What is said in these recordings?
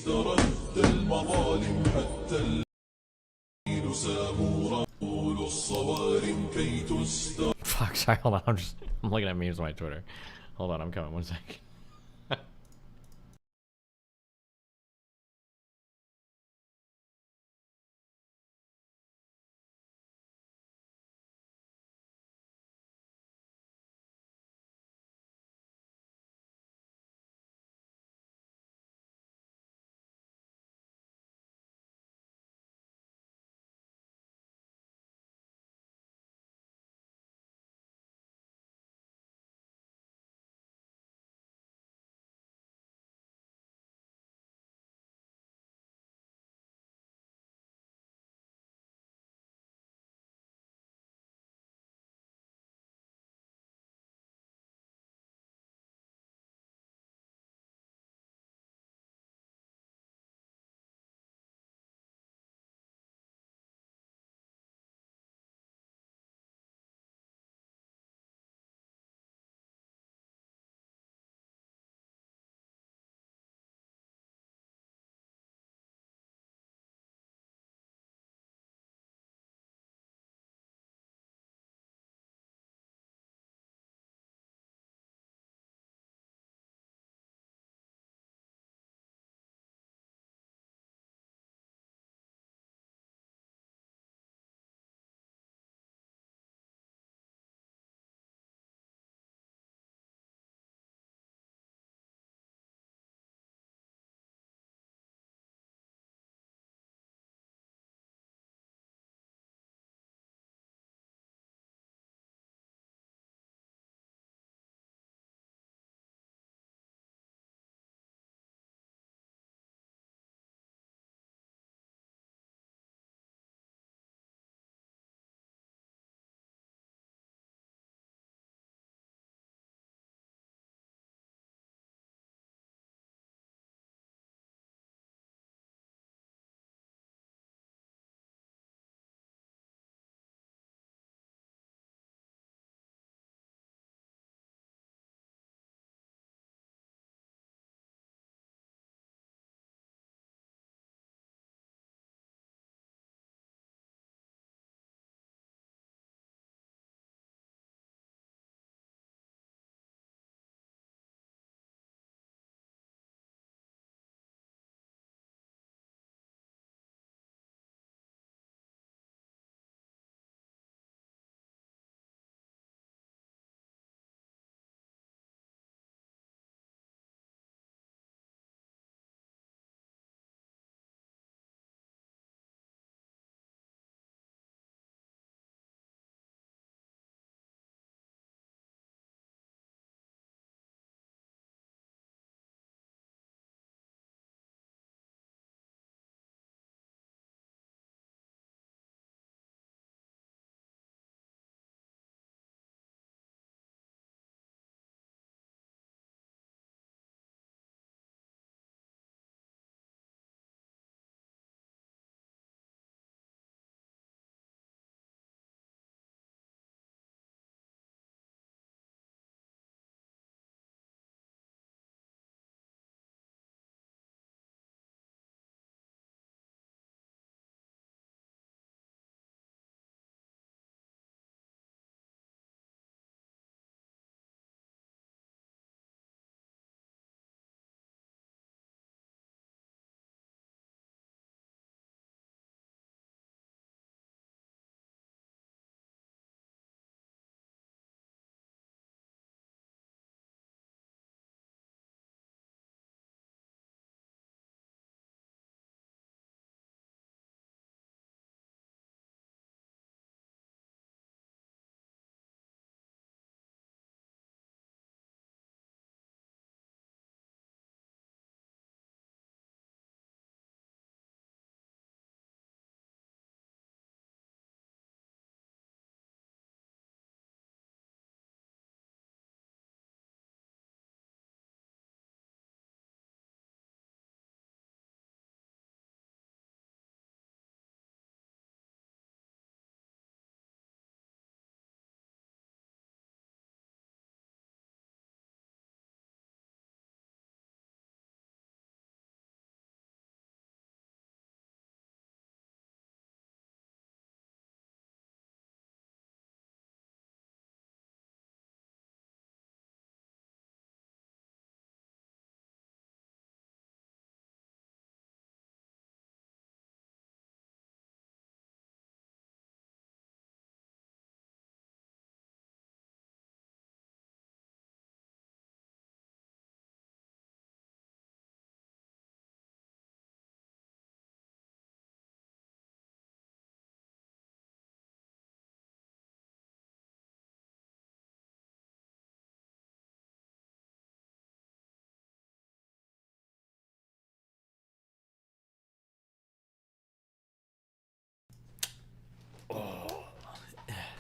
استرد المظالم حتى الليل ساموا رسول الصوارم كي تسترد. Fuck, sorry, hold on, I'm looking at memes on my Twitter. Hold on, I'm coming, 1 sec.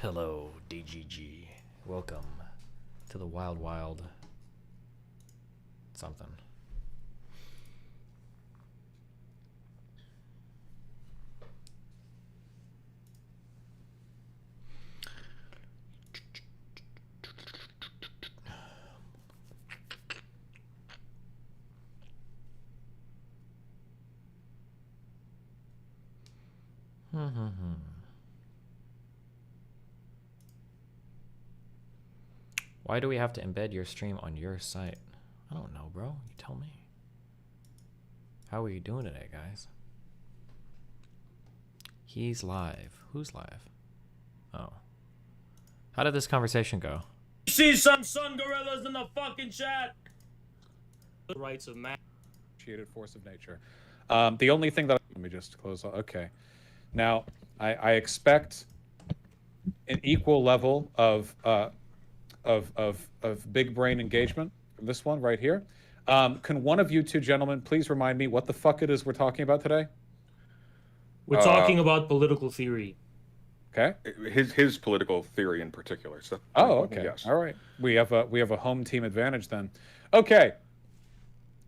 Hello, DGG. Welcome to the wild, wild something. Why do we have to embed your stream on your site? I don't know, bro. You tell me. How are you doing today, guys? He's live. Who's live? Oh. How did this conversation go? See some sun gorillas in the fucking chat. The rights of man. Force of nature. The only thing that let me just close. Okay. Now, I expect an equal level of big brain engagement from this one right here. Can one of you two gentlemen please remind me what the fuck it is we're talking about today? We're talking about political theory. Okay. His political theory in particular. So. Oh, okay. Yes. All right. We have a home team advantage then. Okay.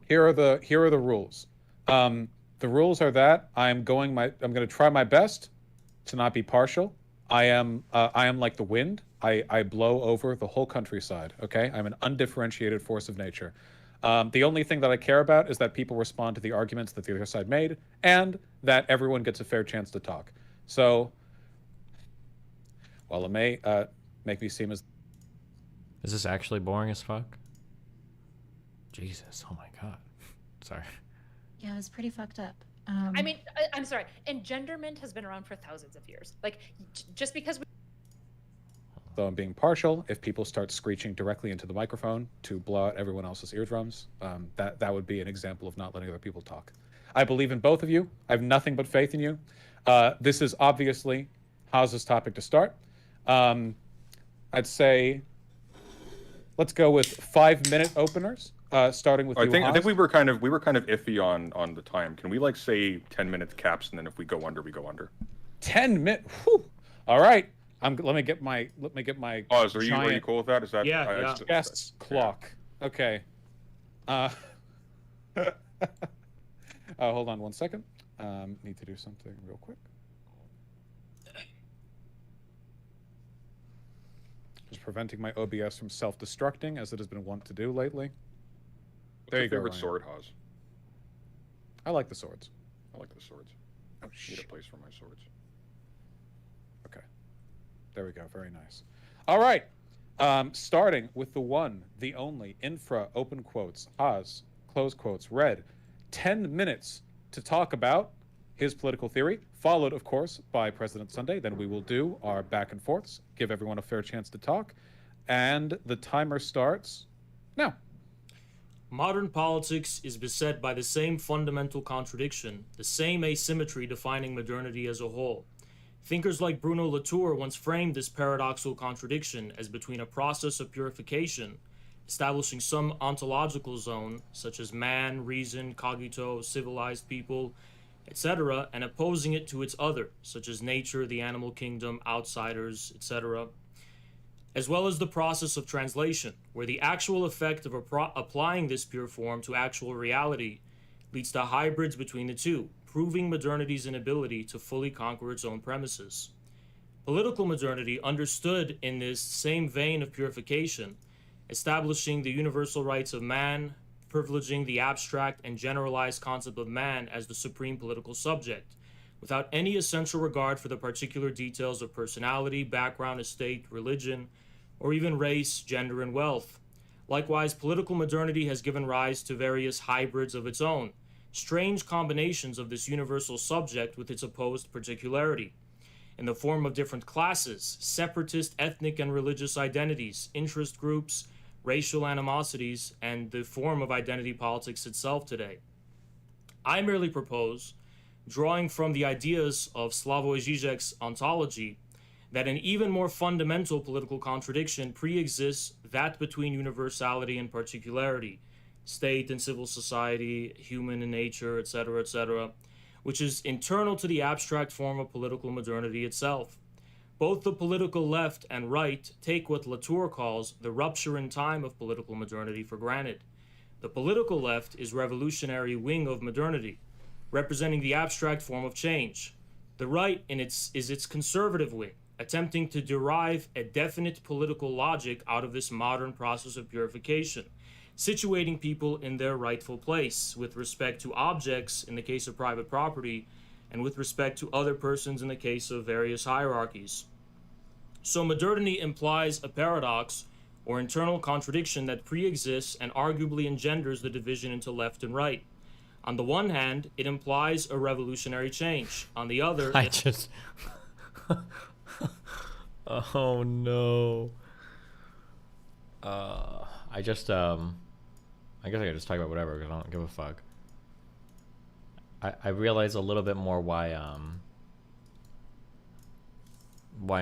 Here are the rules. The rules are that I'm going to try my best to not be partial. I am like the wind. I blow over the whole countryside. Okay. I'm an undifferentiated force of nature. The only thing that I care about is that people respond to the arguments that the other side made, and that everyone gets a fair chance to talk. So, while it may make me seem as... Is this actually boring as fuck? Jesus, oh my god. Sorry. Yeah, it was pretty fucked up. I mean, I'm sorry. Engenderment has been around for thousands of years. Like, just because we... Though I'm being partial, if people start screeching directly into the microphone to blow out everyone else's eardrums, that would be an example of not letting other people talk. I believe in both of you. I have nothing but faith in you. This is obviously Haz's topic to start. I'd say let's go with 5-minute openers, starting with you, I think Haz. we were kind of iffy on the time. Can we like say 10 minutes caps, and then if we go under, we go under. 10 minutes. All right. Let me get my Oz, are you cool with that? Is that Yeah. guest's clock? Okay. Hold on one second. Need to do something real quick. Just preventing my OBS from self-destructing, as it has been wont to do lately. There you go. Favorite Ryan. sword, Oz? I like the swords. I like the swords. Oh Need shit. a place for my swords. Okay. There we go. Very nice. All right. Starting with the one, the only, infra, open quotes, Haz, close quotes, red. 10 minutes to talk about his political theory, followed, of course, by President Sunday. Then we will do our back and forths, give everyone a fair chance to talk. And the timer starts now. Modern politics is beset by the same fundamental contradiction, the same asymmetry defining modernity as a whole. Thinkers like Bruno Latour once framed this paradoxical contradiction as between a process of purification, establishing some ontological zone, such as man, reason, cogito, civilized people, etc., and opposing it to its other, such as nature, the animal kingdom, outsiders, etc., as well as the process of translation, where the actual effect of applying this pure form to actual reality leads to hybrids between the two, proving modernity's inability to fully conquer its own premises. Political modernity, understood in this same vein of purification, establishing the universal rights of man, privileging the abstract and generalized concept of man as the supreme political subject, without any essential regard for the particular details of personality, background, estate, religion, or even race, gender, and wealth. Likewise, political modernity has given rise to various hybrids of its own, strange combinations of this universal subject with its opposed particularity, in the form of different classes, separatist ethnic and religious identities, interest groups, racial animosities, and the form of identity politics itself today. I merely propose, drawing from the ideas of Slavoj Žižek's ontology, that an even more fundamental political contradiction pre-exists that between universality and particularity, state and civil society, human and nature, etc., which is internal to the abstract form of political modernity itself. Both the political left and right take what Latour calls the rupture in time of political modernity for granted. The political left is revolutionary wing of modernity, representing the abstract form of change. The right is its conservative wing, attempting to derive a definite political logic out of this modern process of purification, situating people in their rightful place with respect to objects in the case of private property, and with respect to other persons in the case of various hierarchies. So modernity implies a paradox or internal contradiction that pre-exists and arguably engenders the division into left and right. On the one hand, it implies a revolutionary change. On the other, I just... oh no. I guess I could just talk about whatever because I don't give a fuck. I realize a little bit more why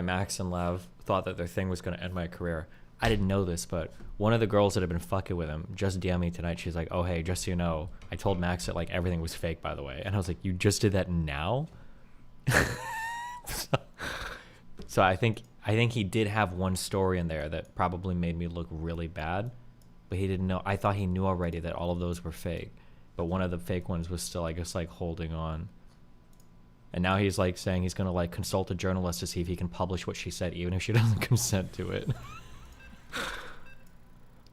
Max and Lav thought that their thing was going to end my career. I didn't know this, but one of the girls that had been fucking with him just DM'd me tonight. She's like, oh, hey, just so you know, I told Max that like everything was fake, by the way. And I was like, you just did that now? So I think he did have one story in there that probably made me look really bad, but he didn't know. I thought he knew already that all of those were fake, but one of the fake ones was still, I guess, like holding on. And now he's like saying he's gonna like consult a journalist to see if he can publish what she said, even if she doesn't consent to it.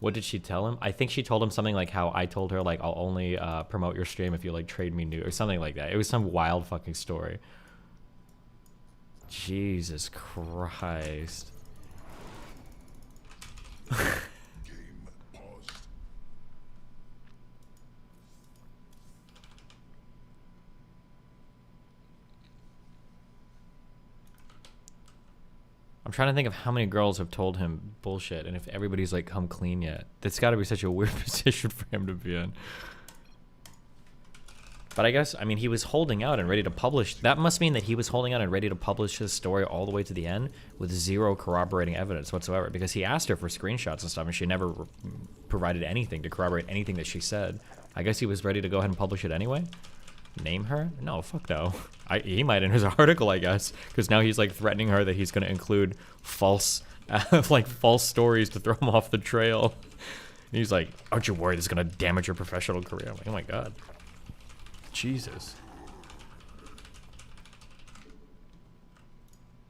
What did she tell him? I think she told him something like how I told her like I'll only promote your stream if you like trade me new or something like that. It was some wild fucking story. Jesus Christ. I'm trying to think of how many girls have told him bullshit and if everybody's like come clean yet. That's got to be such a weird position for him to be in. But I guess, I mean, he was holding out and ready to publish. That must mean that he was holding out and ready to publish his story all the way to the end with zero corroborating evidence whatsoever, because he asked her for screenshots and stuff and she never provided anything to corroborate anything that she said. I guess he was ready to go ahead and publish it anyway. Name her? No, fuck no. He might in his article, I guess, because now he's like threatening her that he's going to include false, false stories to throw him off the trail. And he's like, aren't you worried it's going to damage your professional career? I'm like, oh my god. Jesus.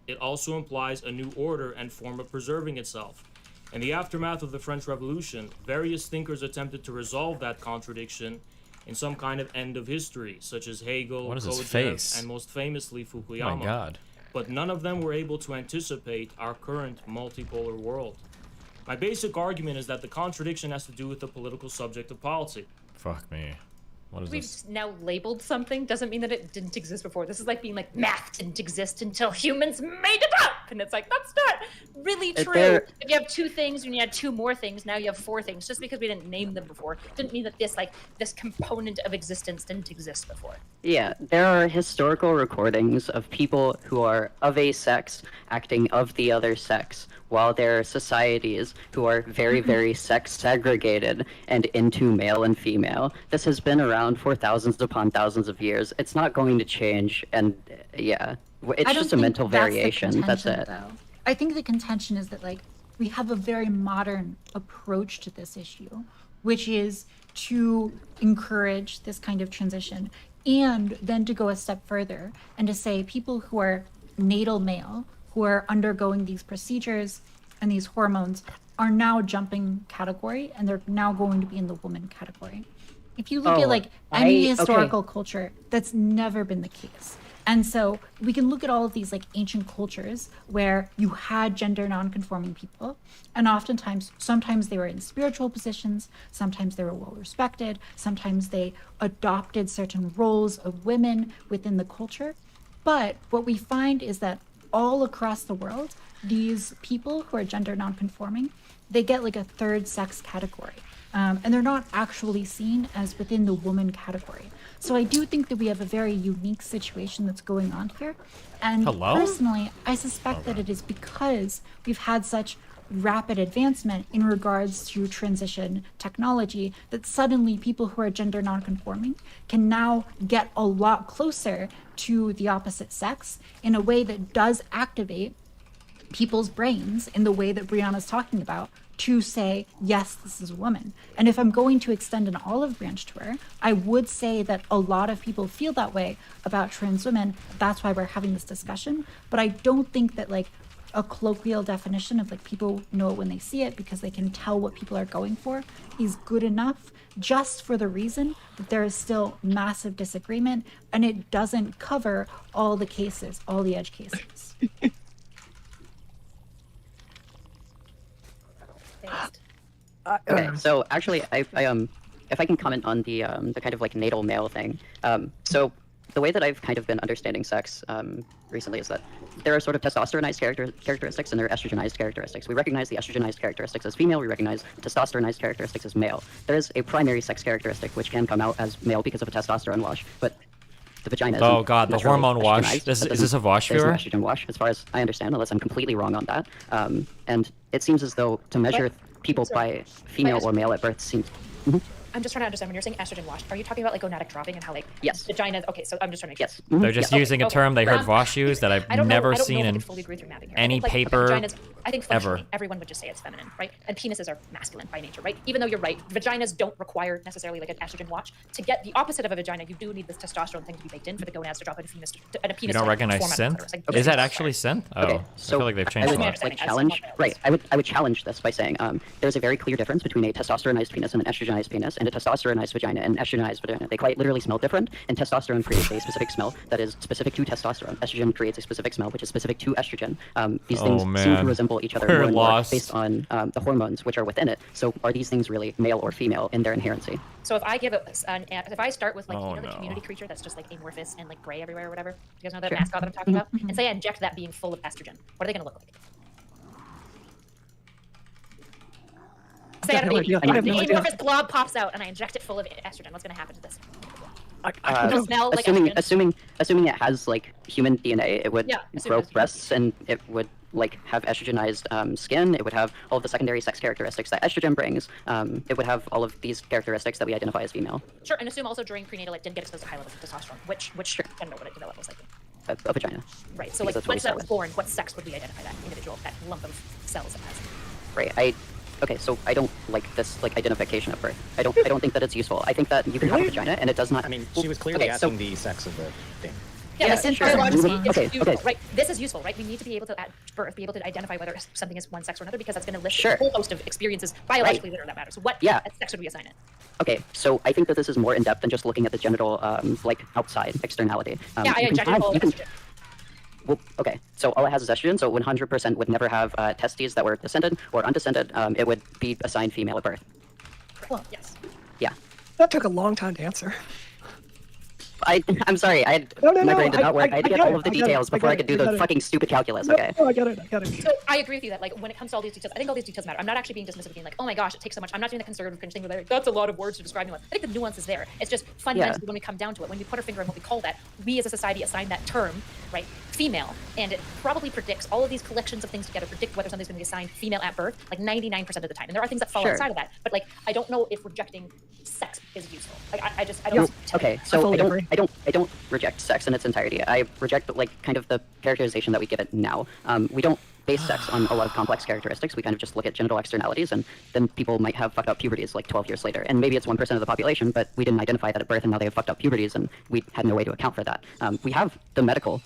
it also implies a new order and form of preserving itself. In the aftermath of the French Revolution, various thinkers attempted to resolve that contradiction in some kind of end of history, such as Hegel, Kojève, and most famously Fukuyama. Oh my God. But none of them were able to anticipate our current multipolar world. My basic argument is that the contradiction has to do with the political subject of politics. Fuck me. What is We've this? now labeled something doesn't mean that it didn't exist before. This is like being like, math didn't exist until humans made it up. And it's like, that's not really true. If you have two things and you had two more things, now you have four things. Just because we didn't name them before didn't mean that this component of existence didn't exist before. Yeah, there are historical recordings of people who are of a sex acting of the other sex, while there are societies who are very, very sex segregated and into male and female. This has been around for thousands upon thousands of years. It's not going to change, and yeah, it's just a mental variation. That's it. Though. I think the contention is that we have a very modern approach to this issue, which is to encourage this kind of transition, and then to go a step further and to say people who are natal male, who are undergoing these procedures and these hormones, are now jumping category, and they're now going to be in the woman category. If you look at any historical culture, that's never been the case. And so we can look at all of these ancient cultures where you had gender non-conforming people, and oftentimes, sometimes they were in spiritual positions, sometimes they were well respected, sometimes they adopted certain roles of women within the culture. But what we find is that all across the world, these people who are gender non-conforming, they get a third sex category. And they're not actually seen as within the woman category. So I do think that we have a very unique situation that's going on here. And personally, I suspect that it is because we've had such rapid advancement in regards to transition technology that suddenly people who are gender non-conforming can now get a lot closer to the opposite sex in a way that does activate people's brains in the way that Brianna's talking about to say, yes, this is a woman. And if I'm going to extend an olive branch to her, I would say that a lot of people feel that way about trans women. That's why we're having this discussion. But I don't think that like a colloquial definition of like people know it when they see it because they can tell what people are going for is good enough, just for the reason that there is still massive disagreement and it doesn't cover all the cases, all the edge cases. Okay, so actually, I if I can comment on the kind of like natal male thing. So the way that I've kind of been understanding sex recently is that there are sort of testosteronized characteristics and there are estrogenized characteristics. We recognize the estrogenized characteristics as female. We recognize the testosteronized characteristics as male. There is a primary sex characteristic which can come out as male because of a testosterone wash, but the vagina. Oh god, the hormone wash. Is this a wash viewer? There's an estrogen wash, as far as I understand, unless I'm completely wrong on that. And it seems as though to measure people by female or male at birth seems. I'm just trying to understand when you're saying estrogen washed. Are you talking about like gonadic dropping and how like vagina? Okay, so I'm just trying to. Yes. They're just using a term they heard Vosh use that I've never seen in any paper I think ever. Everyone would just say it's feminine, right? And penises are masculine by nature, right? Even though you're right, vaginas don't require necessarily like an estrogen wash. To get the opposite of a vagina, you do need this testosterone thing to be baked in for the gonads to drop and a penis. You don't recognize synth? Is that actually synth? Oh, okay, so I feel like they've changed a lot. I would challenge this by saying there's a very clear difference between a testosteronized penis and an estrogenized penis, and a testosteronized vagina and estrogenized vagina. They quite literally smell different, and testosterone creates a specific smell that is specific to testosterone. Estrogen creates a specific smell which is specific to estrogen. These things seem to resemble each other more and more based on the hormones which are within it. So are these things really male or female in their inherency? So if I give if I start with like the community creature that's just like amorphous and like gray everywhere or whatever, you guys know that mascot that I'm talking about, and say I inject that being full of estrogen, what are they going to look like? Say I have no idea. The amorphous blob pops out and I inject it full of estrogen. What's going to happen to this? It'll smell like estrogen. Assuming it has like human DNA, it would grow breasts and it would like have estrogenized skin. It would have all of the secondary sex characteristics that estrogen brings. It would have all of these characteristics that we identify as female. Sure, and assume also during prenatal it didn't get exposed to high levels of testosterone, which I don't know what it developed most likely. A vagina. Right. So like once that was born, what sex would we identify that individual, that lump of cells it has? Right. Okay, so I don't like this like identification of birth. I don't think that it's useful. I think that you can have a vagina and it does not. I mean, she was clearly asking the sex of the thing. Yeah, sure. Biologically, it's useful, right? This is useful, right? We need to be able to, at birth, be able to identify whether something is one sex or another, because that's going to list a whole host of experiences biologically that matter. So what sex would we assign it? Okay, so I think that this is more in depth than just looking at the genital, like outside externality. I injected all of estrogen. Well, okay, so all it has is estrogen, so 100% would never have testes that were descended or undescended. It would be assigned female at birth. Well, yes. Yeah. That took a long time to answer. I'm sorry, my brain did not work. I had to get all of the details before I could do the fucking stupid calculus, okay? No, I get it. So I agree with you that like when it comes to all these details, I think all these details matter. I'm not actually being dismissive of being like, oh my gosh, it takes so much. I'm not doing the conservative cringe thing where like, that's a lot of words to describe nuance. I think the nuance is there. It's just fundamentally when we come down to it, when we put our finger on what we call that, we as a society assign that term, right, female, and it probably predicts all of these collections of things together, predict whether something's going to be assigned female at birth, like 99% of the time. And there are things that fall outside of that, but like I don't know if rejecting sex is useful. Like I don't. Okay, so I don't reject sex in its entirety. I reject like kind of the characterization that we give it now. We don't base sex on a lot of complex characteristics. We kind of just look at genital externalities, and then people might have fucked up puberties like 12 years later. And maybe it's 1% of the population, but we didn't identify that at birth, and now they have fucked up puberties, and we had no way to account for that. We have the medical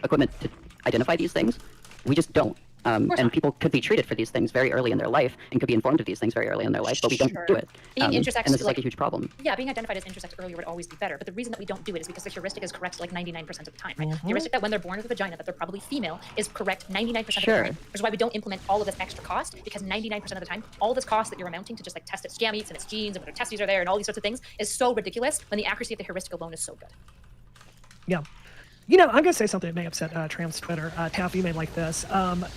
equipment to identify these things. We just don't. And people could be treated for these things very early in their life and could be informed of these things very early in their life, but we don't do it. Being intersex, and this is like a huge problem. Yeah, being identified as intersex earlier would always be better, but the reason that we don't do it is because the heuristic is correct like 99% of the time, right? The heuristic that when they're born with a vagina that they're probably female is correct 99% of the time, which is why we don't implement all of this extra cost, because 99% of the time, all this cost that you're amounting to just like test its gametes and its genes and whether testes are there and all these sorts of things is so ridiculous when the accuracy of the heuristic alone is so good. Yeah. You know, I'm gonna say something that may upset trans Twitter. Taffy may like this.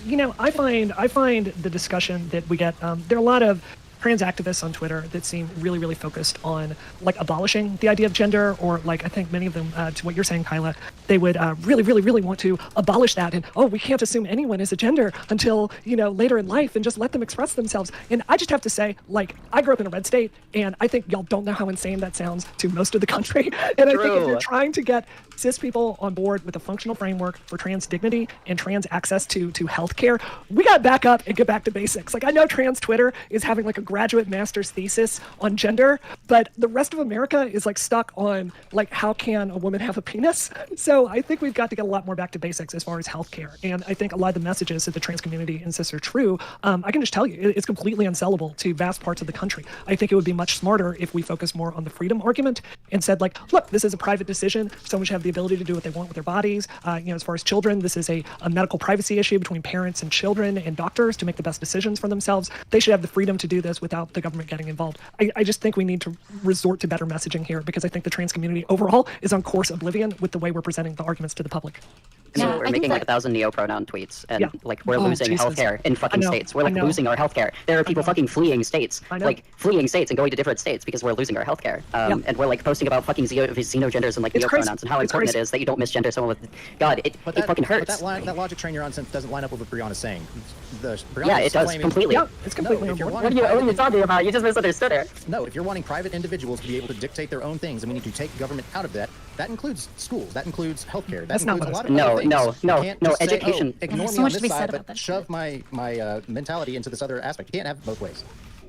You know, I find the discussion that we get. There are a lot of trans activists on Twitter that seem really, really focused on like abolishing the idea of gender, or like I think many of them, to what you're saying, Kyla, they would really, really, really want to abolish that. And we can't assume anyone is a gender until later in life, and just let them express themselves. And I just have to say, like, I grew up in a red state, and I think y'all don't know how insane that sounds to most of the country. And I think if you're trying to get cis people on board with a functional framework for trans dignity and trans access to healthcare, we got to back up and get back to basics. Like, I know trans Twitter is having like a graduate master's thesis on gender, but the rest of America is like stuck on like, how can a woman have a penis? So I think we've got to get a lot more back to basics as far as healthcare. And I think a lot of the messages that the trans community insists are true. I can just tell you, it's completely unsellable to vast parts of the country. I think it would be much smarter if we focus more on the freedom argument and said, like, look, this is a private decision. Someone should have the ability to do what they want with their bodies. As far as children, this is a medical privacy issue between parents and children and doctors to make the best decisions for themselves. They should have the freedom to do this without the government getting involved. I just think we need to resort to better messaging here, because I think the trans community overall is on course oblivion with the way we're presenting the arguments to the public. Yeah, we're making like 1,000 neopronoun tweets, and like we're losing healthcare in fucking states. We're like losing our healthcare. There are people fucking fleeing states, like fleeing states and going to different states because we're losing our healthcare. And we're like posting about fucking xenogenders and like neopronouns and how important it is that you don't misgender someone with God. It fucking hurts. But that logic train you're on doesn't line up with what Brianna's saying. It does completely. Yeah, it's completely. What are you talking about? You just misunderstood it. No, if you're wanting private individuals to be able to dictate their own things, and we need to take government out of that, that includes schools, that includes healthcare, that includes a lot of other things. No, education. Ignore me on this side, but shove my mentality into this other aspect. You can't have it both ways.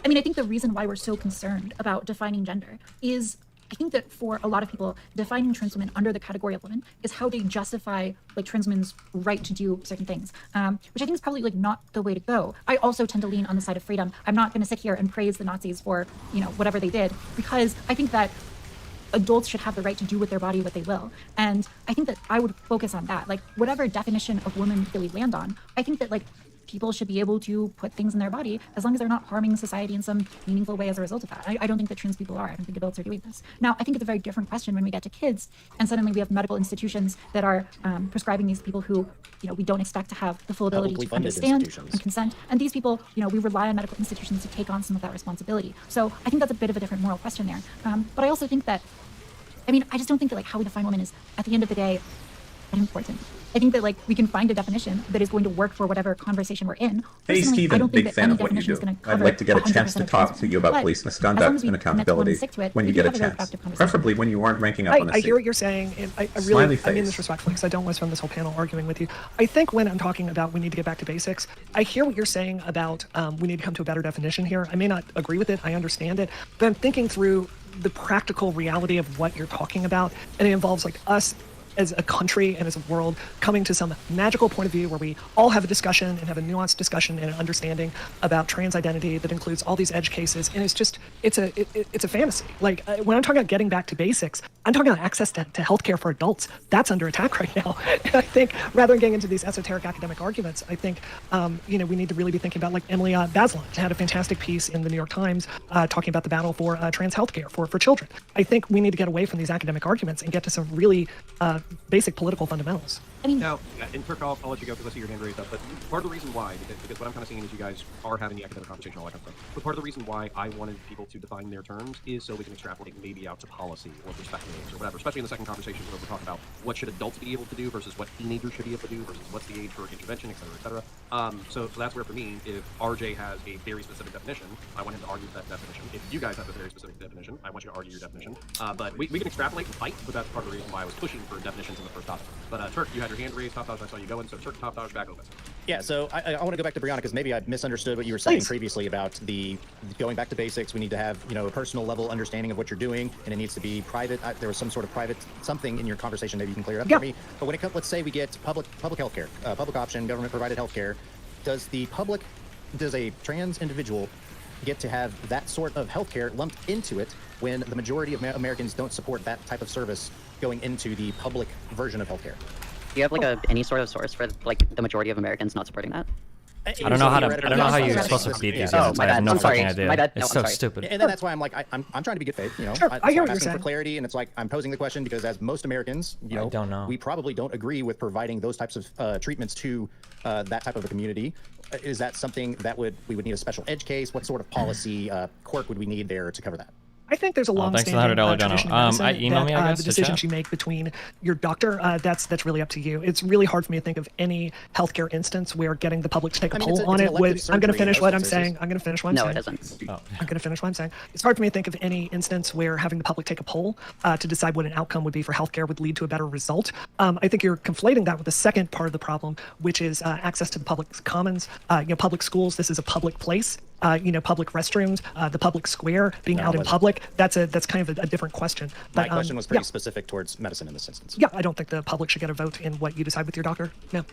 I mean, I think the reason why we're so concerned about defining gender is, I think that for a lot of people, defining trans women under the category of women is how they justify like trans women's right to do certain things, which I think is probably like not the way to go. I also tend to lean on the side of freedom. I'm not going to sit here and praise the Nazis for whatever they did, because I think that adults should have the right to do with their body what they will. And I think that I would focus on that. Like, whatever definition of women that we land on, I think that like people should be able to put things in their body as long as they're not harming society in some meaningful way as a result of that. I don't think that trans people are. I don't think adults are doing this. Now, I think it's a very different question when we get to kids, and suddenly we have medical institutions that are prescribing these people who, we don't expect to have the full ability to understand and consent. And these people, we rely on medical institutions to take on some of that responsibility. So I think that's a bit of a different moral question there. But I also think that, I just don't think that like how we define women is, at the end of the day, important. I think that like we can find a definition that is going to work for whatever conversation we're in. Hey, Stephen, big fan of what you do. I'd like to get a chance to talk to you about police misconduct and accountability when you get a chance, preferably when you aren't ranking up on the seat. I hear what you're saying, and I really mean this respectfully, because I don't want to spend this whole panel arguing with you. I think when I'm talking about we need to get back to basics, I hear what you're saying about we need to come to a better definition here. I may not agree with it, I understand it, but I'm thinking through the practical reality of what you're talking about, and it involves like us as a country and as a world coming to some magical point of view where we all have a discussion and have a nuanced discussion and an understanding about trans identity that includes all these edge cases. And it's a fantasy. Like when I'm talking about getting back to basics, I'm talking about access to healthcare for adults. That's under attack right now. And I think rather than getting into these esoteric academic arguments, I think, we need to really be thinking about like Emily Bazelon had a fantastic piece in the New York Times talking about the battle for trans healthcare for children. I think we need to get away from these academic arguments and get to some really basic political fundamentals. Now, and Turk, I'll let you go because I see your hand raised up, but part of the reason why, because what I'm kind of seeing is you guys are having the academic conversation, all that kind of stuff, but part of the reason why I wanted people to define their terms is so we can extrapolate maybe out to policy or perspectives or whatever, especially in the second conversation where we're talking about what should adults be able to do versus what teenagers should be able to do versus what's the age for intervention, et cetera, et cetera. So that's where, for me, if RJ has a very specific definition, I want him to argue that definition. If you guys have a very specific definition, I want you to argue your definition. But we can extrapolate and fight, but that's part of the reason why I was pushing for definitions in the first topic. But Turk, you had your hand raised, Top Dodge, I saw you going, so Turk, Top Dodge, back over. Yeah, so I want to go back to Brianna because maybe I misunderstood what you were saying previously about the going back to basics. We need to have, a personal level understanding of what you're doing, and it needs to be private. There was some sort of private something in your conversation. Maybe you can clear it up for me. But when it comes, let's say we get public healthcare, public option, government provided healthcare. Does a trans individual get to have that sort of healthcare lumped into it when the majority of Americans don't support that type of service going into the public version of healthcare? Do you have like any sort of source for like the majority of Americans not supporting that? I don't know how you're supposed to beat these guys. I have no fucking idea. It's so stupid. And then that's why I'm like, I'm trying to be good faith. You know, Sure, I hear what I'm you're asking saying. for clarity, and it's like I'm posing the question because as most Americans, you know, don't know. we probably don't agree with providing those types of treatments to that type of a community. Is that something that we would need a special edge case? What sort of policy quirk would we need there to cover that? I think there's a thanks for the long-standing $100 tradition in dono. medicine Email me, I that guess, the to decisions chat. you make between your doctor, that's really up to you. It's really hard for me to think of any healthcare instance where getting the public to take a poll on it would. I'm going to finish what I'm saying. I'm going to finish what I'm saying. No, it isn't. I'm going to finish what I'm saying. It's hard for me to think of any instance where having the public take a poll to decide what an outcome would be for healthcare would lead to a better result. I think you're conflating that with the second part of the problem, which is access to the public commons. Public schools. This is a public place. Public restrooms, the public square, being out in public. That's kind of a different question. My question was pretty specific towards medicine in this instance. Yeah, I don't think the public should get a vote in what you decide with your doctor. No.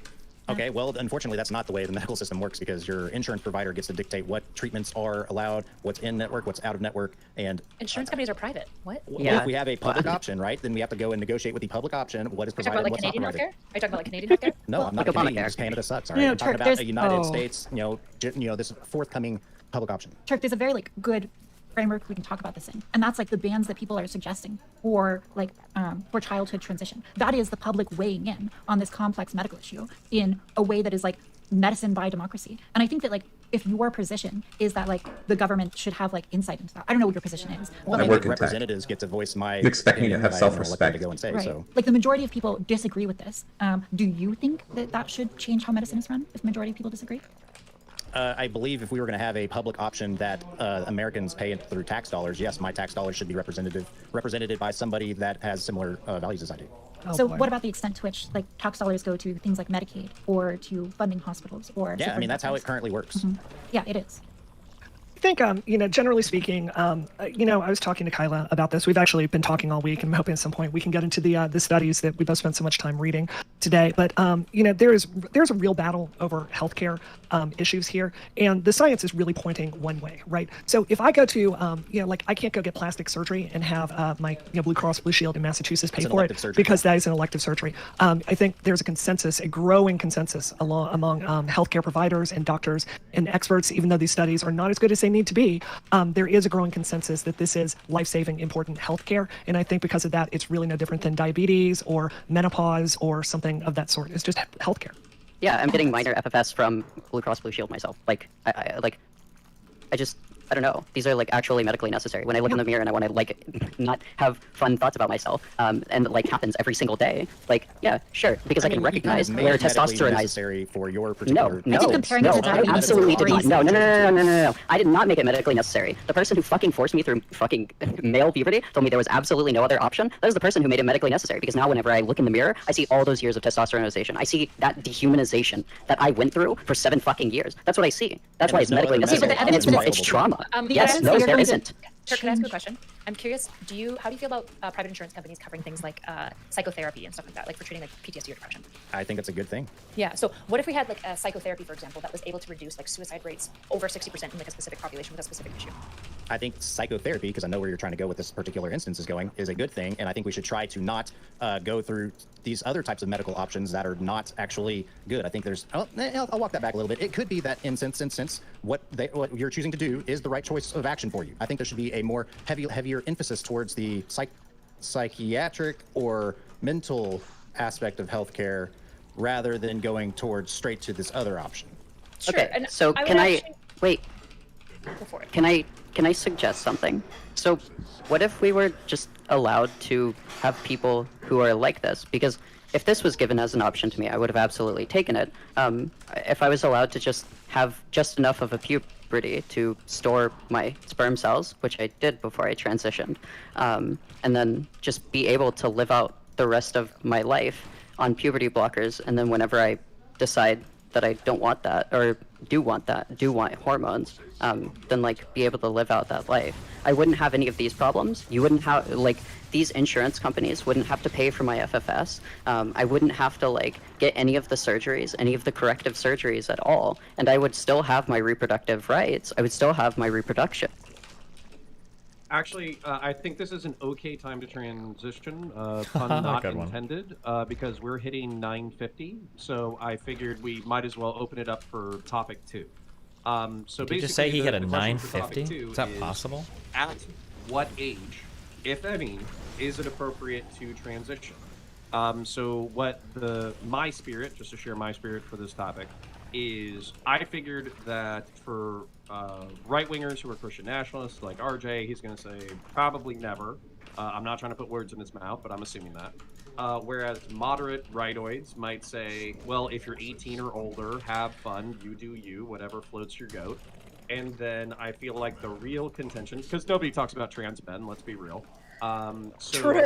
Okay, well, unfortunately, that's not the way the medical system works because your insurance provider gets to dictate what treatments are allowed, what's in network, what's out of network, and insurance companies are private. What? If we have a public option, right, then we have to go and negotiate with the public option what is Are you talking provided, about like what's not Canadian provided. healthcare? Are you talking about like Canadian healthcare? No, I'm not Like Canadian. Obamacare. Just Canada sucks. All No, right, no, I'm talking Turk, about a there's- United oh. States, this forthcoming public option. Turk, there's a very good framework we can talk about this in, and that's like the bans that people are suggesting for for childhood transition. That is the public weighing in on this complex medical issue in a way that is like medicine by democracy. And I think that if your position is that the government should have insight into that, I don't know what your position is. Well, I work in tech. representatives get to voice my. You expect me to opinion have that I don't know what self-respect. to go and say, Right. so. The majority of people disagree with this. Do you think that should change how medicine is run if the majority of people disagree? I believe if we were going to have a public option that Americans pay through tax dollars, yes, my tax dollars should be represented by somebody that has similar values as I do. So what about the extent to which tax dollars go to things like Medicaid or to funding hospitals or Yeah, I supporting mean, that's how it doctors? currently works. Yeah, it is. I think, generally speaking, I was talking to Kyla about this. We've actually been talking all week, and I'm hoping at some point we can get into the studies that we both spent so much time reading today. But, there's a real battle over healthcare issues here, and the science is really pointing one way, right? So if I go to, I can't go get plastic surgery and have my Blue Cross Blue Shield in Massachusetts pay It's an for it elective surgery. because that is an elective surgery. I think there's a growing consensus among healthcare providers and doctors and experts, even though these studies are not as good as they need to be, there is a growing consensus that this is life-saving, important healthcare. And I think because of that, it's really no different than diabetes or menopause or something of that sort. It's just healthcare. Yeah, I'm getting minor FFS from Blue Cross Blue Shield myself. I don't know. These are actually medically necessary. When I look in the mirror and I want to not have fun thoughts about myself, and happens every single day. Yeah, sure, because I can recognize where testosterone is necessary for your particular. No, I think comparing it to I diabetes is absolutely did not. crazy. No. I did not make it medically necessary. The person who fucking forced me through fucking male puberty told me there was absolutely no other option. That was the person who made it medically necessary. Because now, whenever I look in the mirror, I see all those years of testosteronization. I see that dehumanization that I went through for 7 fucking years. That's what I see. That's why it's there's no medically other necessary. medical And option it's trauma. The Yes, evidence no, that there you're isn't. Turk, can I ask you a question? I'm curious. How do you feel about private insurance companies covering things like psychotherapy and stuff like that, for treating PTSD or depression? I think it's a good thing. Yeah. So what if we had a psychotherapy, for example, that was able to reduce suicide rates over 60% in a specific population with a specific issue? I think psychotherapy, because I know where you're trying to go with this particular instance is going, is a good thing, and I think we should try to not go through these other types of medical options that are not actually good. I think I'll walk that back a little bit. It could be that in instance, what you're choosing to do is the right choice of action for you. I think there should be a more heavier emphasis towards the psychiatric or mental aspect of healthcare rather than going towards straight to this other option. Sure. Okay, And so I would can I actually- wait? Go for it. Can I suggest something? So, what if we were just allowed to have people who are like this? Because if this was given as an option to me, I would have absolutely taken it. If I was allowed to just have just enough of a puberty to store my sperm cells, which I did before I transitioned, and then just be able to live out the rest of my life on puberty blockers, and then whenever I decide that I don't want that, or do want hormones, then be able to live out that life. I wouldn't have any of these problems. You wouldn't have, these insurance companies wouldn't have to pay for my FFS. I wouldn't have to, get any of the surgeries, any of the corrective surgeries at all. And I would still have my reproductive rights. I would still have my reproduction. Actually, I think this is an okay time to transition, pun not Good one. intended, because we're hitting 9:50, so I figured we might as well open it up for topic 2. So Did you just say he hit a the question for topic 950? 2 Is that possible? At what age, if any, is it appropriate to transition? So what my spirit, just to share my spirit for this topic, is I figured that for right-wingers who are Christian nationalists like RJ, he's going to say probably never. I'm not trying to put words in his mouth, but I'm assuming that. Whereas moderate rightoids might say, well, if you're 18 or older, have fun, you do you, whatever floats your goat. And then I feel like the real contention, because nobody talks about trans men, let's be real. True!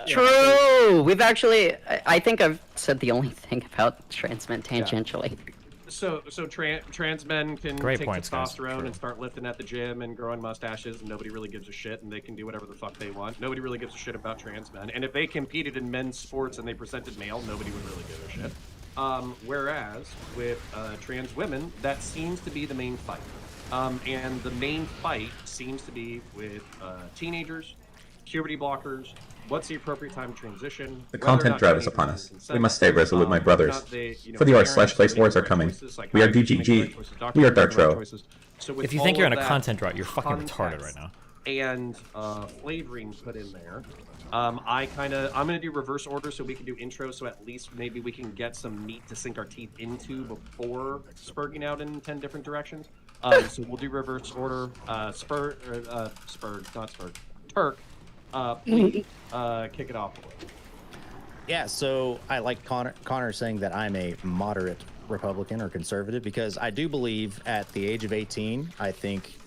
True! We've actually, I think I've said the only thing about trans men tangentially. So trans men can Great take points, guys. testosterone and start lifting at the gym and growing mustaches, and nobody really gives a shit, and they can do whatever the fuck they want. Nobody really gives a shit about trans men. And if they competed in men's sports and they presented male, nobody would really give a shit. Whereas with trans women, that seems to be the main fight. And the main fight seems to be with teenagers, puberty blockers. What's the appropriate time to transition? The content drought is upon us. We must stay resolute, my brothers. For the r/place wars are coming. We are DGG. We are Dartro. So If you think you're in a content drought, you're fucking retarded right now. And flavoring put in there. I'm gonna do reverse order so we can do intro, so at least maybe we can get some meat to sink our teeth into before spurging out in 10 different directions. So we'll do reverse order. Turk, please kick it off. Yeah, so I like Connor saying that I'm a moderate Republican or conservative because I do believe at the age of 18, I think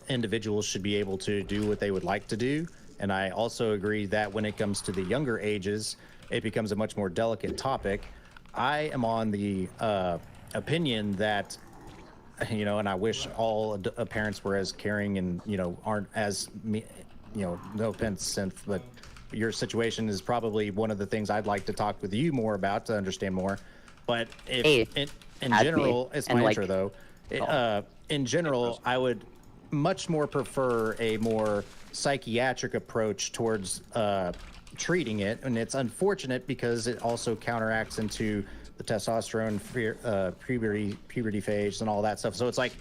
individuals should be able to do what they would like to do. And I also agree that when it comes to the younger ages, it becomes a much more delicate topic. I am on the opinion that, and I wish all parents were as caring and, aren't as, no offense, Synth, but your situation is probably one of the things I'd like to talk with you more about to understand more. But if in general, it's my intro though. In general, I would much more prefer a more psychiatric approach towards treating it, and it's unfortunate because it also counteracts into the testosterone, puberty phase, and all that stuff. So it's like,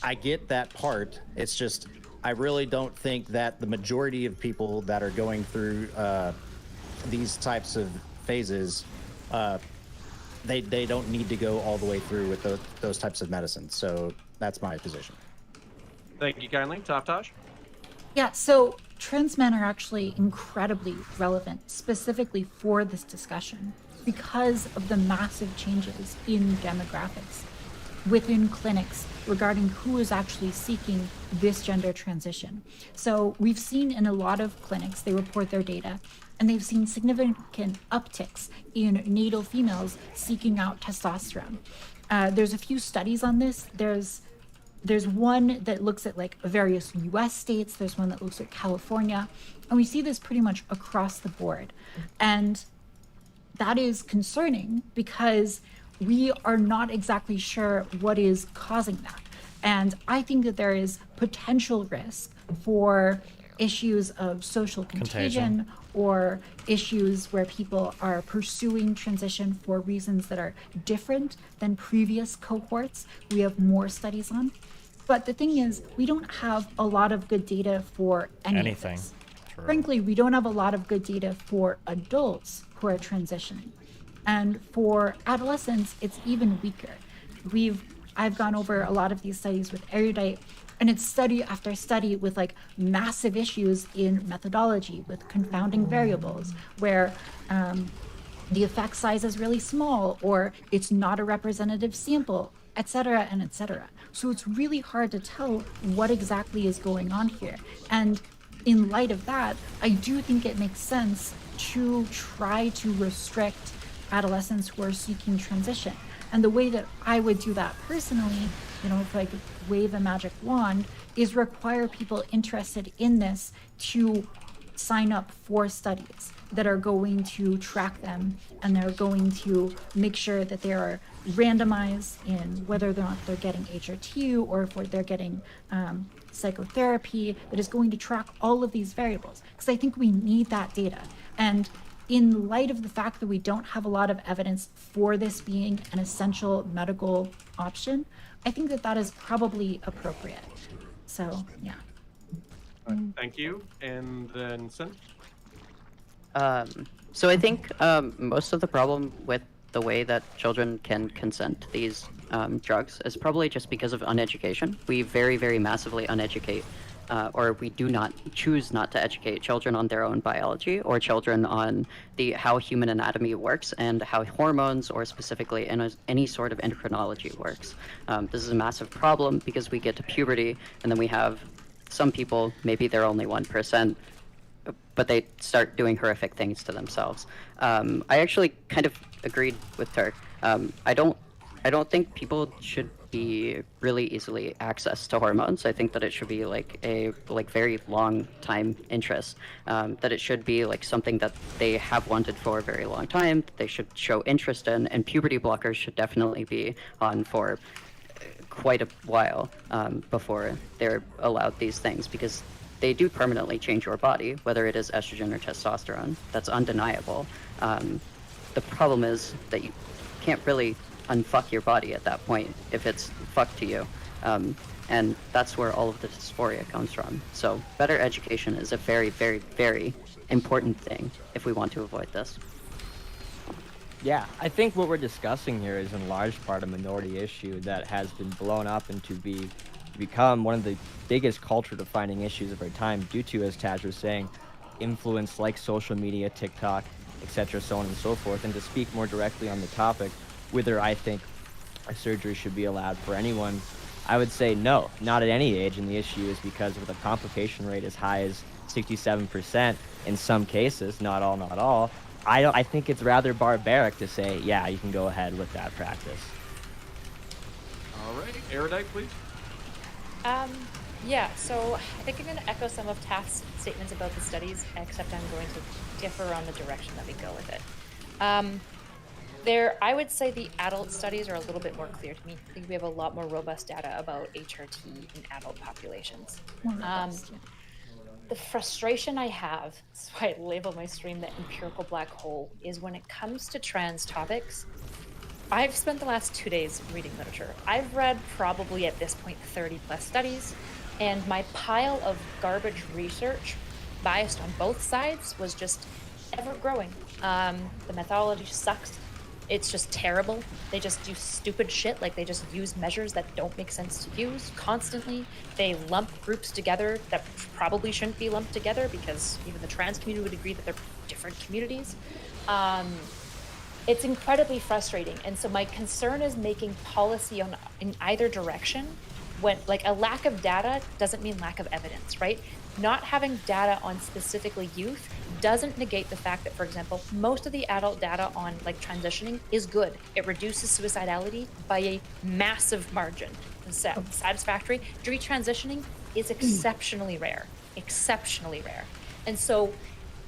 I get that part. It's just I really don't think that the majority of people that are going through these types of phases, they don't need to go all the way through with those types of medicines. So that's my position. Thank you kindly. Taftosh? Yeah, so trans men are actually incredibly relevant, specifically for this discussion, because of the massive changes in demographics within clinics regarding who is actually seeking this gender transition. So we've seen in a lot of clinics, they report their data, and they've seen significant upticks in natal females seeking out testosterone. There's a few studies on this. There's one that looks at like various US states, there's one that looks at California, and we see this pretty much across the board. And that is concerning because we are not exactly sure what is causing that. And I think that there is potential risk for issues of social contagion or issues where people are pursuing transition for reasons that are different than previous cohorts we have more studies on. But the thing is, we don't have a lot of good data for anything. Of this. True. Frankly, we don't have a lot of good data for adults who are transitioning. And for adolescents, it's even weaker. I've gone over a lot of these studies with Erudite, and it's study after study with like massive issues in methodology, with confounding variables, where the effect size is really small, or it's not a representative sample, et cetera, and et cetera. So it's really hard to tell what exactly is going on here. And in light of that, I do think it makes sense to try to restrict adolescents who are seeking transition. And the way that I would do that personally, if I could wave a magic wand, is require people interested in this to sign up for studies that are going to track them, and they're going to make sure that there are randomize in whether or not they're getting HRT or if they're getting psychotherapy, that is going to track all of these variables, because I think we need that data. And in light of the fact that we don't have a lot of evidence for this being an essential medical option, I think that that is probably appropriate. So, yeah. Thank you. And then Sen? So I think most of the problem with the way that children can consent to these drugs is probably just because of uneducation. We very, very massively uneducate, or we do not choose not to educate children on their own biology or children on how human anatomy works and how hormones or specifically any sort of endocrinology works. This is a massive problem because we get to puberty and then we have some people, maybe they're only 1%, but they start doing horrific things to themselves. I actually kind of agreed with Turk. I don't think people should be really easily accessed to hormones. I think that it should be like a very long time interest. That it should be like something that they have wanted for a very long time. They should show interest in, and puberty blockers should definitely be on for quite a while before they're allowed these things, because they do permanently change your body, whether it is estrogen or testosterone. That's undeniable. The problem is that you can't really unfuck your body at that point if it's fucked to you. And that's where all of the dysphoria comes from. So better education is a very, very, very important thing if we want to avoid this. Yeah, I think what we're discussing here is in large part a minority issue that has been blown up into become one of the biggest culture-defining issues of our time due to, as Taz was saying, influence like social media, TikTok, etc., so on and so forth. And to speak more directly on the topic, whether I think a surgery should be allowed for anyone, I would say no, not at any age. And the issue is because with a complication rate as high as 67% in some cases, not all, I think it's rather barbaric to say, yeah, you can go ahead with that practice. All right, Erudite, please. Yeah, so I think I'm going to echo some of Taft's statements about the studies, except I'm going to differ on the direction that we go with it. I would say the adult studies are a little bit more clear to me. I think we have a lot more robust data about HRT in adult populations. The frustration I have, that's why I label my stream the empirical black hole, is when it comes to trans topics, I've spent the last 2 days reading literature. I've read probably at this point 30 plus studies, and my pile of garbage research, biased on both sides, was just ever growing. The methodology sucks. It's just terrible. They just do stupid shit, like they just use measures that don't make sense to use constantly. They lump groups together that probably shouldn't be lumped together, because even the trans community would agree that they're different communities. It's incredibly frustrating. And so my concern is making policy in either direction, when like a lack of data doesn't mean lack of evidence, right? Not having data on specifically youth doesn't negate the fact that, for example, most of the adult data on like transitioning is good. It reduces suicidality by a massive margin. Satisfactory. Detransitioning is exceptionally rare, And so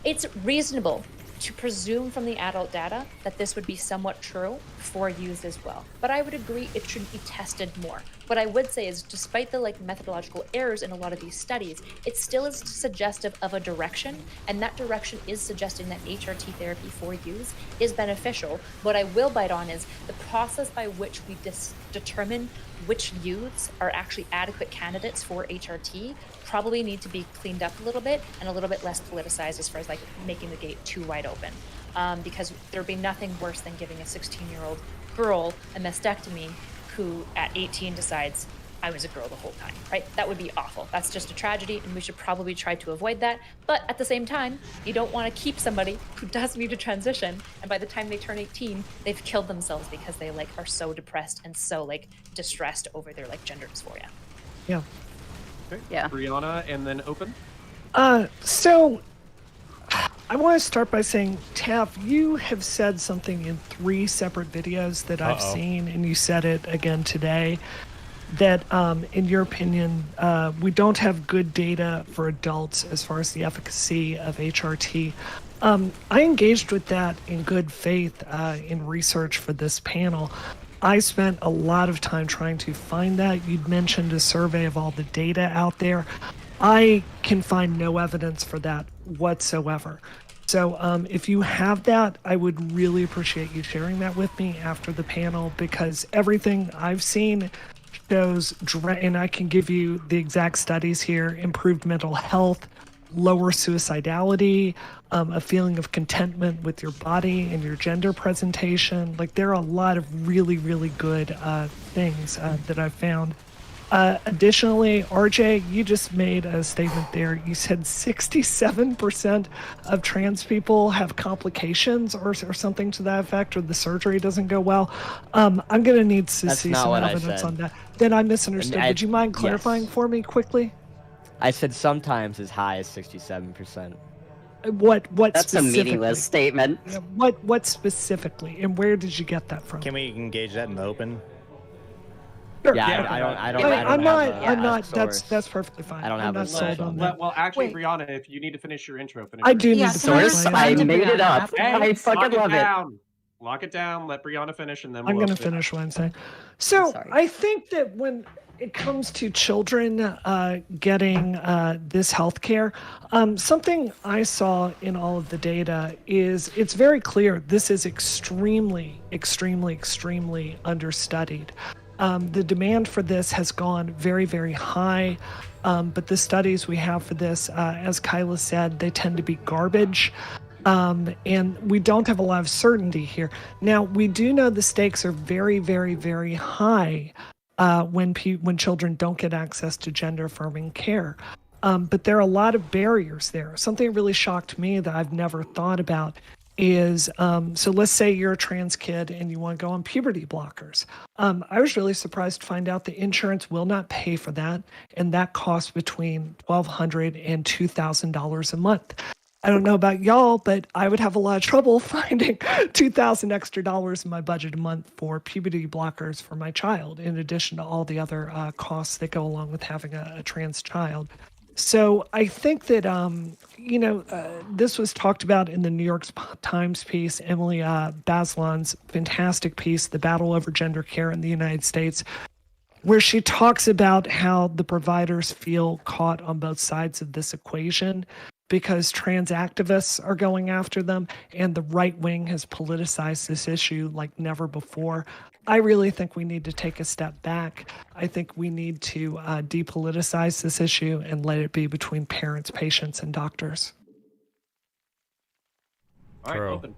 it's reasonable to presume from the adult data that this would be somewhat true for youth as well. But I would agree it should be tested more. What I would say is, despite the methodological errors in a lot of these studies, it still is suggestive of a direction, and that direction is suggesting that HRT therapy for youth is beneficial. What I will bite on is the process by which we determine which youths are actually adequate candidates for HRT probably need to be cleaned up a little bit and a little bit less politicized as far as making the gate too wide open. Because there'd be nothing worse than giving a 16-year-old girl a mastectomy who at 18 decides I was a girl the whole time, right? That would be awful. That's just a tragedy, and we should probably try to avoid that. But at the same time, you don't want to keep somebody who does need to transition, and by the time they turn 18, they've killed themselves because they are so depressed and so distressed over their gender dysphoria. Yeah. Okay. Yeah. Brianna, and then Open. So I want to start by saying, Taff, you have said something in 3 separate videos that I've seen, and you said it again today, that in your opinion, we don't have good data for adults as far as the efficacy of HRT. I engaged with that in good faith in research for this panel. I spent a lot of time trying to find that. You'd mentioned a survey of all the data out there. I can find no evidence for that whatsoever. So if you have that, I would really appreciate you sharing that with me after the panel, because everything I've seen shows, and I can give you the exact studies here, improved mental health, lower suicidality, a feeling of contentment with your body and your gender presentation. Like, there are a lot of really, really good things that I've found. Additionally, RJ, you just made a statement there. You said 67% of trans people have complications or something to that effect, or the surgery doesn't go well. I'm going to need to see some evidence on that. Then I misunderstood. Would you mind clarifying for me quickly? I said sometimes as high as 67%. What That's a meaningless statement. What specifically, and where did you get that from? Can we engage that in the open? Sure. Yeah, I'm not. That's perfectly fine. I don't have I'm a not sold on that. Well, actually, Brianna, if you need to finish your intro, finish. I do need to source. I made it up. I fucking love it. Lock it down. Let Brianna finish, and then I'm going to finish what I'm saying. So I think that when it comes to children getting this health care, something I saw in all of the data is it's very clear this is extremely, extremely, extremely understudied. The demand for this has gone very, very high, but the studies we have for this, as Kyla said, they tend to be garbage. And we don't have a lot of certainty here. Now, we do know the stakes are very, very, very high when children don't get access to gender-affirming care. But there are a lot of barriers there. Something that really shocked me that I've never thought about is, so let's say you're a trans kid and you want to go on puberty blockers. I was really surprised to find out the insurance will not pay for that, and that costs between $1,200 and $2,000 a month. I don't know about y'all, but I would have a lot of trouble finding $2,000 extra in my budget a month for puberty blockers for my child, in addition to all the other costs that go along with having a trans child. So I think that, this was talked about in the New York Times piece, Emily Bazelon's fantastic piece, The Battle Over Gender Care in the United States, where she talks about how the providers feel caught on both sides of this equation because trans activists are going after them and the right wing has politicized this issue like never before. I really think we need to take a step back. I think we need to depoliticize this issue and let it be between parents, patients, and doctors. All right, open.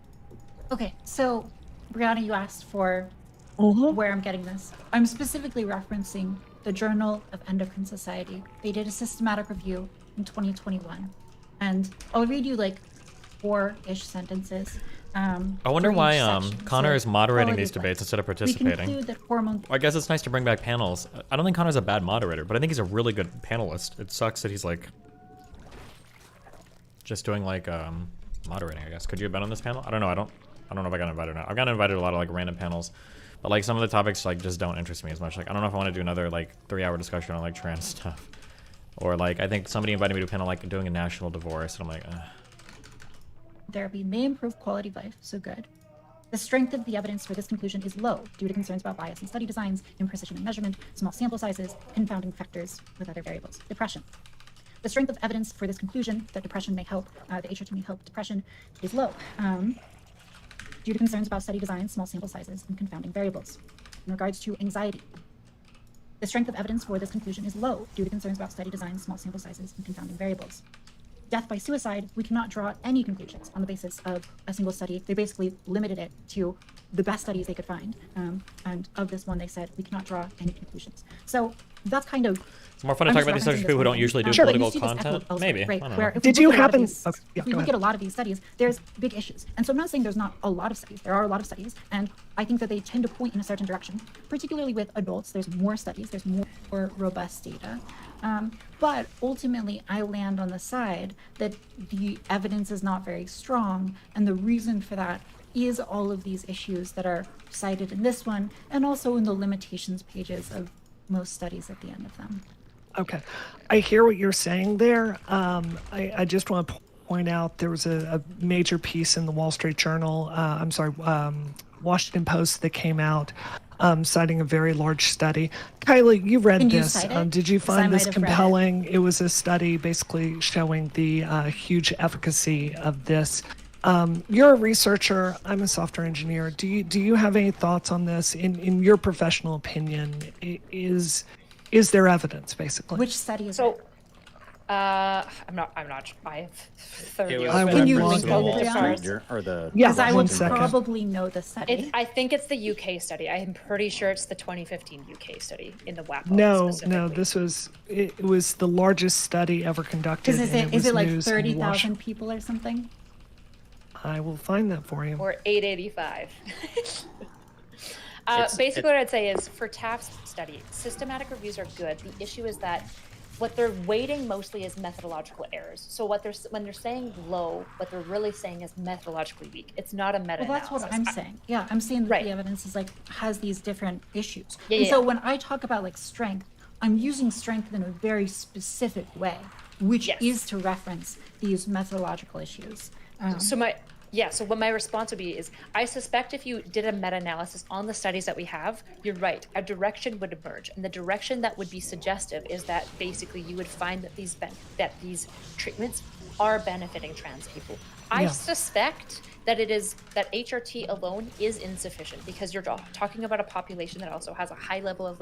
Okay, so Brianna, you asked for where I'm getting this. I'm specifically referencing the Journal of Endocrine Society. They did a systematic review in 2021. And I'll read you like 4-ish sentences. I wonder why Connor is moderating these quality of debates instead of We participating. conclude that hormone I guess it's nice to bring back panels. I don't think Connor's a bad moderator, but I think he's a really good panelist. It sucks that he's like just doing like moderating, I guess. Could you have been on this panel? I don't know. I don't know if I got invited or not. I've gotten invited to a lot of like random panels, but like some of the topics like just don't interest me as much. Like I don't know if I want to do another like 3-hour discussion on like trans stuff, or like I think somebody invited me to a panel like doing a national divorce, and I'm like, therapy may improve quality of life, so good. The strength of the evidence for this conclusion is low due to concerns about bias in study designs, imprecision in measurement, small sample sizes, confounding factors with other variables. Depression. The strength of evidence for this conclusion that depression may help, the HRT may help depression, is low due to concerns about study designs, small sample sizes, and confounding variables. In regards to anxiety, the strength of evidence for this conclusion is low due to concerns about study designs, small sample sizes, and confounding variables. Death by suicide, we cannot draw any conclusions on the basis of a single study. They basically limited it to the best studies they could find. And of this one, they said we cannot draw any conclusions. So that's kind of... it's more fun to talk about these subjects with people who don't usually do political content. Maybe. Right, I don't where know. if we look at a lot of these studies, there's big issues. And so I'm not saying there's not a lot of studies. There are a lot of studies. And I think that they tend to point in a certain direction, particularly with adults. There's more studies. There's more robust data. But ultimately, I land on the side that the evidence is not very strong. And the reason for that is all of these issues that are cited in this one, and also in the limitations pages of most studies at the end of them. Okay. I hear what you're saying there. I just want to point out there was a major piece in the Wall Street Journal, Washington Post that came out citing a very large study. Kylie, you read Can you this. cite it? Did you 'Cause I find might this have read it. compelling? It was a study basically showing the huge efficacy of this. You're a researcher. I'm a software engineer. Do you have any thoughts on this? In your professional opinion, is there evidence basically? Which study is So, it? I'm not. I have 30 was I open. would Can you log link in. to Wall it, Street Brianna? or the Yeah, Because I one would second. probably know the study. I think it's the UK study. I am pretty sure it's the 2015 UK study in the WAPO. No, specifically. this was it was the largest study ever conducted. Is and it was like news in 30,000 people or something? I will find that for you. Or 885. It's- Basically, what I'd say is for TAF's study, systematic reviews are good. The issue is that what they're weighting mostly is methodological errors. So when they're saying low, what they're really saying is methodologically weak. It's not a meta-analysis. Well, that's what I'm saying. Yeah, I'm saying that Right. the evidence is like has these different issues. Yeah, and yeah, so yeah. when I talk about like strength, I'm using strength in a very specific way, which Yes. is to reference these methodological issues. So what my response would be is, I suspect if you did a meta-analysis on the studies that we have, you're right, a direction would emerge. And the direction that would be suggestive is that basically you would find that these treatments are benefiting trans people. I Yeah. suspect that that HRT alone is insufficient because you're talking about a population that also has a high level of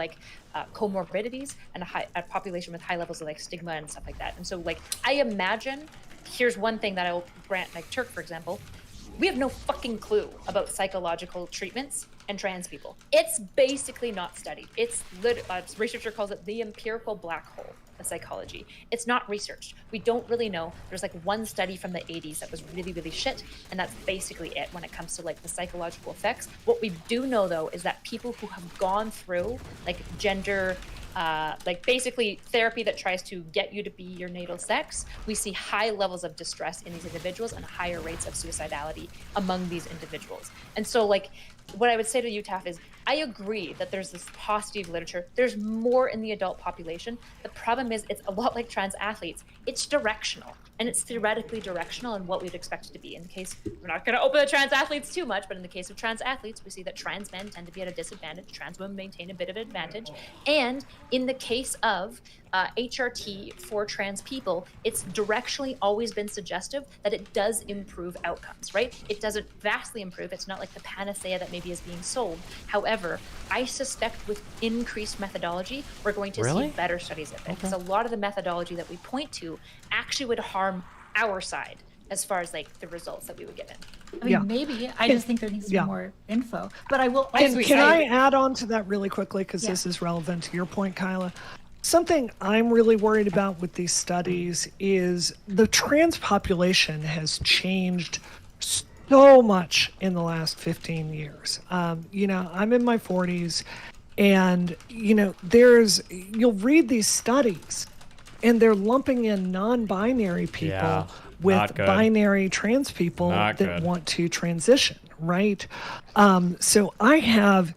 comorbidities and a population with high levels of stigma and stuff like that. And so I imagine, here's one thing that I will grant Turk, for example, we have no fucking clue about psychological treatments and trans people. It's basically not studied. It's researcher calls it the empirical black hole of psychology. It's not researched. We don't really know. There's one study from the 80s that was really, really shit, and that's basically it when it comes to the psychological effects. What we do know though is that people who have gone through gender basically therapy that tries to get you to be your natal sex, we see high levels of distress in these individuals and higher rates of suicidality among these individuals. And so what I would say to UTAF is, I agree that there's this paucity of literature. There's more in the adult population. The problem is it's a lot like trans athletes. It's directional, and it's theoretically directional in what we'd expect it to be. In the case, we're not going to open the trans athletes too much, but in the case of trans athletes, we see that trans men tend to be at a disadvantage. Trans women maintain a bit of an advantage. And in the case of HRT for trans people, it's directionally always been suggestive that it does improve outcomes, right? It doesn't vastly improve. It's not like the panacea that maybe is being sold. However, I suspect with increased methodology, we're going to Really? see better studies of it. Because a lot of the methodology that we point to actually would harm our side as far as the results that we would get in. I mean, maybe. I just think there needs to be more info. But I will also Can say, I add on to that really quickly, because this is relevant to your point, Kyla? Something I'm really worried about with these studies is the trans population has changed so much in the last 15 years. I'm in my 40s, and you'll read these studies and they're lumping in non-binary people with binary trans people that want to transition, right? So I have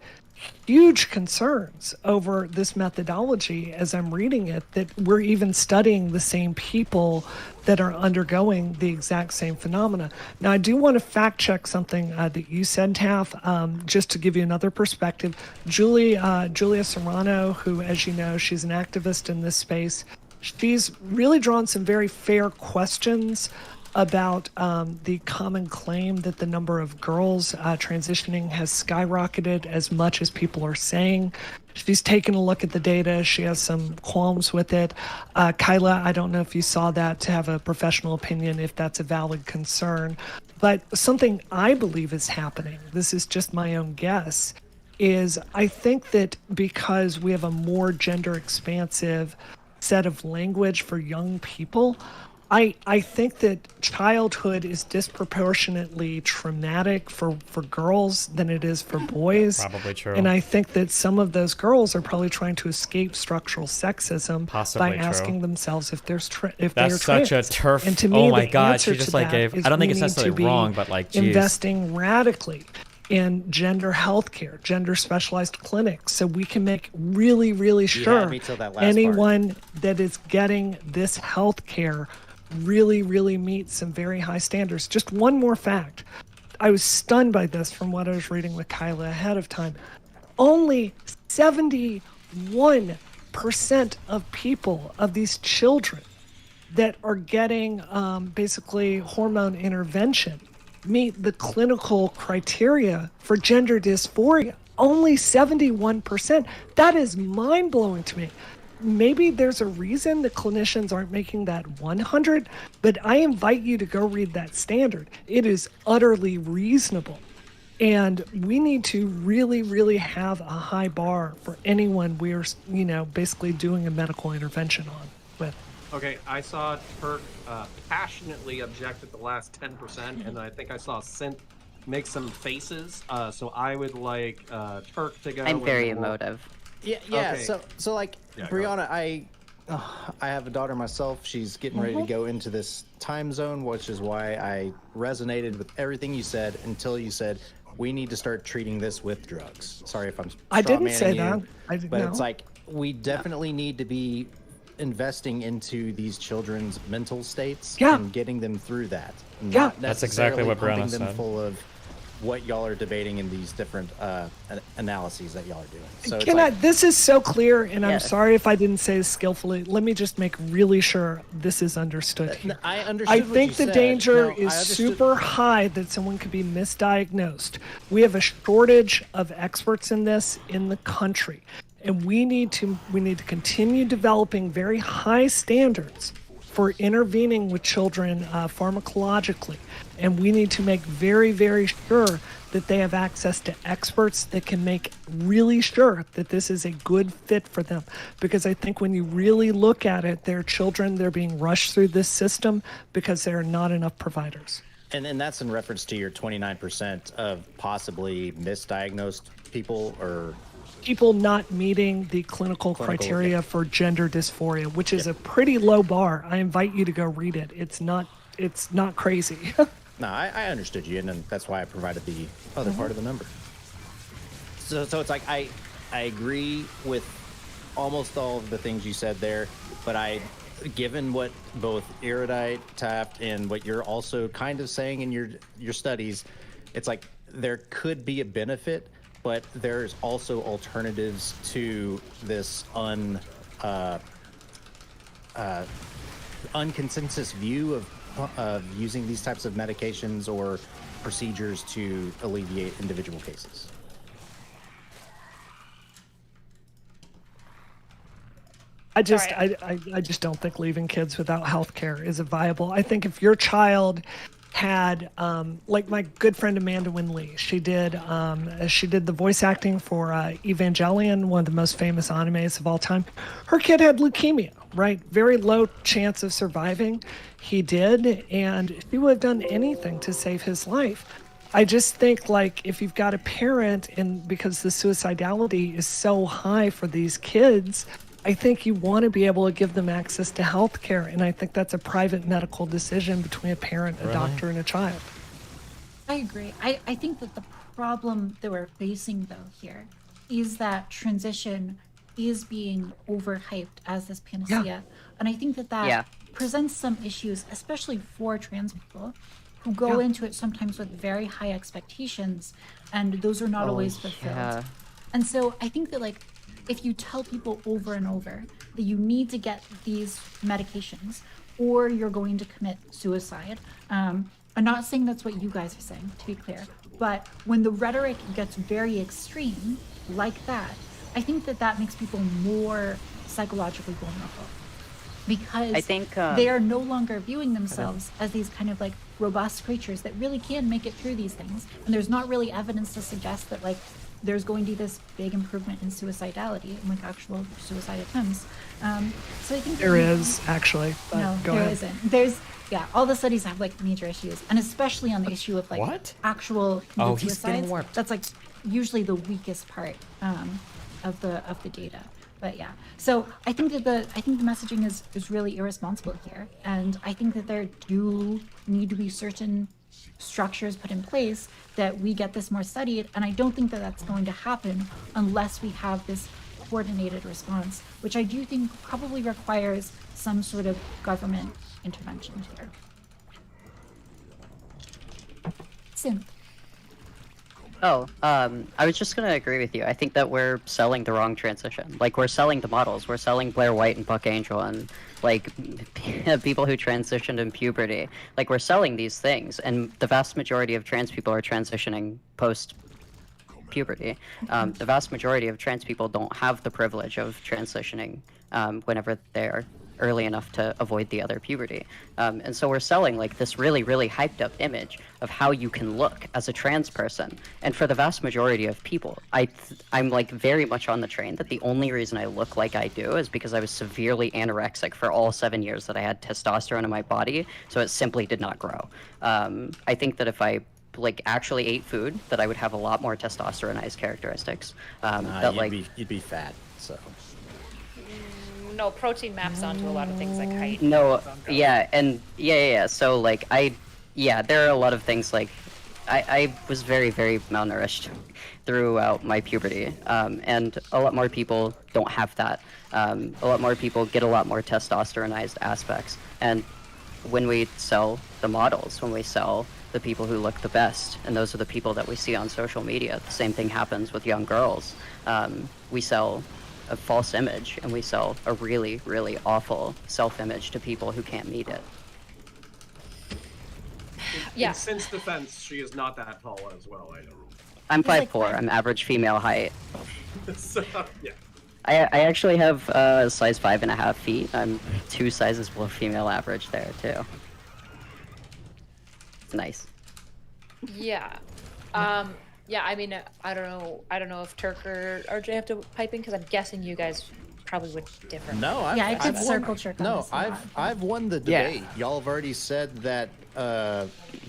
huge concerns over this methodology as I'm reading it, that we're even studying the same people that are undergoing the exact same phenomena. Now, I do want to fact check something that you said, Taff, just to give you another perspective. Julia Serrano, who, as you know, she's an activist in this space, she's really drawn some very fair questions about the common claim that the number of girls transitioning has skyrocketed as much as people are saying. She's taken a look at the data. She has some qualms with it. Kyla, I don't know if you saw that, to have a professional opinion if that's a valid concern. But something I believe is happening, this is just my own guess, is I think that because we have a more gender expansive set of language for young people, I think that childhood is disproportionately traumatic for girls than it is for boys. Probably true. And I think that some of those girls are probably trying to escape structural sexism by asking themselves if they're trans. That's such a turf. And to me, oh my the God, answer she just to that gave. is I don't think we it's need necessarily to be wrong, but geez. investing radically in gender health care, gender specialized clinics, so we can make really, really sure anyone that is getting this health care really, really meets some very high standards. Just one more fact. I was stunned by this from what I was reading with Kyla ahead of time. only 71% of people, of these children that are getting basically hormone intervention, meet the clinical criteria for gender dysphoria. Only 71%. That is mind-blowing to me. Maybe there's a reason that clinicians aren't making that 100, but I invite you to go read that standard. It is utterly reasonable. And we need to really, really have a high bar for anyone we're, basically doing a medical intervention on with. Okay, I saw Turk passionately object at the last 10%, and I think I saw Synth make some faces. So I would like Turk to go. I'm very emotive. Yeah. Okay. So like, Yeah, Brianna, I have a daughter myself. She's getting ready to go into this time zone, which is why I resonated with everything you said until you said we need to start treating this with drugs. Sorry if I'm. I didn't say you, that. I didn't. But it's like we definitely need to be investing into these children's mental states and getting them through that. Yeah, that's exactly what Brianna them said. Full of what y'all are debating in these different analyses that y'all are doing. So This is so clear, and I'm sorry if I didn't say this skillfully. Let me just make really sure this is understood here. I understood I what think you the said. danger No, is I understood- super high that someone could be misdiagnosed. We have a shortage of experts in this in the country, and we need to continue developing very high standards for intervening with children pharmacologically. And we need to make very, very sure that they have access to experts that can make really sure that this is a good fit for them. Because I think when you really look at it, they're children, they're being rushed through this system because there are not enough providers. And that's in reference to your 29% of possibly misdiagnosed people or people not meeting the clinical criteria for gender dysphoria, which is a pretty low bar. I invite you to go read it. It's not crazy. No, I understood you, and then that's why I provided the other part of the number. So it's like I agree with almost all of the things you said there, but given what both Erudite, Taft, and what you're also kind of saying in your studies, it's like there could be a benefit, but there's also alternatives to this unconsensus view of using these types of medications or procedures to alleviate individual cases. I just don't think leaving kids without health care is viable. I think if your child had like my good friend Amanda Winley, she did the voice acting for Evangelion, one of the most famous animes of all time. Her kid had leukemia, right? Very low chance of surviving. He did, and she would have done anything to save his life. I just think, like, if you've got a parent, and because the suicidality is so high for these kids, I think you want to be able to give them access to health care, and I think that's a private medical decision between a parent, a doctor, and a child. I agree. I think that the problem that we're facing, though, here is that transition is being overhyped as this panacea. Yeah. And I think that presents some issues, especially for trans people who go into it sometimes with very high expectations, and those are not always fulfilled. And so I think that, like, if you tell people over and over that you need to get these medications or you're going to commit suicide, I'm not saying that's what you guys are saying, to be clear, but when the rhetoric gets very extreme like that, I think that makes people more psychologically vulnerable, because I think they are no longer viewing themselves as these kind of like robust creatures that really can make it through these things, and there's not really evidence to suggest that like there's going to be this big improvement in suicidality and like actual suicide attempts. So I think there is actually. But no, go there ahead. isn't. There's all the studies have like major issues, and especially on the issue of like actual suicides. That's like usually the weakest part of the data. But yeah, so I think that the messaging is really irresponsible here, and I think that there do need to be certain structures put in place that we get this more studied, and I don't think that that's going to happen unless we have this coordinated response, which I do think probably requires some sort of government intervention here. Sim. Oh, I was just gonna agree with you. I think that we're selling the wrong transition. Like, we're selling the models. We're selling Blair White and Buck Angel and, like, people who transitioned in puberty. Like, we're selling these things, and the vast majority of trans people are transitioning post-puberty. The vast majority of trans people don't have the privilege of transitioning whenever they're early enough to avoid the other puberty. And so we're selling like this really, really hyped up image of how you can look as a trans person. And for the vast majority of people, I'm like very much on the train that the only reason I look like I do is because I was severely anorexic for all 7 years that I had testosterone in my body, so it simply did not grow. I think that if I like actually ate food, that I would have a lot more testosteronized characteristics. You'd be fat, so. No, protein maps onto a lot of things like height. No, yeah, and yeah. So like there are a lot of things like I was very, very malnourished throughout my puberty, and a lot more people don't have that. A lot more people get a lot more testosteronized aspects, and when we sell the models, when we sell the people who look the best, and those are the people that we see on social media, the same thing happens with young girls. We sell a false image, and we sell a really, really awful self-image to people who can't meet it. Yeah. In Sin's defense, she is not that tall as well, I know. I'm 5'4", I'm average female height. So, yeah. I actually have size 5.5 feet. I'm 2 sizes below female average there, too. It's nice. Yeah. Yeah, I mean, I don't know if Turk or RJ have to pipe in, because I'm guessing you guys probably would differ. No, I've circle jerk on No, this a lot. I've won the debate. Y'all have already said that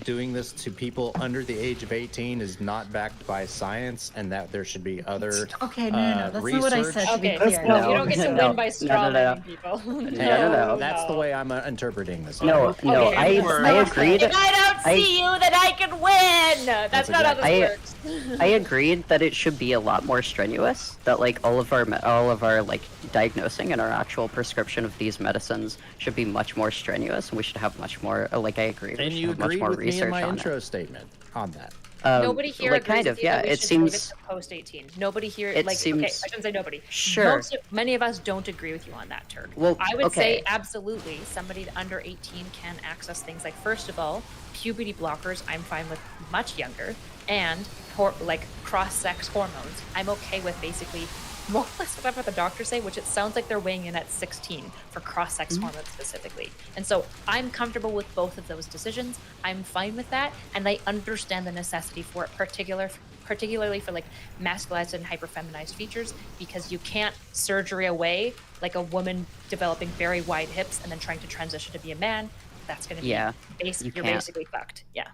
doing this to people under the age of 18 is not backed by science, and that there should be other Okay, no, that's not what I said. To be Okay, clear. no, you don't get to win by strawmanning people. No. That's the way I'm interpreting this. No, I agreed. If I don't see you, then I can win. That's not how this works. I agreed that it should be a lot more strenuous. That like all of our like diagnosing and our actual prescription of these medicines should be much more strenuous, and we should have much more. Like I agree. And you agreed with me in my intro statement on that. Nobody here like agrees kind of, with you that we it should seems leave it to post 18. Nobody here, it like, seems, okay, I shouldn't say nobody. Sure. Many of us don't agree with you on that, Turk. Well, I would okay. say absolutely somebody under 18 can access things like, first of all, puberty blockers, I'm fine with much younger, and like cross-sex hormones. I'm okay with basically more or less whatever the doctors say, which it sounds like they're weighing in at 16 for cross-sex hormones specifically. And so I'm comfortable with both of those decisions. I'm fine with that, and I understand the necessity for it, particularly for like masculized and hyperfeminized features, because you can't surgery away like a woman developing very wide hips and then trying to transition to be a man. That's going to be you're basically fucked. Yeah.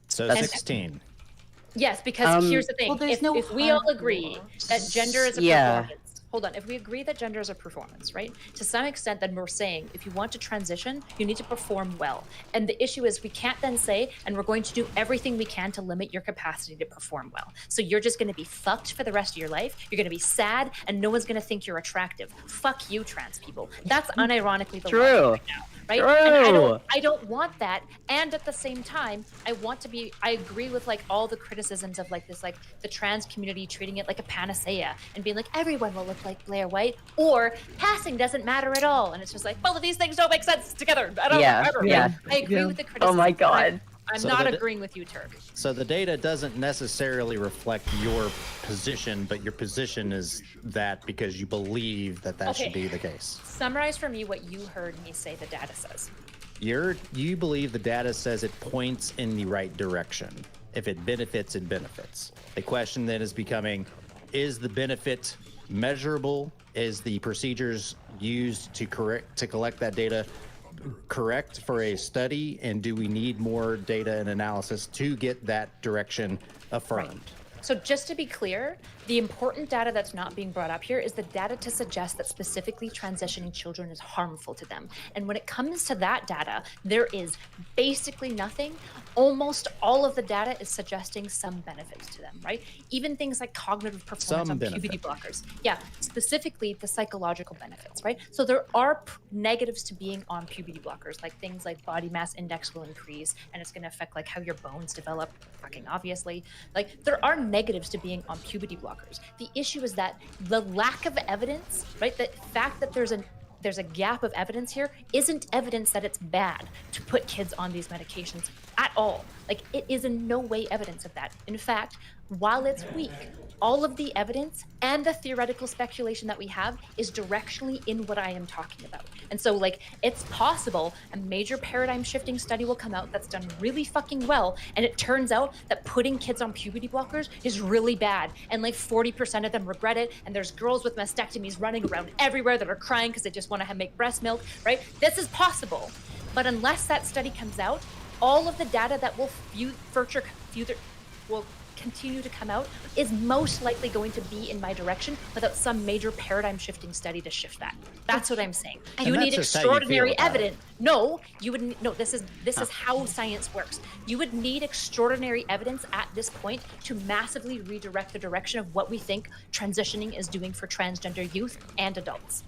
So And- 16. Yes, because here's the thing. Well, there's if we all agree that gender is a performance, hold on. If we agree that gender is a performance, right? To some extent, then we're saying if you want to transition, you need to perform well. And the issue is we can't then say, and we're going to do everything we can to limit your capacity to perform well. So you're just going to be fucked for the rest of your life. You're going to be sad, and no one's going to think you're attractive. Fuck you, trans people. That's unironically the logic right now. Right? And I don't want that. And at the same time, I agree with like all the criticisms of like this, like the trans community treating it like a panacea and being like, everyone will look like Blair White, or passing doesn't matter at all. And it's just like, both of these things don't make sense together. I agree with the criticism. Oh my God. I'm not agreeing with you, Turk. So the data doesn't necessarily reflect your position, but your position is that because you believe that should be the case. Summarize for me what you heard me say the data says. You believe the data says it points in the right direction. If it benefits, it benefits. The question then is becoming, is the benefit measurable? Is the procedures used to collect that data correct for a study, and do we need more data and analysis to get that direction affirmed? So just to be clear, the important data that's not being brought up here is the data to suggest that specifically transitioning children is harmful to them. And when it comes to that data, there is basically nothing. Almost all of the data is suggesting some benefits to them, right? Even things like cognitive performance on puberty blockers. Yeah, specifically the psychological benefits, right? So there are negatives to being on puberty blockers, like things like body mass index will increase, and it's going to affect like how your bones develop, fucking obviously. Like there are negatives to being on puberty blockers. The issue is that the lack of evidence, right? The fact that there's a gap of evidence here isn't evidence that it's bad to put kids on these medications at all. Like it is in no way evidence of that. In fact, while it's weak, all of the evidence and the theoretical speculation that we have is directionally in what I am talking about. And so like, it's possible a major paradigm shifting study will come out that's done really fucking well. And it turns out that putting kids on puberty blockers is really bad. And like 40% of them regret it. And there's girls with mastectomies running around everywhere that are crying because they just want to make breast milk, right? This is possible. But unless that study comes out, all of the data that will continue to come out is most likely going to be in my direction without some major paradigm shifting study to shift that. That's what I'm saying. You would need extraordinary evidence. No, you wouldn't. No, this is how science works. You would need extraordinary evidence at this point to massively redirect the direction of what we think transitioning is doing for transgender youth and adults.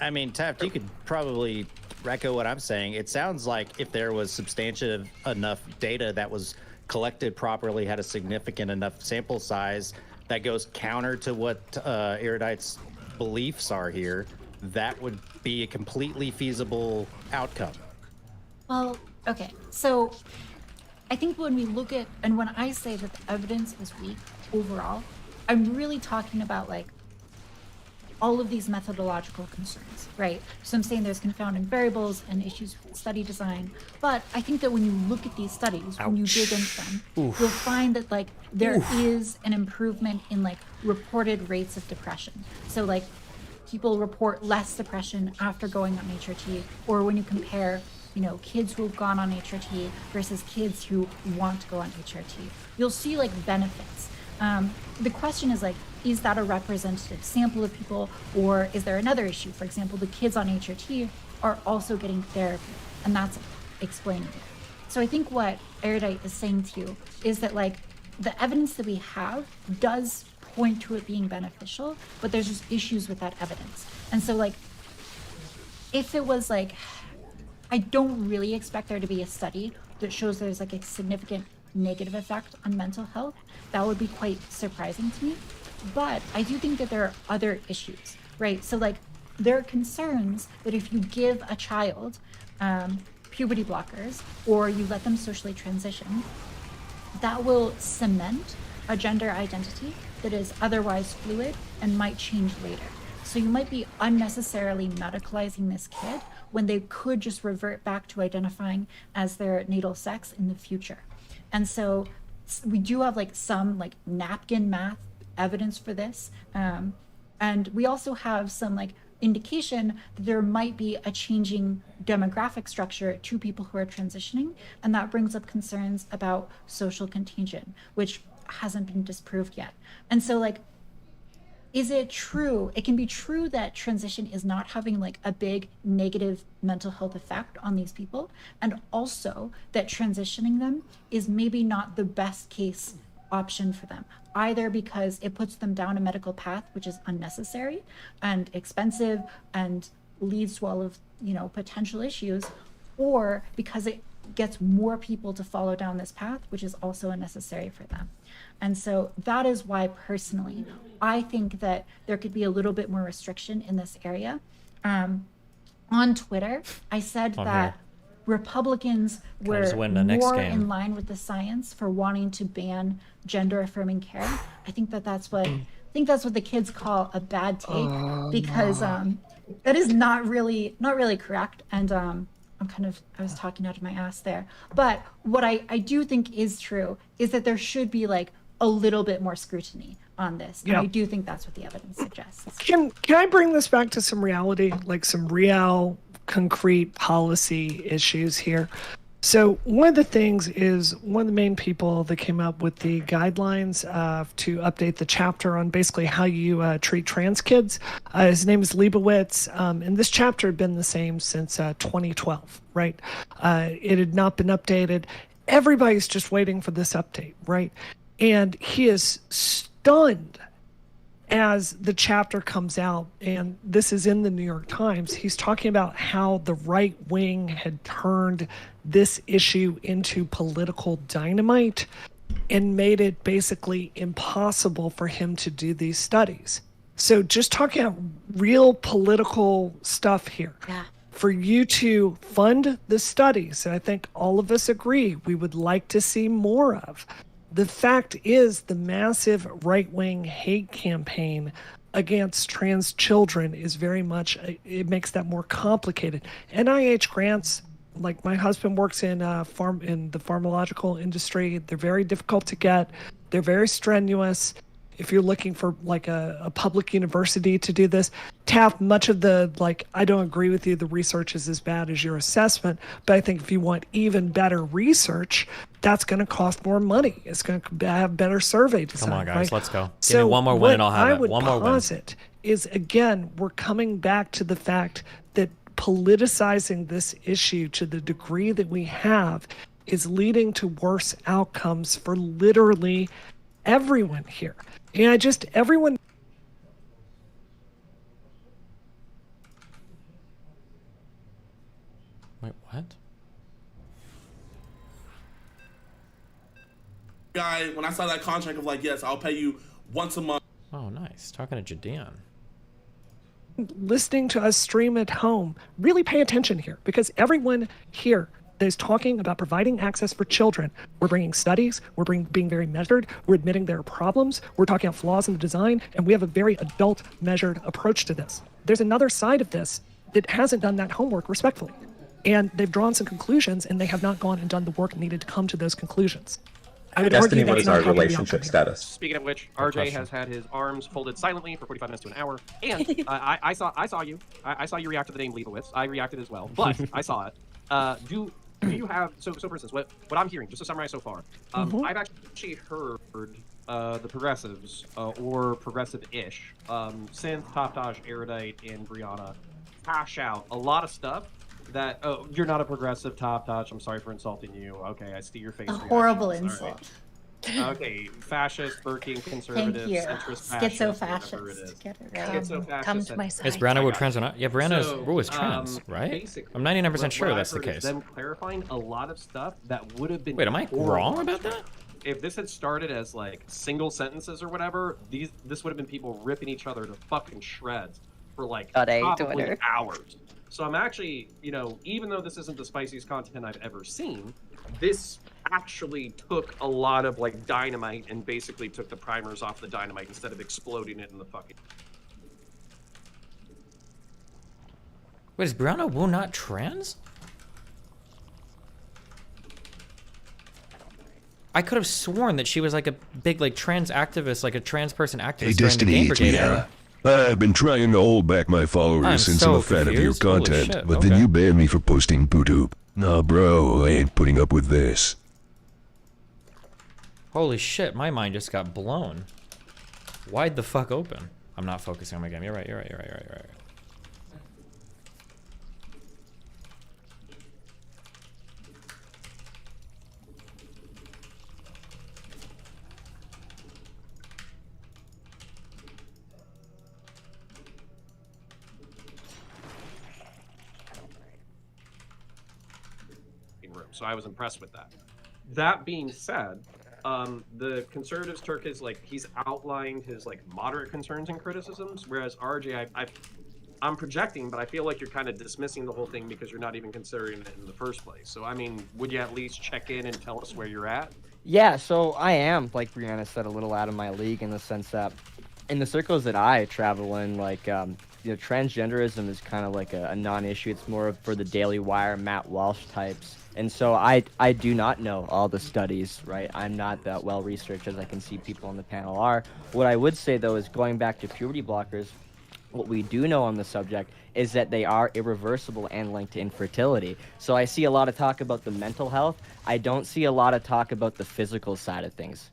I mean, Taft, you could probably echo what I'm saying. It sounds like if there was substantive enough data that was collected properly, had a significant enough sample size that goes counter to what Erudite's beliefs are here, that would be a completely feasible outcome. Well, okay. So I think when we look at, and when I say that the evidence is weak overall, I'm really talking about like all of these methodological concerns, right? So I'm saying there's confounding variables and issues with study design. But I think that when you look at these studies, when you dig into them, you'll find that like there is an improvement in like reported rates of depression. So like people report less depression after going on HRT, or when you compare, you know, kids who have gone on HRT versus kids who want to go on HRT, you'll see like benefits. The question is like, is that a representative sample of people, or is there another issue? For example, the kids on HRT are also getting therapy, and that's explaining it. So I think what Erudite is saying to you is that like the evidence that we have does point to it being beneficial, but there's just issues with that evidence. And so like, if it was like, I don't really expect there to be a study that shows there's like a significant negative effect on mental health. That would be quite surprising to me. But I do think that there are other issues, right? So like there are concerns that if you give a child puberty blockers or you let them socially transition, that will cement a gender identity that is otherwise fluid and might change later. So you might be unnecessarily medicalizing this kid when they could just revert back to identifying as their natal sex in the future. And so we do have like some like napkin math evidence for this. And we also have some like indication that there might be a changing demographic structure to people who are transitioning. And that brings up concerns about social contagion, which hasn't been disproved yet. And so like, is it true? It can be true that transition is not having like a big negative mental health effect on these people. And also that transitioning them is maybe not the best case option for them, either because it puts them down a medical path, which is unnecessary and expensive and leads to all of, you know, potential issues, or because it gets more people to follow down this path, which is also unnecessary for them. And so that is why personally, I think that there could be a little bit more restriction in this area. On Twitter, I said that Republicans were more in line with the science for wanting to ban gender affirming care. I think that that's what the kids call a bad take, because that is not really correct. And I was talking out of my ass there. But what I do think is true is that there should be like a little bit more scrutiny on this. And I do think that's what the evidence suggests. Can I bring this back to some reality, like some real concrete policy issues here? So one of the things is one of the main people that came up with the guidelines to update the chapter on basically how you treat trans kids. His name is Leibowitz, and this chapter had been the same since 2012, right? It had not been updated. Everybody's just waiting for this update, right? And he is stunned as the chapter comes out, and this is in the New York Times. He's talking about how the right wing had turned this issue into political dynamite and made it basically impossible for him to do these studies. So just talking about real political stuff here. Yeah. For you to fund the studies, and I think all of us agree we would like to see more of. The fact is, the massive right-wing hate campaign against trans children is very much, it makes that more complicated. NIH grants, like my husband works in the pharmacological industry, they're very difficult to get. They're very strenuous. If you're looking for like a public university to do this, TAF, much of the, like, I don't agree with you, the research is as bad as your assessment, but I think if you want even better research, that's going to cost more money. It's going to have better survey design. Come on, guys, right? let's go. Give So me one more win and I'll have I it. would One more win. posit is, again, we're coming back to the fact that politicizing this issue to the degree that we have is leading to worse outcomes for literally everyone here. And everyone. Wait, what? Guy, when I saw that contract of like, yes, I'll pay you once a month. Oh, nice. Talking to Jadian. Listening to us stream at home, really pay attention here, because everyone here that is talking about providing access for children, we're bringing studies, we're being very measured, we're admitting there are problems, we're talking about flaws in the design, and we have a very adult, measured approach to this. There's another side of this that hasn't done that homework respectfully, and they've drawn some conclusions, and they have not gone and done the work needed to come to those conclusions. I would Destiny, argue what that's is not our how we relationship operate. status? Speaking of which, RJ has had his arms folded silently for 45 minutes to an hour, and I saw you. I saw you react to the name Leibowitz. I reacted as well, but I saw it. Do you have so for instance, what I'm hearing, just to summarize so far, I've actually heard the progressives or progressive-ish, Synth, Toptaj, Erudite, and Brianna hash out a lot of stuff that, oh, you're not a progressive, Toptaj, I'm sorry for insulting you. Okay, I see your face. A horrible insult. Okay, fascist, Burking, conservative, Thank you. centrist, Schizo-fascist. whatever it is. Get it right. Schizo-fascist. Come to my side. Is Brianna Wood trans or not? Yeah, Brianna's So, Rue is trans, right? basically, I'm 99% what sure I've that's the heard is case. Them clarifying a lot of stuff that would have been. Wait, am I wrong about that? If this had started as like single sentences or whatever, this would have been people ripping each other to fucking shreds for like probably Twitter. hours. So I'm actually, even though this isn't the spiciest content I've ever seen, this actually took a lot of like dynamite and basically took the primers off the dynamite instead of exploding it in the fucking. Wait, is Brianna Wu not trans? I could have sworn that she was like a big like trans activist, like a trans person activist Hey, during the Destiny, Game it's Brigade me, era. I've been trying to hold back my followers I'm since so I'm a fan of your confused. Holy content, shit, but okay. then you banned me for posting PooTube. Nah, bro, I ain't putting up with this. Holy shit, my mind just got blown. Wide the fuck open. I'm not focusing on my game. You're right. room. So I was impressed with that. That being said, the conservatives Turk is like, he's outlined his like moderate concerns and criticisms, whereas RJ, I'm projecting, but I feel like you're kind of dismissing the whole thing because you're not even considering it in the first place. So I mean, would you at least check in and tell us where you're at? Yeah, so I am, like Brianna said, a little out of my league in the sense that in the circles that I travel in, like, transgenderism is kind of like a non-issue. It's more for the Daily Wire, Matt Walsh types. And so I do not know all the studies, right? I'm not that well researched as I can see people on the panel are. What I would say, though, is going back to puberty blockers, what we do know on the subject is that they are irreversible and linked to infertility. So I see a lot of talk about the mental health. I don't see a lot of talk about the physical side of things.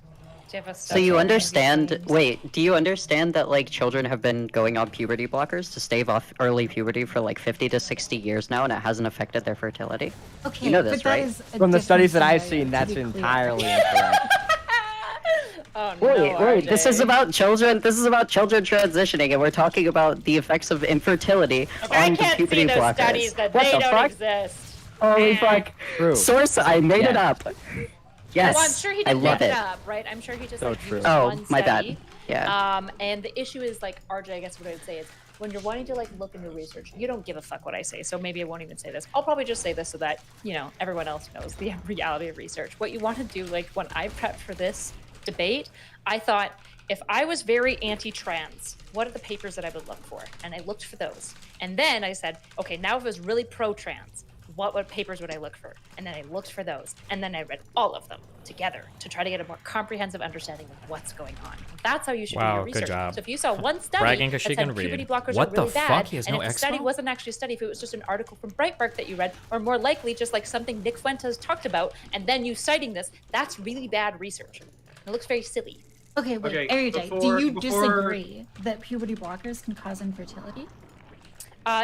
So you understand, wait, do you understand that like children have been going on puberty blockers to stave off early puberty for like 50 to 60 years now and it hasn't affected their fertility? Okay, you know this, but that right? is a From the studies that different I've seen, scenario, to that's be clear. entirely incorrect. Oh, no, Wait, this RJ. is about children. This is about children transitioning, and we're talking about the effects of infertility I on the can't puberty see those blockers. studies that What they the don't fuck? exist. Holy fuck! True. Source, I made it up. Yes, Well, I'm sure he I didn't love make it. it up, right? I'm sure he just So like true. used Oh, one my study. bad. Yeah. And the issue is like RJ. I guess what I would say is when you're wanting to like look into research, you don't give a fuck what I say. So maybe I won't even say this. I'll probably just say this so that everyone else knows the reality of research. What you want to do, like when I prepped for this debate, I thought if I was very anti-trans, what are the papers that I would look for? And I looked for those. And then I said, okay, now if I was really pro-trans, what papers would I look for? And then I looked for those. And then I read all of them together to try to get a more comprehensive understanding of what's going on. That's how you should do Wow, your good research. job. So if you saw one study Bragging that 'cause she said can puberty read. blockers What are really the fuck? bad, He has and no if the study expo? wasn't actually a study, if it was just an article from Breitbart that you read, or more likely just like something Nick Fuentes talked about, and then you citing this, that's really bad research. It looks very silly. Okay, wait, Okay, AJ, do before- you before- disagree that puberty blockers can cause infertility?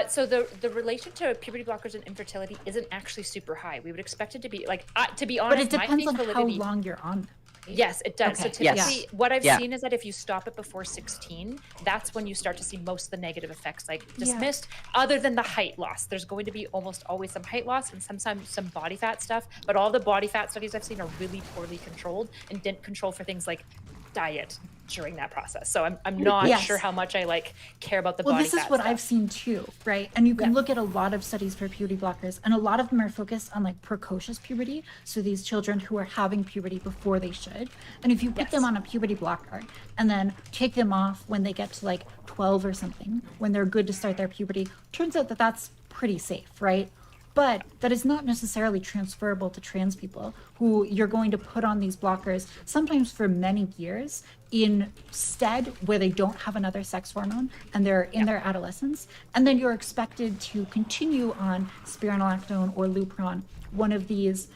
So the relation to puberty blockers and infertility isn't actually super high. We would expect it to be like, to be honest, But it depends my on how validity. long you're on them. Yes, it does. Okay. So typically, Yes. what I've Yeah. seen is that if you stop it before 16, that's when you start to see most of the negative effects like dismissed. Other than the height loss, there's going to be almost always some height loss and sometimes some body fat stuff. But all the body fat studies I've seen are really poorly controlled and didn't control for things like diet during that process. So I'm not Yes. sure how much I like care about the Well, body this is fat what stuff. I've seen too, right? And you can look at a lot of studies for puberty blockers, and a lot of them are focused on like precocious puberty. So these children who are having puberty before they should. And if you put them on a puberty blocker and then take them off when they get to like 12 or something, when they're good to start their puberty, turns out that that's pretty safe, right? But that is not necessarily transferable to trans people who you're going to put on these blockers sometimes for many years instead where they don't have another sex hormone and they're in their adolescence. And then you're expected to continue on spironolactone or Lupron, one of these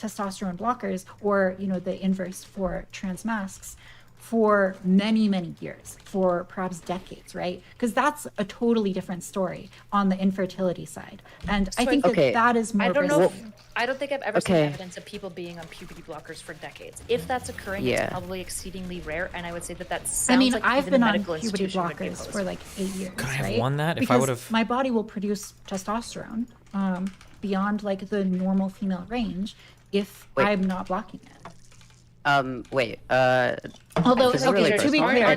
testosterone blockers, or the inverse for trans masks, for many, many years, for perhaps decades, right? Because that's a totally different story on the infertility side. And I think that is more I don't know. risky. I don't think I've ever seen evidence of people being on puberty blockers for decades. If that's occurring, it's probably exceedingly rare, and I would say that sounds like I've even been a on medical puberty institution would be blockers opposed. for like 8 years. Could I have right? won that if I Because would've- my body will produce testosterone beyond like the normal female range if I'm not blocking it. Wait. Although, this is okay, really to be personal. clear,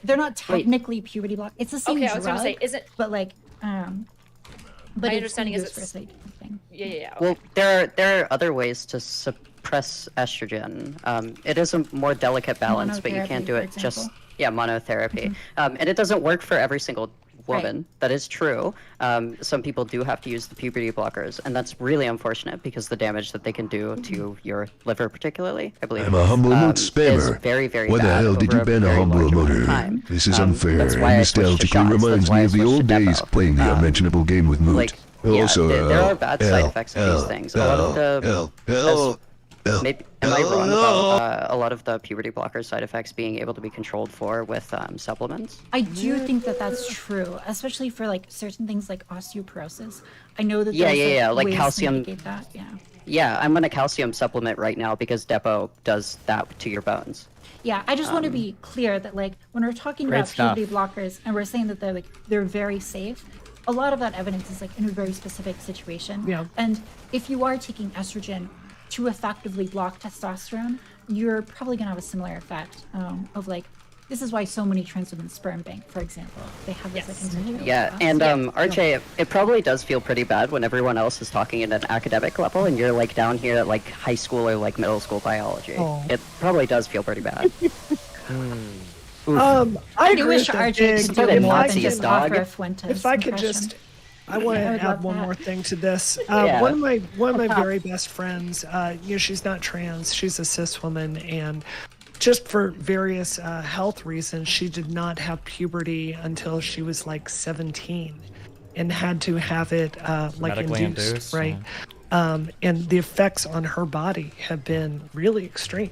they're not Wait. technically puberty block. It's the same Okay, drug. I was gonna say, is it? But like, but My it's understanding is used for a it's- slightly different thing. Yeah. Well, there are other ways to suppress estrogen. It is a more delicate balance, but you can't do Monotherapy, it for just example. monotherapy. And it doesn't work for every single woman. That is true. Some people do have to use the puberty blockers, and that's really unfortunate because the damage that they can do to your liver, particularly, I believe, I'm a humble emote is spammer. very, very Why the bad hell did over you ban a very humble large amount of emoter? time. This is That's unfair why and I switched to nostalgic and shots. reminds That's why me I of the switched to old days Depo. playing the unmentionable game with Moot. Like, Also, there are bad side effects of these things. A lot of the maybe, am I wrong about a lot of the puberty blocker side effects being able to be controlled for with supplements? I do think that that's true, especially for like certain things like osteoporosis. I know that Yeah, there's like ways calcium. to mitigate that. Yeah. Yeah, I'm on a calcium supplement right now because Depo does that to your bones. Yeah, I just want to be clear that like when we're talking Great about stuff. puberty blockers and we're saying that they're very safe, a lot of that evidence is like in a very specific situation. Yeah. And if you are taking estrogen to effectively block testosterone, you're probably gonna have a similar effect of like, this is why so many trans women sperm bank, for example. They have this like incentive. Yeah, and RJ, it probably does feel pretty bad when everyone else is talking at an academic level and you're like down here at like high school or like middle school biology. Oh. It probably does feel pretty bad. I I agree wish with that RJ big. could do it more Nazi than just dog. offer a Fuentes If I could impression. just, I want to I would add love one that. more thing to this. Yeah. One of my very best friends, she's not trans, she's a cis woman, and just for various health reasons, she did not have puberty until she was like 17 and had to have it like Medically induced, right? yeah. And the effects on her body have been really extreme.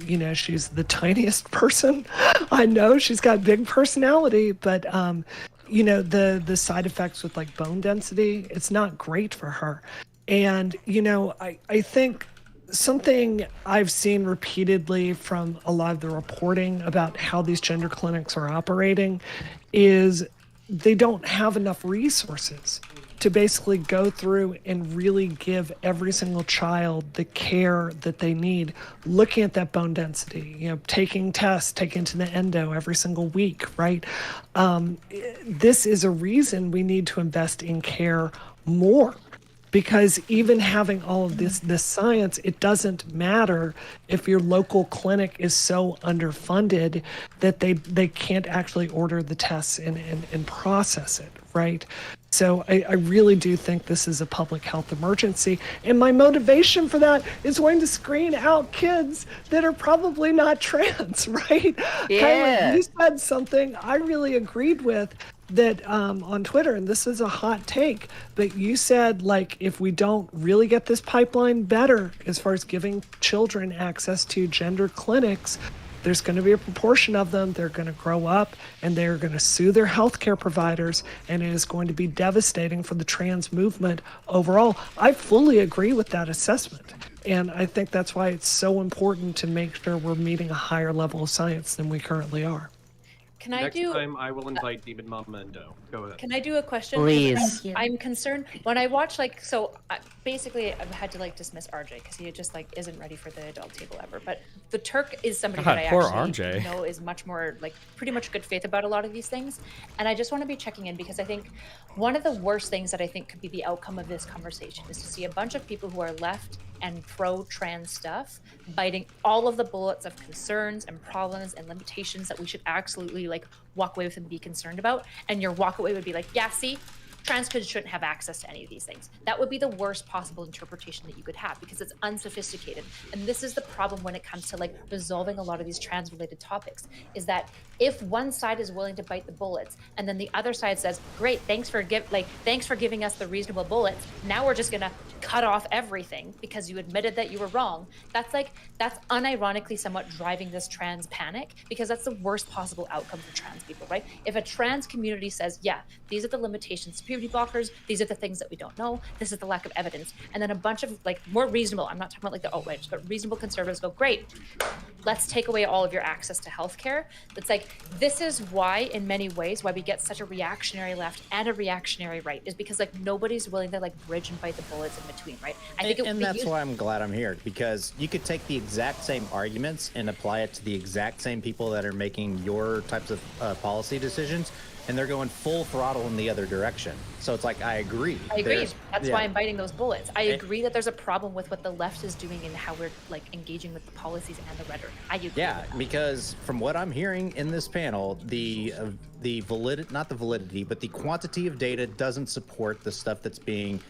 You know, she's the tiniest person I know. She's got big personality, but you know, the side effects with like bone density, it's not great for her. And, you know, I think something I've seen repeatedly from a lot of the reporting about how these gender clinics are operating is they don't have enough resources to basically go through and really give every single child the care that they need, looking at that bone density, you know, taking tests, taking to the endo every single week, right? This is a reason we need to invest in care more. Because even having all of this science, it doesn't matter if your local clinic is so underfunded that they can't actually order the tests and process it, right? So I really do think this is a public health emergency. And my motivation for that is going to screen out kids that are probably not trans, right? Yeah. Kyla, you said something I really agreed with that on Twitter, and this is a hot take, but you said, like, if we don't really get this pipeline better as far as giving children access to gender clinics, there's going to be a proportion of them, they're going to grow up and they're going to sue their healthcare providers, and it is going to be devastating for the trans movement overall. I fully agree with that assessment. And I think that's why it's so important to make sure we're meeting a higher level of science than we currently are. Can I Next do? time, I will invite Demon Mama and Doe. Go ahead. Can I do a question? Please. Thank you. I'm concerned when I watch basically I've had to like dismiss RJ because he just like isn't ready for the adult table ever. But the Turk is somebody God, that I poor actually RJ. know is much more like pretty much good faith about a lot of these things. And I just want to be checking in because I think one of the worst things that I think could be the outcome of this conversation is to see a bunch of people who are left and pro-trans stuff biting all of the bullets of concerns and problems and limitations that we should absolutely like walk away with and be concerned about, and your walk away would be like, yeah, see, trans kids shouldn't have access to any of these things. That would be the worst possible interpretation that you could have because it's unsophisticated. And this is the problem when it comes to like resolving a lot of these trans related topics, is that if one side is willing to bite the bullets and then the other side says, great, thanks for giving us the reasonable bullets, now we're just gonna cut off everything because you admitted that you were wrong. That's unironically somewhat driving this trans panic, because that's the worst possible outcome for trans people, right? If a trans community says, yeah, these are the limitations, puberty blockers, these are the things that we don't know, this is the lack of evidence, and then a bunch of like more reasonable, I'm not talking about like the alt-right, but reasonable conservatives go, great, let's take away all of your access to healthcare. That's like, this is why in many ways why we get such a reactionary left and a reactionary right, is because like nobody's willing to like bridge and bite the bullets in between, right? I think and that's why I'm glad I'm here, because you could take the exact same arguments and apply it to the exact same people that are making your types of policy decisions, and they're going full throttle in the other direction. So it's like, I agree. That's why I'm biting those bullets. I agree that there's a problem with what the left is doing and how we're like engaging with the policies and the rhetoric. I agree. Yeah, with that. because from what I'm hearing in this panel, the validity, not the validity, but the quantity of data doesn't support the stuff that's being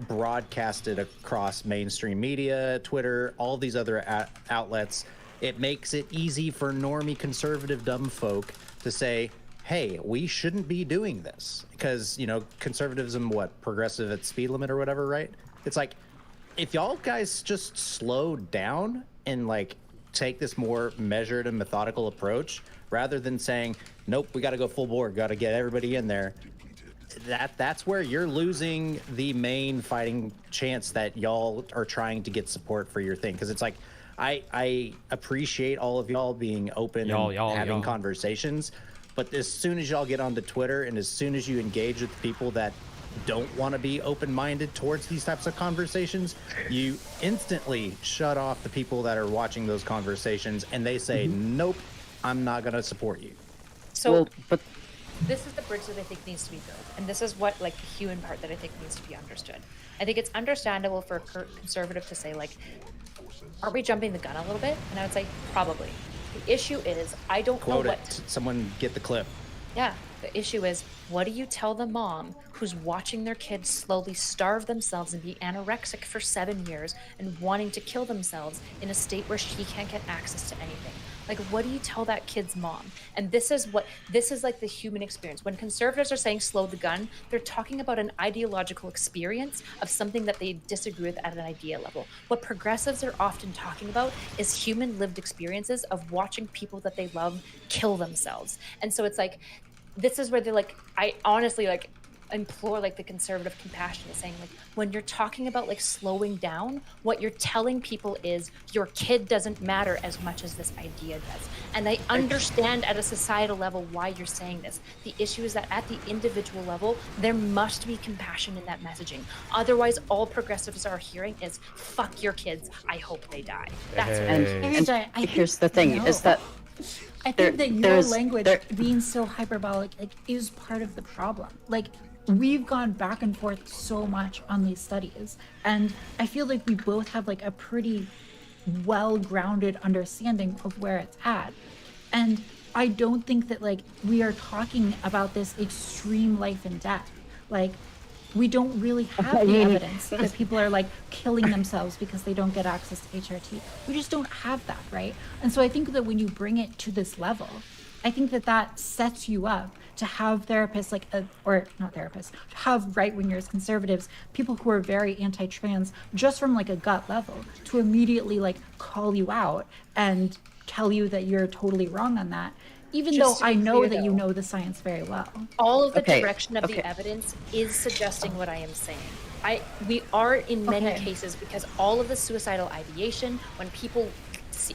broadcasted across mainstream media, Twitter, all these other outlets. It makes it easy for normie conservative dumb folk to say, hey, we shouldn't be doing this because, you know, conservatism, progressive at speed limit or whatever, right? It's like, if y'all guys just slow down and like take this more measured and methodical approach, rather than saying, nope, we got to go full board, got to get everybody in there. That's where you're losing the main fighting chance that y'all are trying to get support for your thing. Because it's like, I appreciate all of y'all being open and having conversations. But as soon as y'all get onto Twitter and as soon as you engage with people that don't want to be open-minded towards these types of conversations, you instantly shut off the people that are watching those conversations, and they say, nope, I'm not going to support you. So this is the bridge that I think needs to be built. And this is what like the human part that I think needs to be understood. I think it's understandable for a conservative to say like, are we jumping the gun a little bit? And I would say probably. The issue is, I don't know what... Someone get the clip. Yeah, the issue is, what do you tell the mom who's watching their kids slowly starve themselves and be anorexic for 7 years and wanting to kill themselves in a state where she can't get access to anything? Like, what do you tell that kid's mom? And this is like the human experience. When conservatives are saying slow the gun, they're talking about an ideological experience of something that they disagree with at an idea level. What progressives are often talking about is human lived experiences of watching people that they love kill themselves. And so it's like, this is where they're like, I honestly like implore like the conservative compassion is saying, like, when you're talking about like slowing down, what you're telling people is your kid doesn't matter as much as this idea does. And I understand at a societal level why you're saying this. The issue is that at the individual level, there must be compassion in that messaging. Otherwise, all progressives are hearing is fuck your kids, I hope they die. That's and here's the thing is that I think that your language being so hyperbolic like is part of the problem. Like, we've gone back and forth so much on these studies, and I feel like we both have like a pretty well-grounded understanding of where it's at. And I don't think that like we are talking about this extreme life and death. Like, we don't really have the evidence that people are like killing themselves because they don't get access to HRT. We just don't have that, right? And so I think that when you bring it to this level, I think that that sets you up to have therapists like, or not therapists, to have right-wingers, conservatives, people who are very anti-trans, just from like a gut level, to immediately like call you out and tell you that you're totally wrong on that, even though I know that you know the science very well. All of the direction of the evidence is suggesting what I am saying. We are in many cases, because all of the suicidal ideation, when people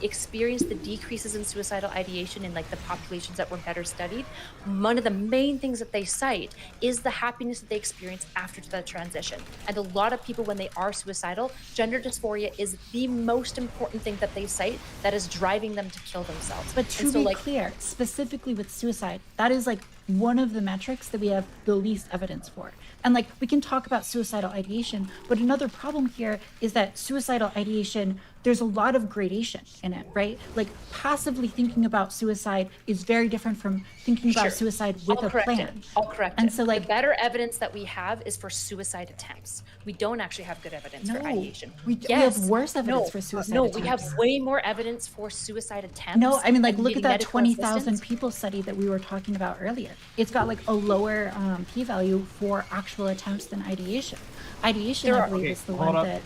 experience the decreases in suicidal ideation in like the populations that were better studied, one of the main things that they cite is the happiness that they experience after the transition. And a lot of people, when they are suicidal, gender dysphoria is the most important thing that they cite that is driving them to kill themselves. But to be clear, specifically with suicide, that is like one of the metrics that we have the least evidence for. And like, we can talk about suicidal ideation, but another problem here is that suicidal ideation, there's a lot of gradation in it, right? Like, passively thinking about suicide is very different from thinking about suicide with a plan. I'll correct and it. so like, the better evidence that we have is for suicide attempts. We don't actually have good evidence for ideation. We have worse evidence for suicide attempts. No, we have way more evidence for suicide attempts. No, I mean, like, look at that 20,000 people study that we were talking about earlier. It's got like a lower p-value for actual attempts than ideation. Ideation, I believe, is the one that...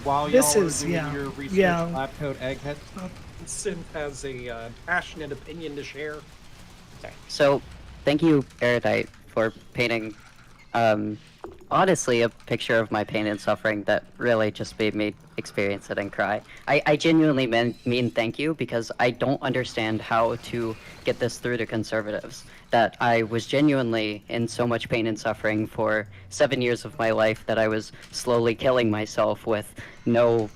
While This y'all is- are doing yeah, your research, yeah. Lab Coat Egghead Synth has a passionate opinion to share. So, thank you, Erudite, for painting, honestly, a picture of my pain and suffering that really just made me experience it and cry. I genuinely mean thank you, because I don't understand how to get this through to conservatives. That I was genuinely in so much pain and suffering for 7 years of my life that I was slowly killing myself with no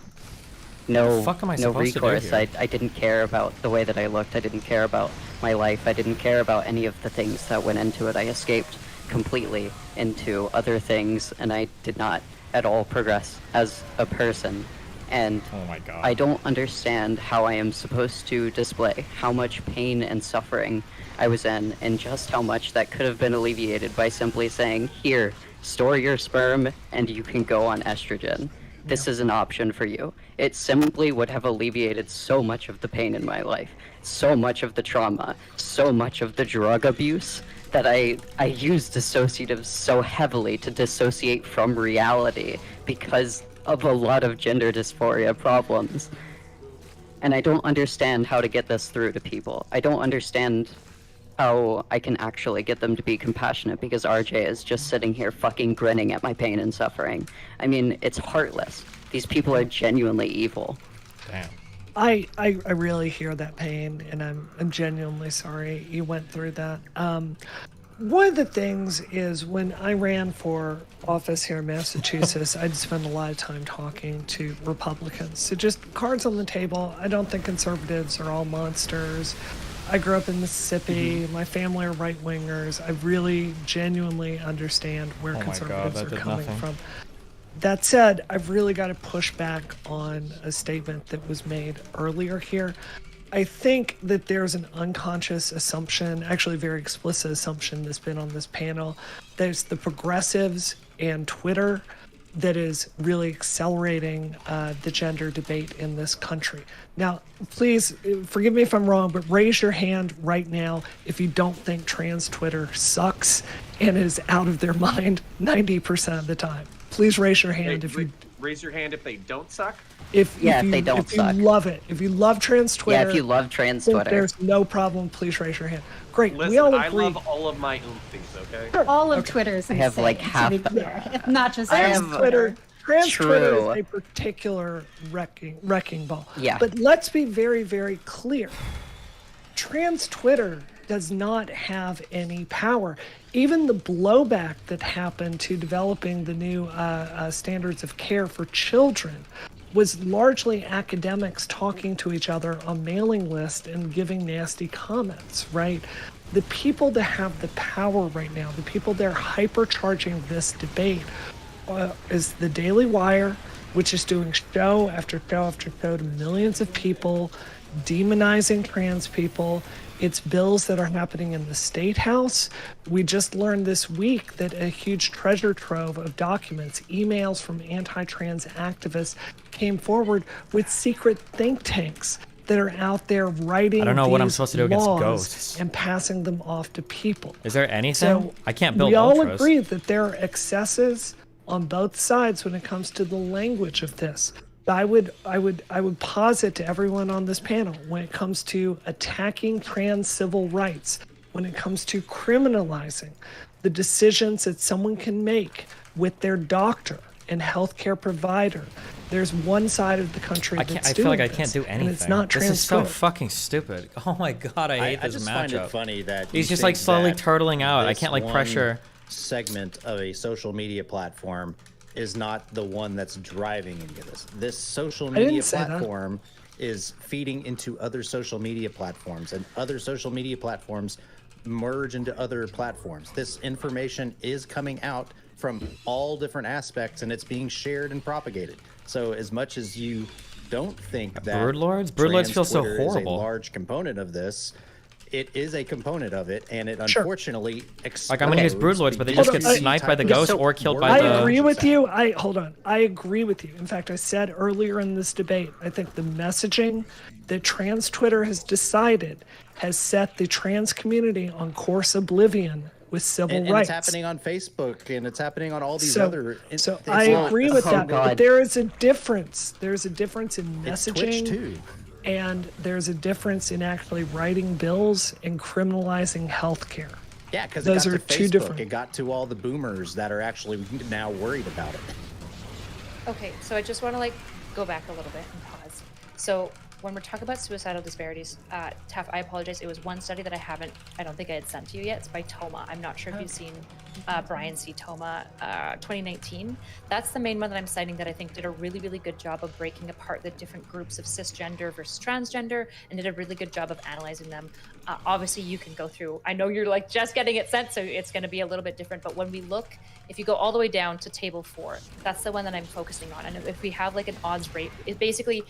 recourse. I didn't care about the way that I looked. I didn't care about my life. I didn't care about any of the things that went into it. I escaped completely into other things, and I did not at all progress as a person. And oh my God. I don't understand how I am supposed to display how much pain and suffering I was in, and just how much that could have been alleviated by simply saying, here, store your sperm and you can go on estrogen. This is an option for you. It simply would have alleviated so much of the pain in my life, so much of the trauma, so much of the drug abuse, that I used dissociatives so heavily to dissociate from reality because of a lot of gender dysphoria problems. And I don't understand how to get this through to people. I don't understand how I can actually get them to be compassionate, because RJ is just sitting here fucking grinning at my pain and suffering. I mean, it's heartless. These people are genuinely evil. Damn. I really hear that pain, and I'm genuinely sorry you went through that. One of the things is, when I ran for office here in Massachusetts, I'd spend a lot of time talking to Republicans. So just cards on the table. I don't think conservatives are all monsters. I grew up in Mississippi. My family are right-wingers. I really genuinely understand where conservatives are coming from. That said, I've really got to push back on a statement that was made earlier here. I think that there's an unconscious assumption, actually a very explicit assumption that's been on this panel. There's the progressives and Twitter that is really accelerating the gender debate in this country. Now, please forgive me if I'm wrong, but raise your hand right now if you don't think trans Twitter sucks and is out of their mind 90% of the time. Please raise your hand if you raise your hand if they don't suck. If you love it, if you love trans Twitter, Yeah, if you love trans Twitter, there's no problem. Please raise your hand. Great. Listen, we all I agree. love all of my oomphs, okay? All of Twitter is I have, insane, like, to half be the- clear. It's not just Trans Twitter. Trans Twitter True. is a particular wrecking ball. Yeah. But let's be very, very clear. Trans Twitter does not have any power. Even the blowback that happened to developing the new standards of care for children was largely academics talking to each other on mailing lists and giving nasty comments, right? The people that have the power right now, the people that are hypercharging this debate is the Daily Wire, which is doing show after show after show to millions of people, demonizing trans people. It's bills that are happening in the State House. We just learned this week that a huge treasure trove of documents, emails from anti-trans activists came forward with secret think tanks that are out there writing I don't know what I'm these supposed to do against laws ghosts. and passing them off to people. Is there anything? So I can't build we all ultras. agree that there are excesses on both sides when it comes to the language of this. I would posit to everyone on this panel, when it comes to attacking trans civil rights, when it comes to criminalizing the decisions that someone can make with their doctor and healthcare provider, there's one side of the country that's I doing feel like I this, can't do anything. and it's not This trans is so Twitter. fucking stupid. Oh my god, I hate I this just matchup. find it funny that he's you just like think slowly that turtling out. I this can't like one pressure. segment of a social media platform is not the one that's driving any of this. This social didn't media say that. platform is feeding into other social media platforms, and other social media platforms merge into other platforms. This information is coming out from all different aspects, and it's being shared and propagated. So as much as you don't think that Broodlords trans feel so Twitter horrible. is a large component of this, it is a component of it, and it Sure. unfortunately Like I'm gonna use broodlords, but they Hold just on, get sniped by the ghost or killed by I the. agree with you. Hold on. I agree with you. In fact, I said earlier in this debate, I think the messaging that trans Twitter has decided has set the trans community on course oblivion with civil and rights. it's happening on Facebook, and it's happening on all these So- other. So I agree with that, but there is a difference. There's a difference in It's Twitch messaging, too. and there's a difference in actually writing bills and criminalizing healthcare. Yeah, because those it got are to two Facebook. different. It got to all the boomers that are actually now worried about it. Okay, so I just want to like go back a little bit and pause. So when we're talking about suicidal disparities, Taff, I apologize. It was one study that I don't think I had sent to you yet. It's by Toma. I'm not sure if you've seen Brian C. Toma, 2019. That's the main one that I'm citing that I think did a really, really good job of breaking apart the different groups of cisgender versus transgender and did a really good job of analyzing them. Obviously, you can go through. I know you're like just getting it sent, so it's going to be a little bit different. But when we look, if you go all the way down to table 4, that's the one that I'm focusing on. And if we have like an odds rate, it basically,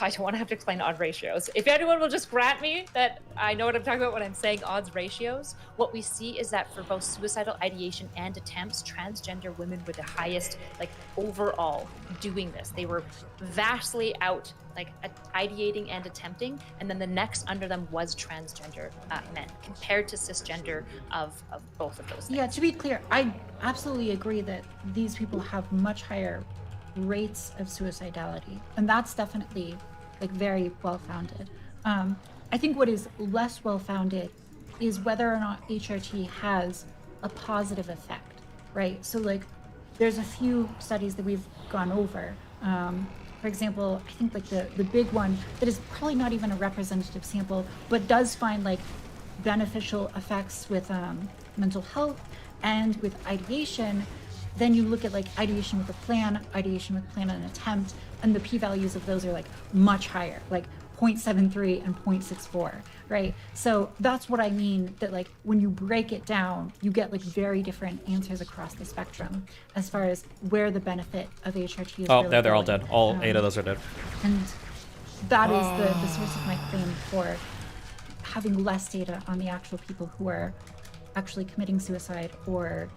I don't want to have to explain odd ratios. If anyone will just grant me that I know what I'm talking about when I'm saying odds ratios, what we see is that for both suicidal ideation and attempts, transgender women were the highest, like overall doing this. They were vastly out, like ideating and attempting, and then the next under them was transgender men compared to cisgender of both of those things. Yeah, to be clear, I absolutely agree that these people have much higher rates of suicidality, and that's definitely like very well founded. I think what is less well founded is whether or not HRT has a positive effect, right? So like there's a few studies that we've gone over. For example, I think like the big one that is probably not even a representative sample, but does find like beneficial effects with mental health and with ideation. Then you look at like ideation with a plan, ideation with plan and attempt, and the p-values of those are like much higher, like 0.73 and 0.64, right? So that's what I mean, that like when you break it down, you get like very different answers across the spectrum as far as where the benefit of HRT is. Oh, really they're all going. dead. All 8 of those are dead. And that is the source of my claim for having less data on the actual people who are actually committing suicide or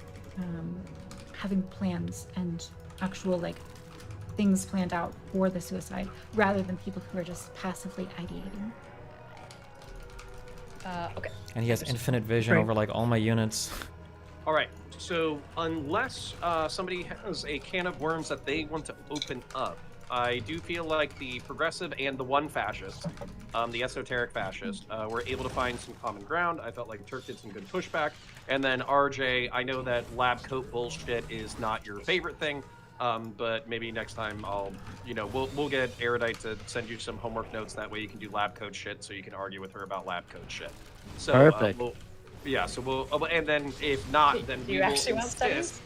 having plans and actual like things planned out for the suicide, rather than people who are just passively ideating. Okay. And he has infinite vision over like all my units. All right. So unless somebody has a can of worms that they want to open up, I do feel like the progressive and the one fascist, the esoteric fascist, were able to find some common ground. I felt like Turk did some good pushback. And then RJ, I know that lab coat bullshit is not your favorite thing, but maybe next time we'll get Erudite to send you some homework notes. That way you can do lab coat shit, so you can argue with her about lab coat shit. So, Perfect. And then if not, then Do we you will actually want insist. studies?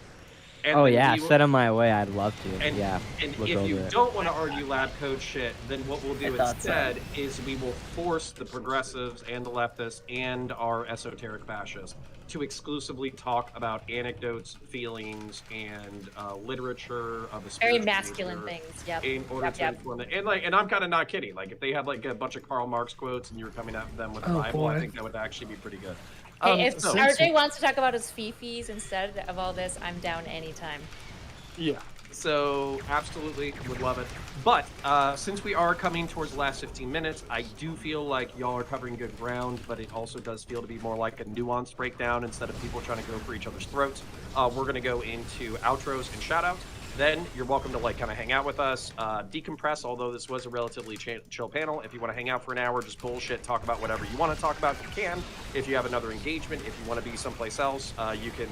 And Oh then yeah, we will- send them my way. I'd love to. And, yeah. and look if over you it. don't want to argue lab code shit, then what we'll do thought so. instead is we will force the progressives and the leftists and our esoteric fascists to exclusively talk about anecdotes, feelings, and literature of a Very spiritual masculine nature things. Yep. in order to inform them. And I'm kind of not kidding. Like if they had like a bunch of Karl Marx quotes and you were coming at them with the Oh, Bible, I boy. think that would actually be pretty good. Hey, if so- RJ wants to talk about his fifis instead of all this, I'm down anytime. Yeah. So absolutely would love it. But since we are coming towards the last 15 minutes, I do feel like y'all are covering good ground, but it also does feel to be more like a nuanced breakdown instead of people trying to go for each other's throats. We're going to go into outros and shoutouts. Then you're welcome to like kind of hang out with us, decompress, although this was a relatively chill panel. If you want to hang out for an hour, just bullshit, talk about whatever you want to talk about, you can. If you have another engagement, if you want to be someplace else, you can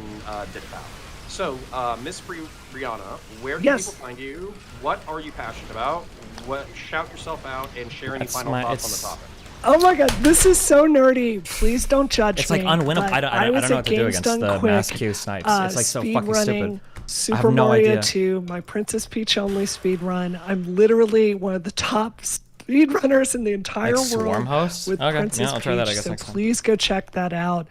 dip out. So, Miss Brianna, where can Yes. people find you? What are you passionate about? Shout yourself out and share any That's final my- thoughts on it's- the topic. Oh my god, this is so nerdy. Please don't judge It's me. like unwinnable. but I don't was know at what to do Games against Done the Quick, mass Q snipes. It's like so fucking speedrunning stupid. Super I have no Mario idea. 2, my Princess Peach only speedrun. I'm literally one of the top speedrunners in the entire Like world Swarm hosts? with Okay, Princess yeah, I'll try that, I Peach, guess, so next time. please go check that out.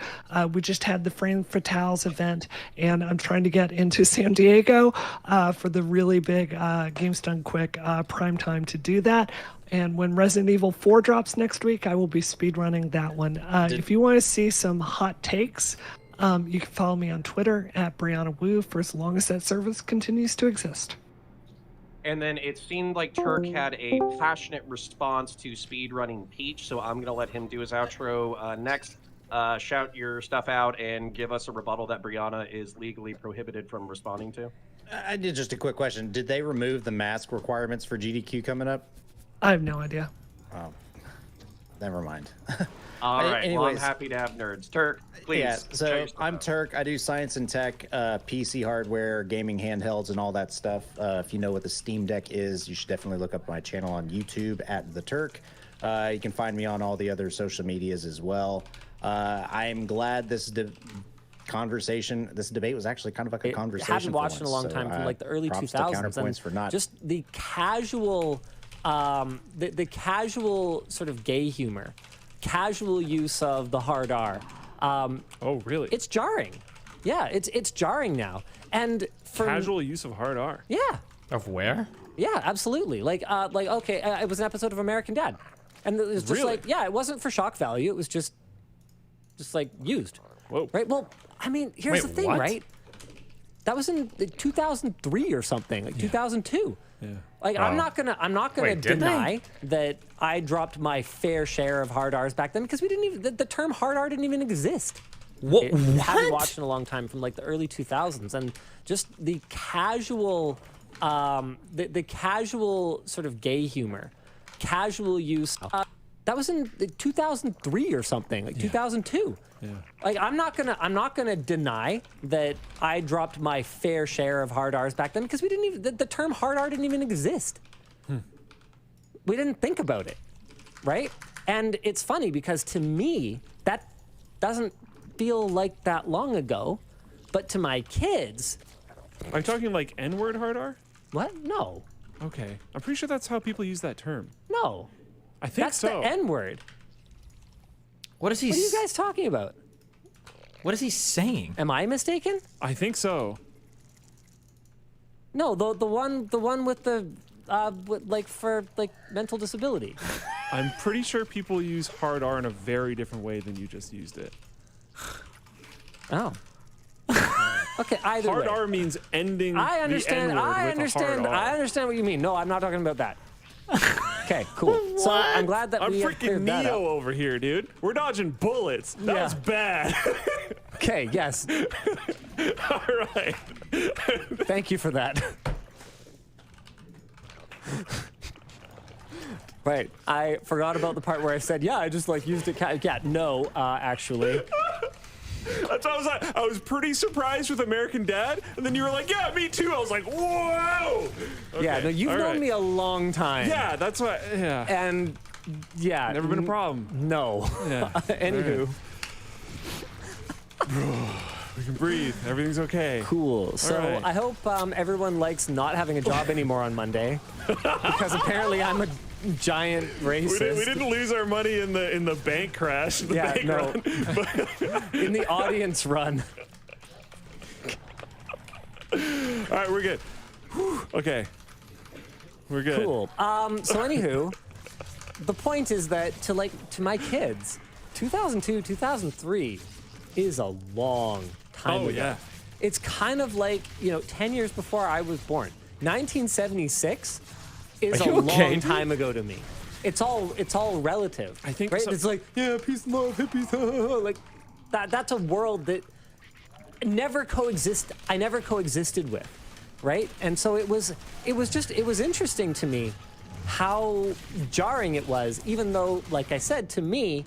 We just had the Frame Fatales event, and I'm trying to get into San Diego for the really big Games Done Quick prime time to do that. And when Resident Evil 4 drops next week, I will be speedrunning that one. If you want to see some hot takes, you can follow me on Twitter at Brianna Wu for as long as that service continues to exist. And then it seemed like Turk had a passionate response to speedrunning Peach, so I'm going to let him do his outro next. Shout your stuff out and give us a rebuttal that Brianna is legally prohibited from responding to. I did just a quick question. Did they remove the mask requirements for GDQ coming up? I have no idea. Oh, never mind. All right, well, I'm Anyways. happy to have nerds. Turk, please. Yeah, shout so your stuff I'm out. Turk. I do science and tech, PC hardware, gaming handhelds, and all that stuff. If you know what the Steam Deck is, you should definitely look up my channel on YouTube at The Turk. You can find me on all the other social medias as well. I'm glad this debate was actually kind of like a conversation. Hadn't for watched in a once, long so, time from like the early props to 2000s. Counterpoints And for not just the casual, the casual sort of gay humor, casual use of the hard R. Oh, really? It's jarring. Yeah, it's jarring now. And for Casual use of hard R. Yeah. Of where? Yeah, absolutely. Like okay, it was an episode of American Dad, and it was just Really? like, yeah, it wasn't for shock value. It was just like used. Whoa. Right. Well, I mean, here's Wait, the thing, what? right? That was in 2003 or something, like 2002. Yeah. Like I'm not gonna Wait, did deny that I dropped my fair share of hard R's back then because we didn't even the term hard R didn't even exist. What? Haven't watched in a long time from like the early 2000s, and just the casual, the casual sort of gay humor, casual use. That was in 2003 or something, like 2002. Yeah. Like I'm not gonna deny that I dropped my fair share of hard R's back then because we didn't even the term hard R didn't even exist. We didn't think about it, right? And it's funny because to me that doesn't feel like that long ago, but to my kids, Are you talking like N-word hard R? what? No, Okay. I'm pretty sure that's how people use that term. no, I think that's so. the N word. What is he? What are you guys talking about? What is he saying? Am I mistaken? I think so. No, the one with the like for like mental disability. I'm pretty sure people use hard R in a very different way than you just used it. Oh. Okay, either hard way. R means ending I understand. the N-word I with understand. a hard R. I understand what you mean. No, I'm not talking about that. Okay, cool. So I'm glad that I'm we have freaking cleared that Neo up. over here, dude. We're dodging bullets. That Yeah. was bad. Okay, yes. All right. Thank you for that. Right. I forgot about the part where I said, yeah, I just like used it. Yeah, no, actually. That's what I was like. I was pretty surprised with American Dad, and then you were like, "Yeah, me too." I was like, "Whoa!" Okay, Yeah, no, you've all known right. me a long time. Yeah, that's what. Yeah. And yeah, Never been a problem. No. Yeah. Anywho. We can breathe. Everything's okay. Cool. So right. I hope everyone likes not having a job anymore on Monday, because apparently I'm a giant racist. We didn't lose our money in the bank crash. The Yeah, bank no. run, In the audience run. All right, we're good. Whew, okay, we're good. Cool. So anywho, the point is that to my kids, 2002, 2003 is a long time ago. Yeah. It's kind of like, 10 years before I was born. 1976 is Are a you okay, long time ago to me. It's all relative. I think right? so- It's like, yeah, peace and love, hippies, like that's a world that I never coexisted with, right? And so it was interesting to me how jarring it was, even though, like I said, to me,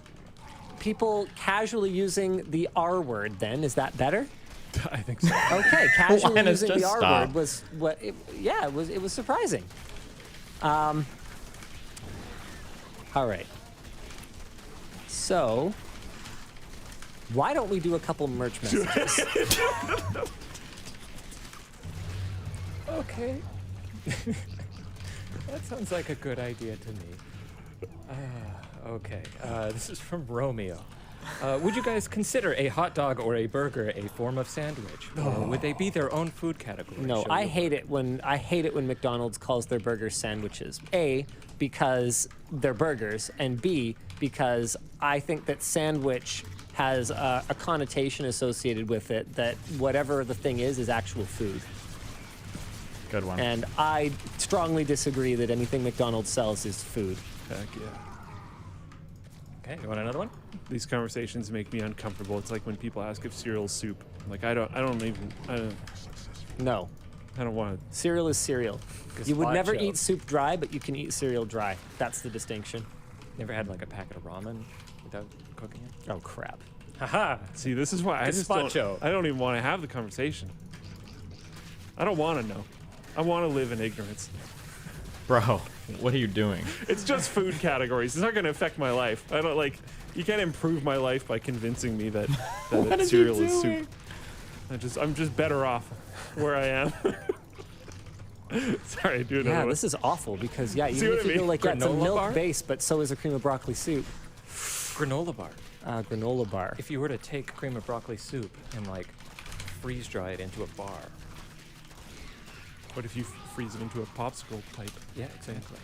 people casually using the R word then, is that better? I think so. Okay, casually Linus, using the just R stop. word was what it was surprising. All right. So, why don't we do a couple merch messages? Okay. That sounds like a good idea to me. Okay. This is from Romeo. Would you guys consider a hot dog or a burger a form of sandwich? Or would they be their own food category? No, Show I your hate it when McDonald's calls their burgers sandwiches. A, because they're burgers, and B, because I think that sandwich has a connotation associated with it that whatever the thing is actual food. Good one. And I strongly disagree that anything McDonald's sells is food. Heck yeah. Okay, you want another one? These conversations make me uncomfortable. It's like when people ask if cereal's soup. Like I don't No. I don't want to. Cereal is cereal. You would never Gazpacho. eat soup dry, but you can eat cereal dry. That's the distinction. Never had like a packet of ramen without cooking it? Oh, crap. Haha! See, this is why I just Gazpacho. don't even want to have the conversation. I don't want to know. I want to live in ignorance. Bro, what are you doing? It's just food categories. It's not going to affect my life. I don't like. You can't improve my life by convincing me that What is he cereal is doing? soup. I'm just better off where I am. Sorry, do another Yeah, one. this is awful because, yeah, See even what if I you go mean? like, yeah, it's a Granola milk bar? base, but so is a cream of broccoli soup. Granola bar. Granola bar. If you were to take cream of broccoli soup and like freeze dry it into a bar. What if you freeze it into a popsicle pipe? Yeah, exactly.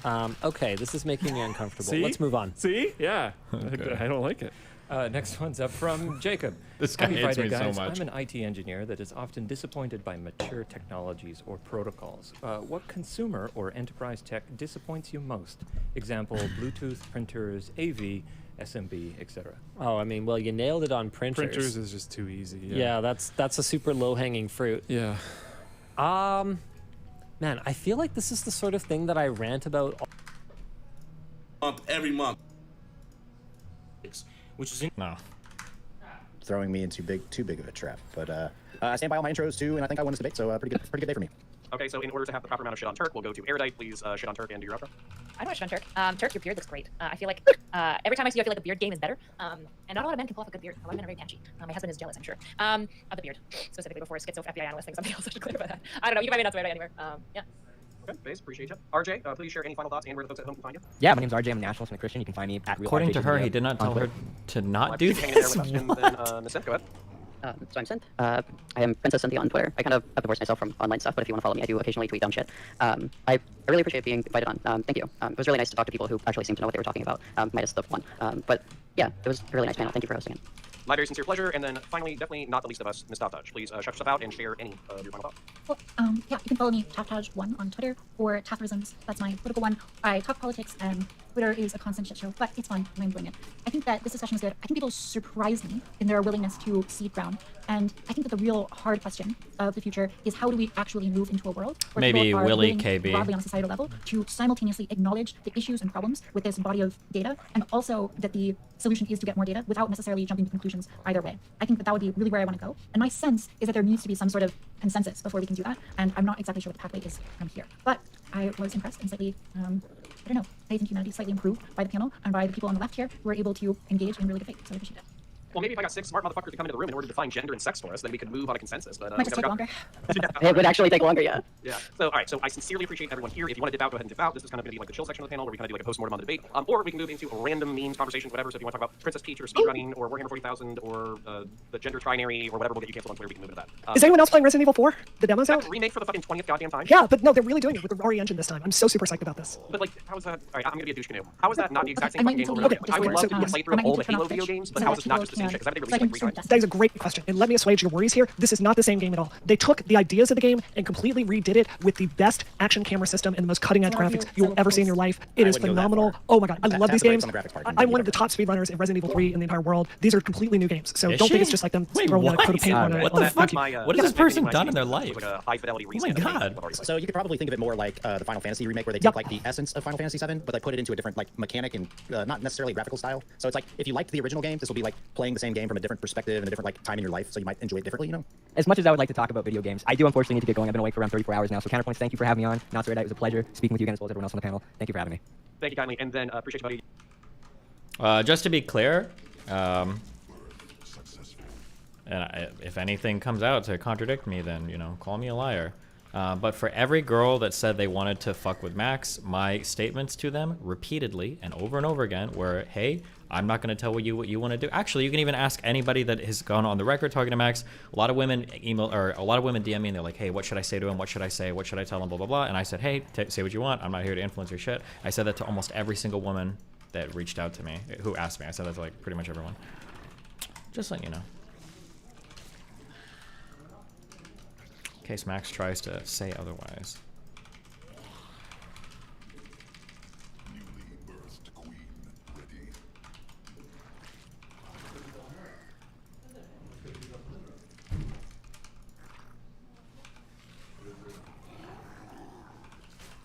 Okay, this is making me uncomfortable. See? Let's move on. See? Yeah. Okay. I don't like it. Next one's up from Jacob. This guy Happy hates Friday, me so guys. much. I'm an IT engineer that is often disappointed by mature technologies or protocols. What consumer or enterprise tech disappoints you most? Example, Bluetooth, printers, AV, SMB, etc. Oh, I mean, well, you nailed it on printers. Printers is just too easy. Yeah, that's a super low-hanging fruit. Yeah. Man, I feel like this is the sort of thing that I rant about Every month. Which is No. Throwing me into too big of a trap. But I stand by all my intros too, and I think I won this debate, so pretty good day for me. Okay, so in order to have the proper amount of shit on Turk, we'll go to Erudite. Please shit on Turk and do your outro. I don't want to shit on Turk. Turk, your beard looks great. I feel like every time I see you, I feel like the beard game is better. And not a lot of men can pull off a good beard. A lot of men are very panchy. My husband is jealous, I'm sure, of the beard, specifically before a schizo FBI analyst thinks something else. I should clear about that. I don't know. You can find me on Twitter anywhere. Yeah. Okay, Baze, appreciate you. RJ, please share any final thoughts and where the folks at home can find you. Yeah, my name's RJ. I'm a nationalist and a Christian. You can find me at real According RJ to her, Jr. he did not on tell her Twitter. to Well, not I do appreciate you hanging in this. there with us. And then, Ms. Sith, go ahead. So I'm Synth. I am Princess Cynthia on Twitter. I kind of have divorced myself from online stuff, but if you want to follow me, I do occasionally tweet dumb shit. I really appreciate being invited on. Thank you. It was really nice to talk to people who actually seem to know what they were talking about, minus the one. But yeah, it was a really nice panel. Thank you for hosting it. My very sincere pleasure. And then finally, definitely not the least of us, Ms. Toptouch. Please shout yourself out and share any of your final thoughts. Well, yeah, you can follow me, Toptouch1 on Twitter, or Tathrisms. That's my political one. I talk politics, and Twitter is a constant shit show, but it's fun. I'm enjoying it. I think that this discussion is good. I think people surprise me in their willingness to cede ground. And I think that the real hard question of the future is how do we actually move into a world where Maybe people are Willie willing, KB. broadly on a societal level, to simultaneously acknowledge the issues and problems with this body of data, and also that the solution is to get more data without necessarily jumping to conclusions either way. I think that that would be really where I want to go. And my sense is that there needs to be some sort of consensus before we can do that. And I'm not exactly sure what the pathway is from here. But I was impressed and slightly, I don't know, faith in humanity slightly improved by the panel and by the people on the left here who were able to engage in really good faith. So I appreciate it. Well, maybe if I got 6 smart motherfuckers to come into the room in order to define gender and sex for us, then we could move on a consensus. But Might just take longer. It would actually take longer, yeah. Yeah. So, all right. So I sincerely appreciate everyone here. If you want to dip out, go ahead and dip out. This is kind of going to be like the chill section of the panel, where we kind of do like a post-mortem on the debate. Or we can move into random memes, conversations, whatever. So if you want to talk about Princess Peach or speedrunning or Warhammer 40,000 or the gender trinary or whatever will get you canceled on Twitter, we can move into that. Is anyone else playing Resident Evil 4? The demo's out? Remake for the fucking 20th goddamn time. Yeah, but no, they're really doing it with the RE engine this time. I'm so super psyched about this. But like, how is that? All right, I'm gonna be a douche canoe. How is that not the exact same I fucking might game? need to Over and over? leave I would love Discord, to do a playthrough I of might all need the to turn Halo off video Twitch games, but so how that is it not people just the same shit? can- Because I've so I been can released like 3 times. That is a great question, and let me assuage your worries here. This is not the same game at all. They took the ideas of the game and completely redid it with the best action camera system and the most cutting-edge graphics you will ever see in your life. It is phenomenal. Oh my god, I love these games. I'm one of the top speedrunners in Resident Evil 3 in the entire world. These are completely new games, so Is don't think she? it's just like them Wait, throwing a what? coat of paint on What on the a fuck? monkey. What has this person done in their life? Like a high fidelity Oh my god. So you could probably think of it more like the Final Fantasy remake, where they take like the essence of Final Fantasy VII, but they put it into a different like mechanic and not necessarily graphical style. So it's like if you liked the original game, this will be like playing the same game from a different perspective and a different like time in your life. So you might enjoy it differently, you know. As much as I would like to talk about video games, I do unfortunately need to get going. I've been awake for around 34 hours now. So Counterpoints, thank you for having me on. Not so it was a pleasure speaking with you again as well as everyone else on the panel. Thank you for having me. Thank you kindly, and then appreciate you, buddy. Just to be clear, if anything comes out to contradict me, then, you know, call me a liar. But for every girl that said they wanted to fuck with Max, my statements to them repeatedly and over again were, hey, I'm not going to tell you what you want to do. Actually, you can even ask anybody that has gone on the record talking to Max. A lot of women email, or a lot of women DM me and they're like, hey, what should I say to him? What should I say? What should I tell him? Blah, blah, blah. And I said, hey, say what you want. I'm not here to influence your shit. I said that to almost every single woman that reached out to me, who asked me. I said that to like pretty much everyone. Just letting you know. In case Max tries to say otherwise.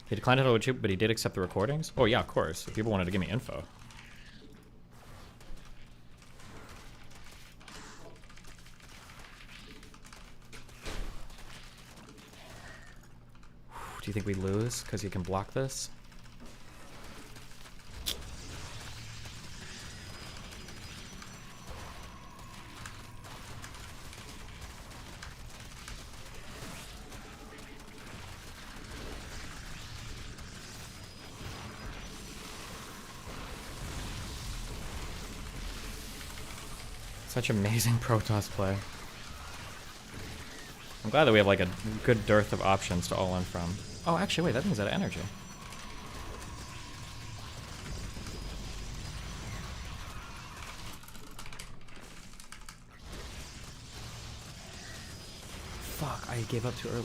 He declined to help you, but he did accept the recordings? Oh yeah, of course. If people wanted to give me info. Do you think we lose because you can block this? Such amazing Protoss play. I'm glad that we have like a good dearth of options to all in from. Oh, actually, wait, that thing's out of energy. Fuck, I gave up too early.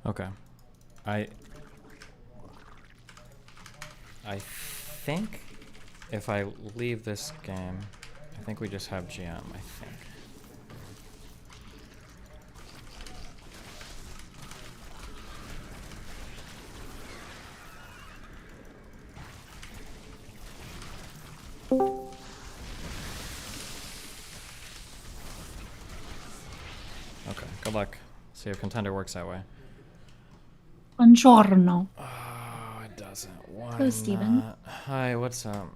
Okay. I think if I leave this game, I think we just have GM, I think. Okay, good luck. See if Contender works that way. Buongiorno. Oh, it doesn't. Why Hello, Steven. not? Hi, what's up?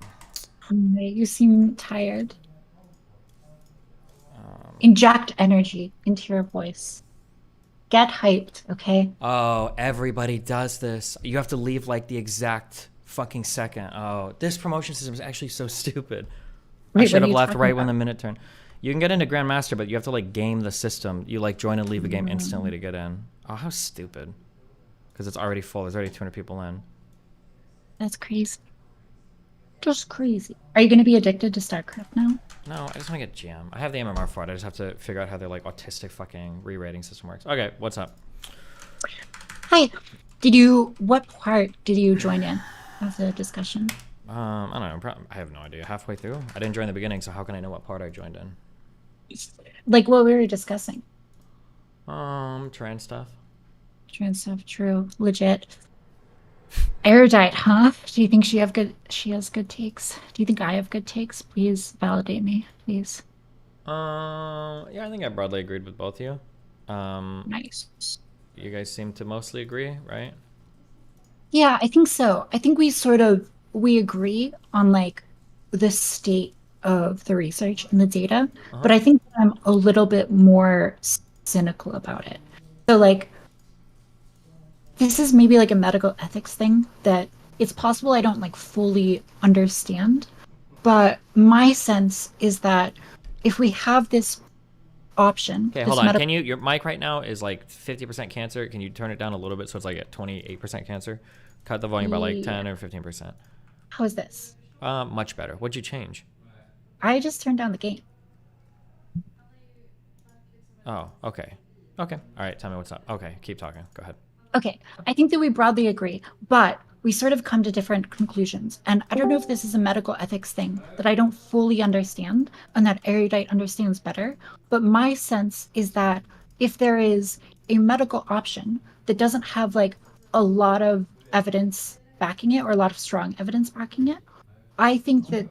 You seem tired. Inject energy into your voice. Get hyped, okay? Oh, everybody does this. You have to leave like the exact fucking second. Oh, this promotion system is actually so stupid. I Wait, should what have are you left talking right when about? the minute turn. You can get into Grandmaster, but you have to like game the system. You like join and leave a game instantly to get in. Oh, how stupid. Because it's already full. There's already 200 people in. That's crazy. Just crazy. Are you going to be addicted to StarCraft now? No, I just want to get GM. I have the MMR for it. I just have to figure out how their like autistic fucking re-rating system works. Okay, what's up? Hi. What part did you join in of the discussion? I don't know. I have no idea. Halfway through? I didn't join the beginning, so how can I know what part I joined in? Like what we were discussing. Trans stuff. Trans stuff, true. Legit. Erudite, huh? Do you think she has good takes? Do you think I have good takes? Please validate me, please. Yeah, I think I broadly agreed with both of you. Nice. You guys seem to mostly agree, right? Yeah, I think so. I think we agree on like the state of the research and the data, but I think I'm a little bit more cynical about it. So like this is maybe like a medical ethics thing that it's possible I don't like fully understand, but my sense is that if we have this option, Okay, hold on. Can you? Your mic right now is like 50% cancer. Can you turn it down a little bit so it's like at 28% cancer? Cut the volume by like 10 or 15%. How is this? Much better. What'd you change? I just turned down the gain. Oh, okay. Okay. All right. Tell me what's up. Okay. Keep talking. Go ahead. Okay, I think that we broadly agree, but we sort of come to different conclusions. And I don't know if this is a medical ethics thing that I don't fully understand and that Erudite understands better. But my sense is that if there is a medical option that doesn't have like a lot of evidence backing it or a lot of strong evidence backing it, I think that,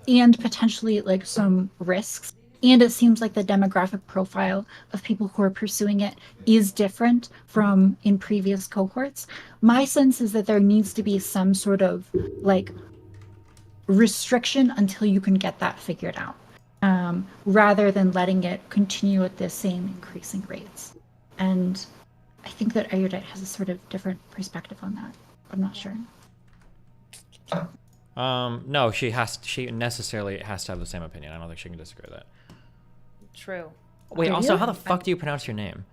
and potentially like some risks, and it seems like the demographic profile of people who are pursuing it is different from in previous cohorts. My sense is that there needs to be some sort of like restriction until you can get that figured out, rather than letting it continue at the same increasing rates. And I think that Erudite has a sort of different perspective on that. I'm not sure. No, she necessarily has to have the same opinion. I don't think she can disagree with that. True. Wait, also, how the fuck do you pronounce your name?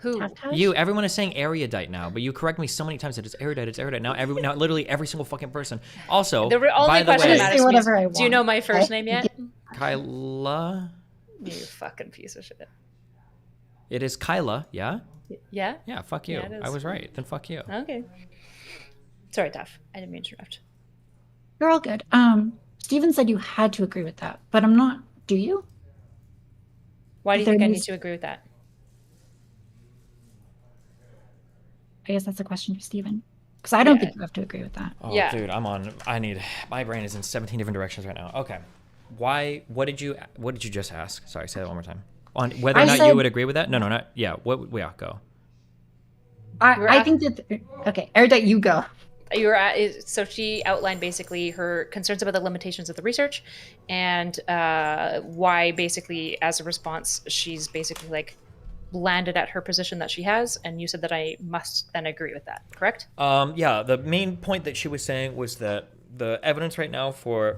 Who? You. Everyone is saying erudite now, but you correct me so many times that it's erudite. It's erudite. Now, now literally every single fucking person. Also, The only by the question way, that matters to me is, do you know my first name yet? Kyla. You fucking piece of shit. It is Kyla. Yeah. Yeah. Yeah. Fuck you. Yeah, it is. I was right. Then fuck you. Okay. Sorry, Duff. I didn't mean to interrupt. You're all good. Steven said you had to agree with that, but I'm not. Do you? Why do you think I need to agree with that? I guess that's a question for Steven. Because I don't think you have to agree with that. Oh, yeah. Dude, my brain is in 17 different directions right now. Okay. What did you just ask? Sorry, say that one more time. On whether or not you would agree with that? No, not, yeah. Go. I think that, okay, Erudite, you go. So she outlined basically her concerns about the limitations of the research and why basically as a response she's basically like landed at her position that she has, and you said that I must then agree with that, correct? Yeah, the main point that she was saying was that the evidence right now for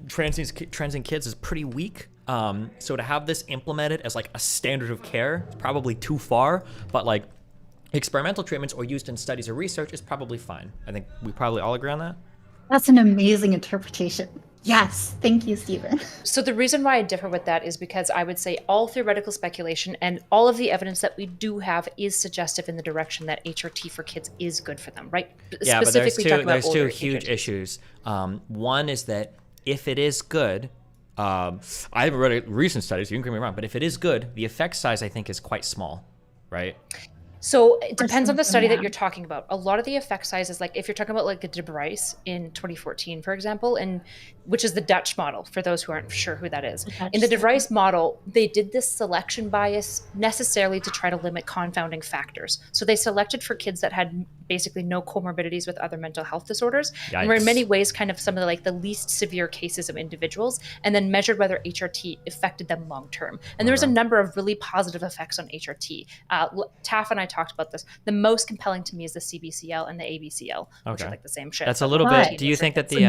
trans in kids is pretty weak. So to have this implemented as like a standard of care is probably too far, but like experimental treatments or used in studies or research is probably fine. I think we probably all agree on that. That's an amazing interpretation. Yes, thank you, Stephen. So the reason why I differ with that is because I would say all theoretical speculation and all of the evidence that we do have is suggestive in the direction that HRT for kids is good for them, right? Yeah, but there's two huge HRTs. issues. One is that if it is good, I haven't read recent studies, you can get me wrong, but if it is good, the effect size I think is quite small, right? So it depends on the study that you're talking about. A lot of the effect sizes, like if you're talking about like the De Bryce in 2014, for example, and which is the Dutch model, for those who aren't sure who that is. In the De Bryce model, they did this selection bias necessarily to try to limit confounding factors. So they selected for kids that had basically no comorbidities with other mental health disorders, and were in many ways kind of some of the least severe cases of individuals, and then measured whether HRT affected them long term. And there was a number of really positive effects on HRT. Taff and I talked about this. The most compelling to me is the CBCL and the ABCL, which are like the same shit. That's a little bit. Do you think that the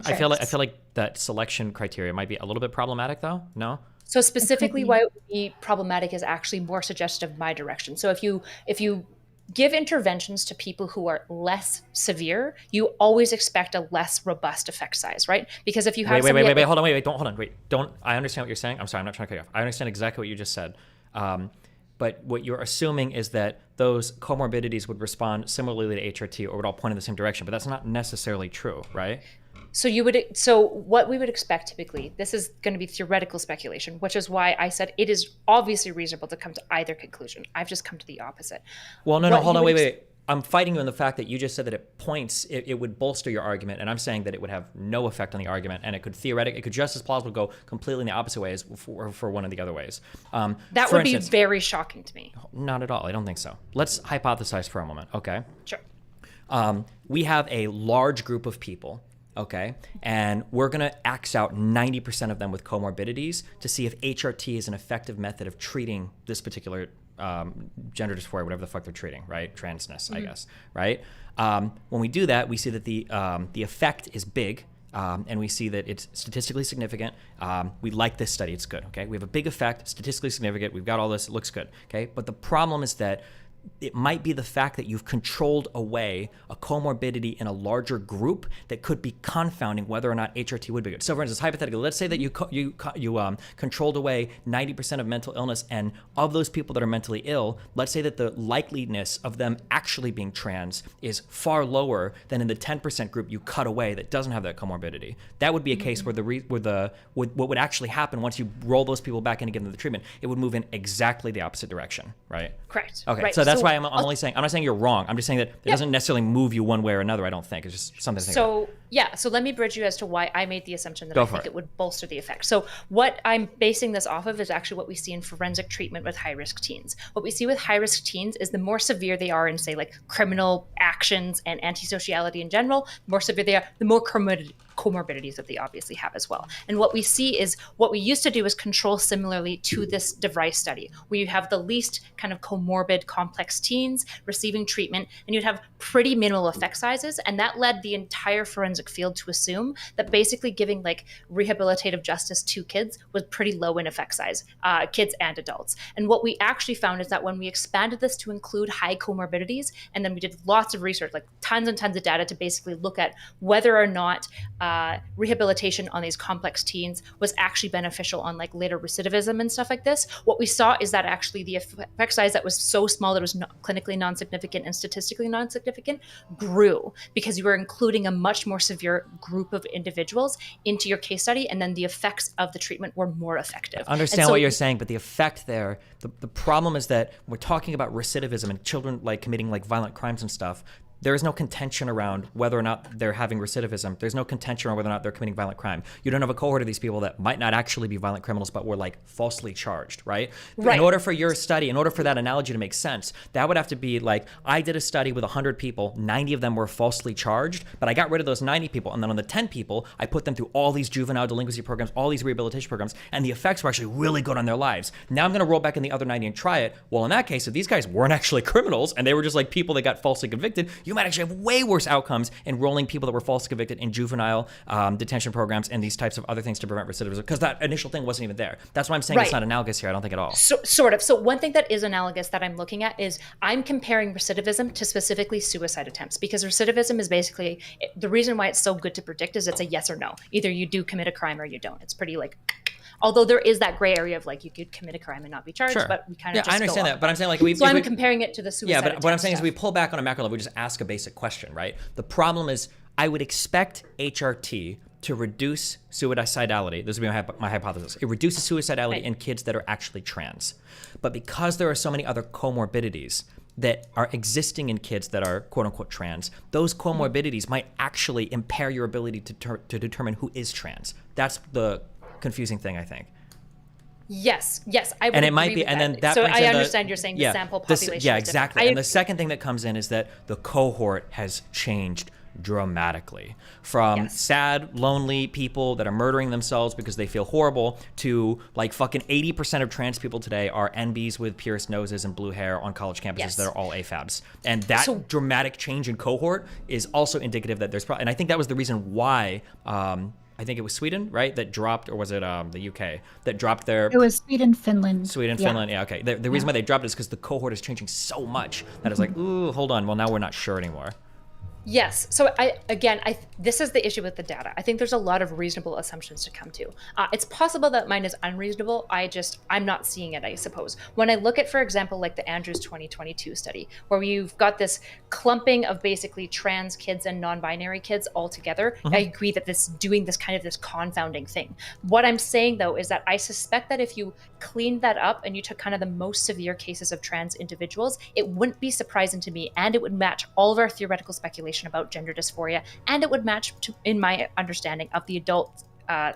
I feel like that selection criteria might be a little bit problematic though? No. So specifically, why it would be problematic is actually more suggestive of my direction. So if you give interventions to people who are less severe, you always expect a less robust effect size, right? Because if you have hold on, don't. I understand what you're saying. I'm sorry, I'm not trying to cut you off. I understand exactly what you just said. But what you're assuming is that those comorbidities would respond similarly to HRT or would all point in the same direction, but that's not necessarily true, right? So what we would expect typically, this is going to be theoretical speculation, which is why I said it is obviously reasonable to come to either conclusion. I've just come to the opposite. Well, no, hold on, wait. I'm fighting you in the fact that you just said that it would bolster your argument, and I'm saying that it would have no effect on the argument, and it could just as plausible go completely in the opposite way as for one of the other ways. That would be very shocking to me. Not at all. I don't think so. Let's hypothesize for a moment, okay? Sure. We have a large group of people, okay, and we're going to axe out 90% of them with comorbidities to see if HRT is an effective method of treating this particular gender dysphoria, whatever the fuck they're treating, right? Transness, I guess, right? When we do that, we see that the effect is big, and we see that it's statistically significant. We like this study; it's good. Okay, we have a big effect, statistically significant. We've got all this; it looks good. Okay, but the problem is that it might be the fact that you've controlled away a comorbidity in a larger group that could be confounding whether or not HRT would be good. So, for instance, hypothetically, let's say that you controlled away 90% of mental illness, and of those people that are mentally ill, let's say that the likeliness of them actually being trans is far lower than in the 10% group you cut away that doesn't have that comorbidity. That would be a case where what would actually happen once you roll those people back in and give them the treatment, it would move in exactly the opposite direction, right? Correct. Okay, right. so that's why I'm only saying, I'm not saying you're wrong. I'm just saying that it doesn't necessarily move you one way or another, I don't think. It's just something to think about. So let me bridge you as to why I made the assumption that I think it would bolster the effect. So what I'm basing this off of is actually what we see in forensic treatment with high-risk teens. What we see with high-risk teens is the more severe they are in, say, like criminal actions and antisociality in general, the more severe they are, the more comorbidities that they obviously have as well. And what we see is what we used to do is control similarly to this De Vries study, where you have the least kind of comorbid complex teens receiving treatment, and you'd have pretty minimal effect sizes. And that led the entire forensic field to assume that basically giving like rehabilitative justice to kids was pretty low in effect size, kids and adults. And what we actually found is that when we expanded this to include high comorbidities, and then we did lots of research, like tons and tons of data to basically look at whether or not rehabilitation on these complex teens was actually beneficial on like later recidivism and stuff like this, what we saw is that actually the effect size that was so small that it was clinically non-significant and statistically non-significant grew, because you were including a much more severe group of individuals into your case study, and then the effects of the treatment were more effective. I understand what you're saying, but the effect there, the problem is that we're talking about recidivism and children like committing like violent crimes and stuff. There is no contention around whether or not they're having recidivism. There's no contention around whether or not they're committing violent crime. You don't have a cohort of these people that might not actually be violent criminals, but were like falsely charged, right? In order for your study, in order for that analogy to make sense, that would have to be like, I did a study with 100 people, 90 of them were falsely charged, but I got rid of those 90 people. And then on the 10 people, I put them through all these juvenile delinquency programs, all these rehabilitation programs, and the effects were actually really good on their lives. Now I'm gonna roll back in the other 90 and try it. Well, in that case, if these guys weren't actually criminals and they were just like people that got falsely convicted, you you might actually have way worse outcomes enrolling people that were falsely convicted in juvenile detention programs and these types of other things to prevent recidivism, because that initial thing wasn't even there. That's why I'm saying it's not analogous here. I don't think at all. Sort of. So one thing that is analogous that I'm looking at is I'm comparing recidivism to specifically suicide attempts, because recidivism is basically, the reason why it's so good to predict is it's a yes or no. Either you do commit a crime or you don't. It's pretty like, although there is that gray area of like you could commit a crime and not be charged, but we kind of I understand that, but I'm saying like so I'm comparing it to the suicide. Yeah, but what I'm saying stuff. is we pull back on a macro level, we just ask a basic question, right? The problem is I would expect HRT to reduce suicidality. This would be my hypothesis. It reduces suicidality in kids that are actually trans. But because there are so many other comorbidities that are existing in kids that are quote unquote trans, those comorbidities might actually impair your ability to determine who is trans. That's the confusing thing, I think. Yes, I would and it agree might be, with and that. then that. So brings I in understand you're saying the sample population. Yeah, is different. exactly. And the second thing that comes in is that the cohort has changed dramatically from sad, lonely people that are murdering themselves because they feel horrible to like fucking 80% of trans people today are NBs with pierced noses and blue hair on college campuses that are all AFABs. And that dramatic change in cohort is also indicative that there's and I think that was the reason why I think it was Sweden, right, that dropped, or was it the UK that dropped their... It was Sweden, Finland. Finland, yeah, okay. The reason why they dropped it is because the cohort is changing so much that it's like, ooh, hold on, well, now we're not sure anymore. Yes. So this is the issue with the data. I think there's a lot of reasonable assumptions to come to. It's possible that mine is unreasonable. I'm not seeing it, I suppose. When I look at, for example, like the Andrews 2022 study, where you've got this clumping of basically trans kids and non-binary kids all together, I agree that this doing this kind of this confounding thing. What I'm saying though is that I suspect that if you cleaned that up and you took kind of the most severe cases of trans individuals, it wouldn't be surprising to me, and it would match all of our theoretical speculation about gender dysphoria, and it would match to, in my understanding of the adult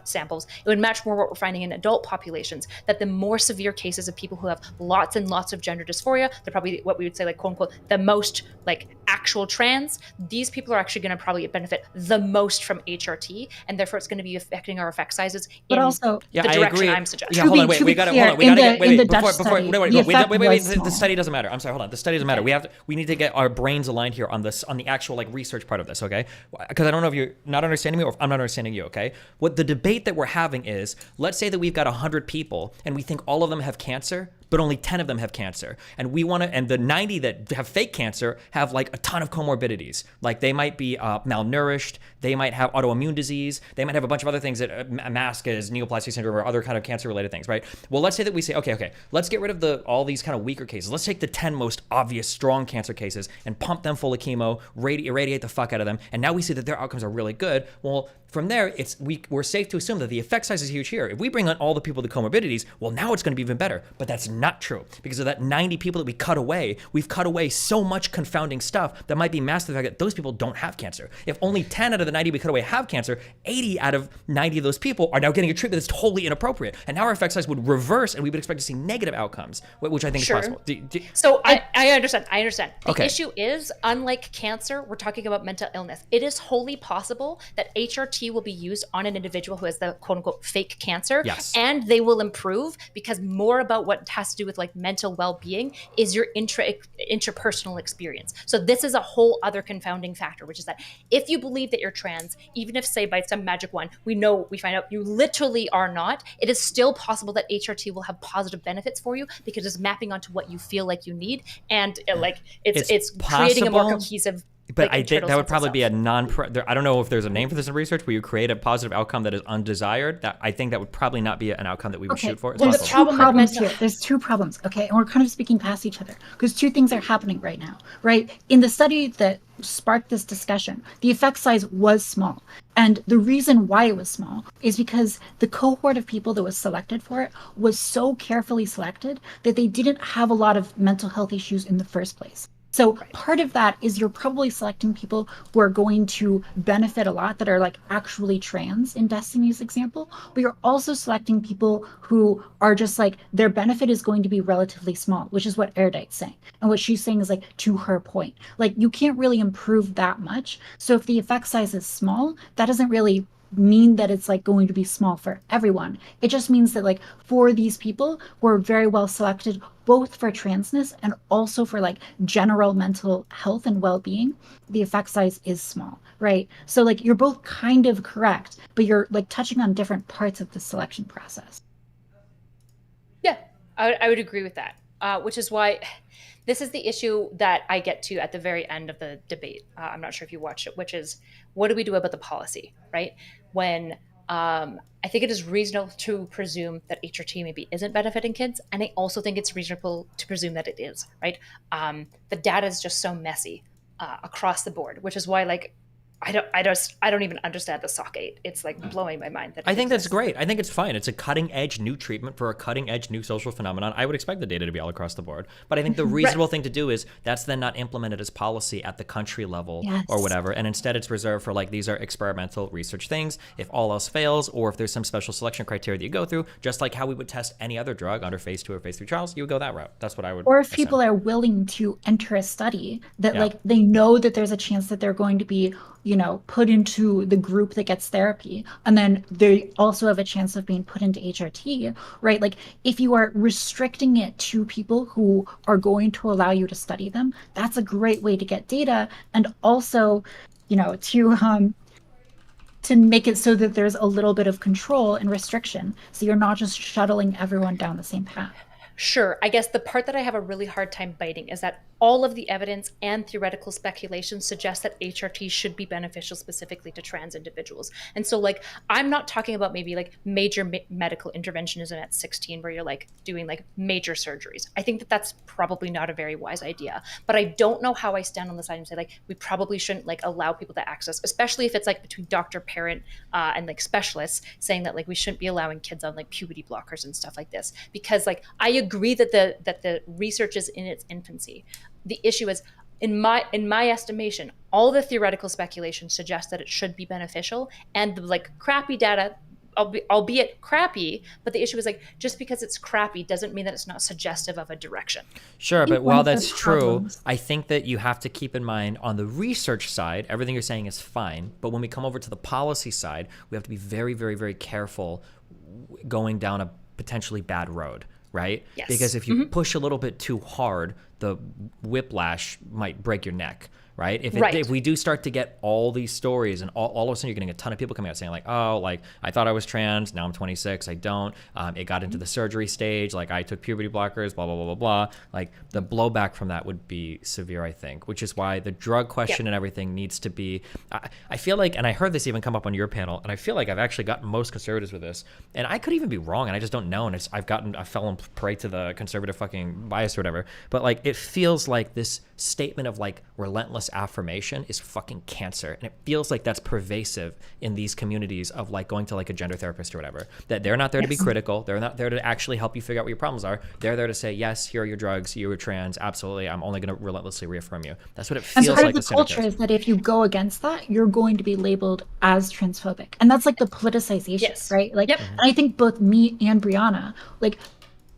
samples, it would match more what we're finding in adult populations, that the more severe cases of people who have lots and lots of gender dysphoria, they're probably what we would say like quote unquote the most like actual trans, these people are actually going to probably benefit the most from HRT, and therefore it's going to be affecting our effect sizes in the direction I'm suggesting. Yeah, hold on, wait, we gotta get, the study doesn't matter. I'm sorry, hold on, the study doesn't matter. We need to get our brains aligned here on this, on the actual like research part of this, okay? Because I don't know if you're not understanding me or if I'm not understanding you, okay? What the debate that we're having is, let's say that we've got 100 people and we think all of them have cancer, but only 10 of them have cancer. And we want to, and the 90 that have fake cancer have like a ton of comorbidities. Like they might be malnourished, they might have autoimmune disease, they might have a bunch of other things that mask as neoplastic syndrome or other kind of cancer related things, right? Well, let's say that we say, okay, let's get rid of all these kind of weaker cases. Let's take the 10 most obvious strong cancer cases and pump them full of chemo, irradiate the fuck out of them. And now we see that their outcomes are really good. Well, from there, we're safe to assume that the effect size is huge here. If we bring on all the people with the comorbidities, well, now it's going to be even better. But that's not true, because of that 90 people that we cut away. We've cut away so much confounding stuff that might be masked to the fact that those people don't have cancer. If only 10 out of the 90 we cut away have cancer, 80 out of 90 of those people are now getting a treatment that's totally inappropriate. And now our effect size would reverse, and we would expect to see negative outcomes, which I think is possible. So I understand. The issue is, unlike cancer, we're talking about mental illness. It is wholly possible that HRT will be used on an individual who has the quote unquote fake cancer, and they will improve, because more about what has to do with like mental well-being is your intrapersonal experience. So this is a whole other confounding factor, which is that if you believe that you're trans, even if say by some magic wand we find out you literally are not, it is still possible that HRT will have positive benefits for you because it's mapping onto what you feel like you need, and it's creating a more cohesive. But I think that would probably be a I don't know if there's a name for this in research, where you create a positive outcome that is undesired. I think that would probably not be an outcome that we would shoot for. There's two problems here. There's two problems, okay? And we're kind of speaking past each other, because two things are happening right now, right? In the study that sparked this discussion, the effect size was small. And the reason why it was small is because the cohort of people that was selected for it was so carefully selected that they didn't have a lot of mental health issues in the first place. So part of that is you're probably selecting people who are going to benefit a lot, that are like actually trans in Destiny's example, but you're also selecting people who are just like, their benefit is going to be relatively small, which is what Erudite's saying. And what she's saying is like, to her point, like you can't really improve that much. So if the effect size is small, that doesn't really mean that it's like going to be small for everyone. It just means that like for these people who are very well selected, both for transness and also for like general mental health and well-being, the effect size is small, right? So like you're both kind of correct, but you're like touching on different parts of the selection process. Yeah, I would agree with that, which is why this is the issue that I get to at the very end of the debate. I'm not sure if you watched it, which is what do we do about the policy, right? When I think it is reasonable to presume that HRT maybe isn't benefiting kids, and I also think it's reasonable to presume that it is, right? The data is just so messy across the board, which is why like I don't even understand the SOC8. It's like blowing my mind. That I think that's great. I think it's fine. It's a cutting edge new treatment for a cutting edge new social phenomenon. I would expect the data to be all across the board. But I think the reasonable thing to do is that's then not implemented as policy at the country level or whatever. And instead it's reserved for like these are experimental research things. If all else fails, or if there's some special selection criteria that you go through, just like how we would test any other drug under phase 2 or phase 3 trials, you would go that route. That's what I would Or if assume. people are willing to enter a study that like they know that there's a chance that they're going to be, you know, put into the group that gets therapy, and then they also have a chance of being put into HRT, right? Like if you are restricting it to people who are going to allow you to study them, that's a great way to get data, and also, you know, to make it so that there's a little bit of control and restriction, so you're not just shuttling everyone down the same path. Sure. I guess the part that I have a really hard time biting is that all of the evidence and theoretical speculation suggests that HRT should be beneficial specifically to trans individuals. And so like, I'm not talking about maybe like major medical interventionism at 16 where you're like doing like major surgeries. I think that that's probably not a very wise idea, but I don't know how I stand on the side and say like, we probably shouldn't like allow people to access, especially if it's like between doctor, parent, and like specialists saying that like we shouldn't be allowing kids on like puberty blockers and stuff like this, because like I agree that the research is in its infancy. The issue is, in my estimation, all the theoretical speculation suggests that it should be beneficial, and the like crappy data, albeit crappy, but the issue is like just because it's crappy doesn't mean that it's not suggestive of a direction. Sure, but while that's true, I think that you have to keep in mind on the research side, everything you're saying is fine, but when we come over to the policy side, we have to be very, very, very careful going down a potentially bad road. Right? Yes. Because if you push a little bit too hard, the whiplash might break your neck. Right? If we do start to get all these stories and all of a sudden you're getting a ton of people coming out saying like, oh, like I thought I was trans, now I'm 26, I don't. It got into the surgery stage, like I took puberty blockers, blah, blah, blah, blah, blah. Like the blowback from that would be severe, I think, which is why the drug question and everything needs to be, I feel like, and I heard this even come up on your panel, and I feel like I've actually gotten most conservatives with this, and I could even be wrong, and I just don't know, and I fell on prey to the conservative fucking bias or whatever, but like it feels like this statement of like relentless affirmation is fucking cancer, and it feels like that's pervasive in these communities of like going to like a gender therapist or whatever, that they're not there to be critical, they're not there to actually help you figure out what your problems are, they're there to say, yes, here are your drugs, you're trans, absolutely, I'm only going to relentlessly reaffirm you. That's what it feels like. And so the culture is that if you go against that, you're going to be labeled as transphobic, and that's like the politicization, right? Like and I think both me and Brianna, like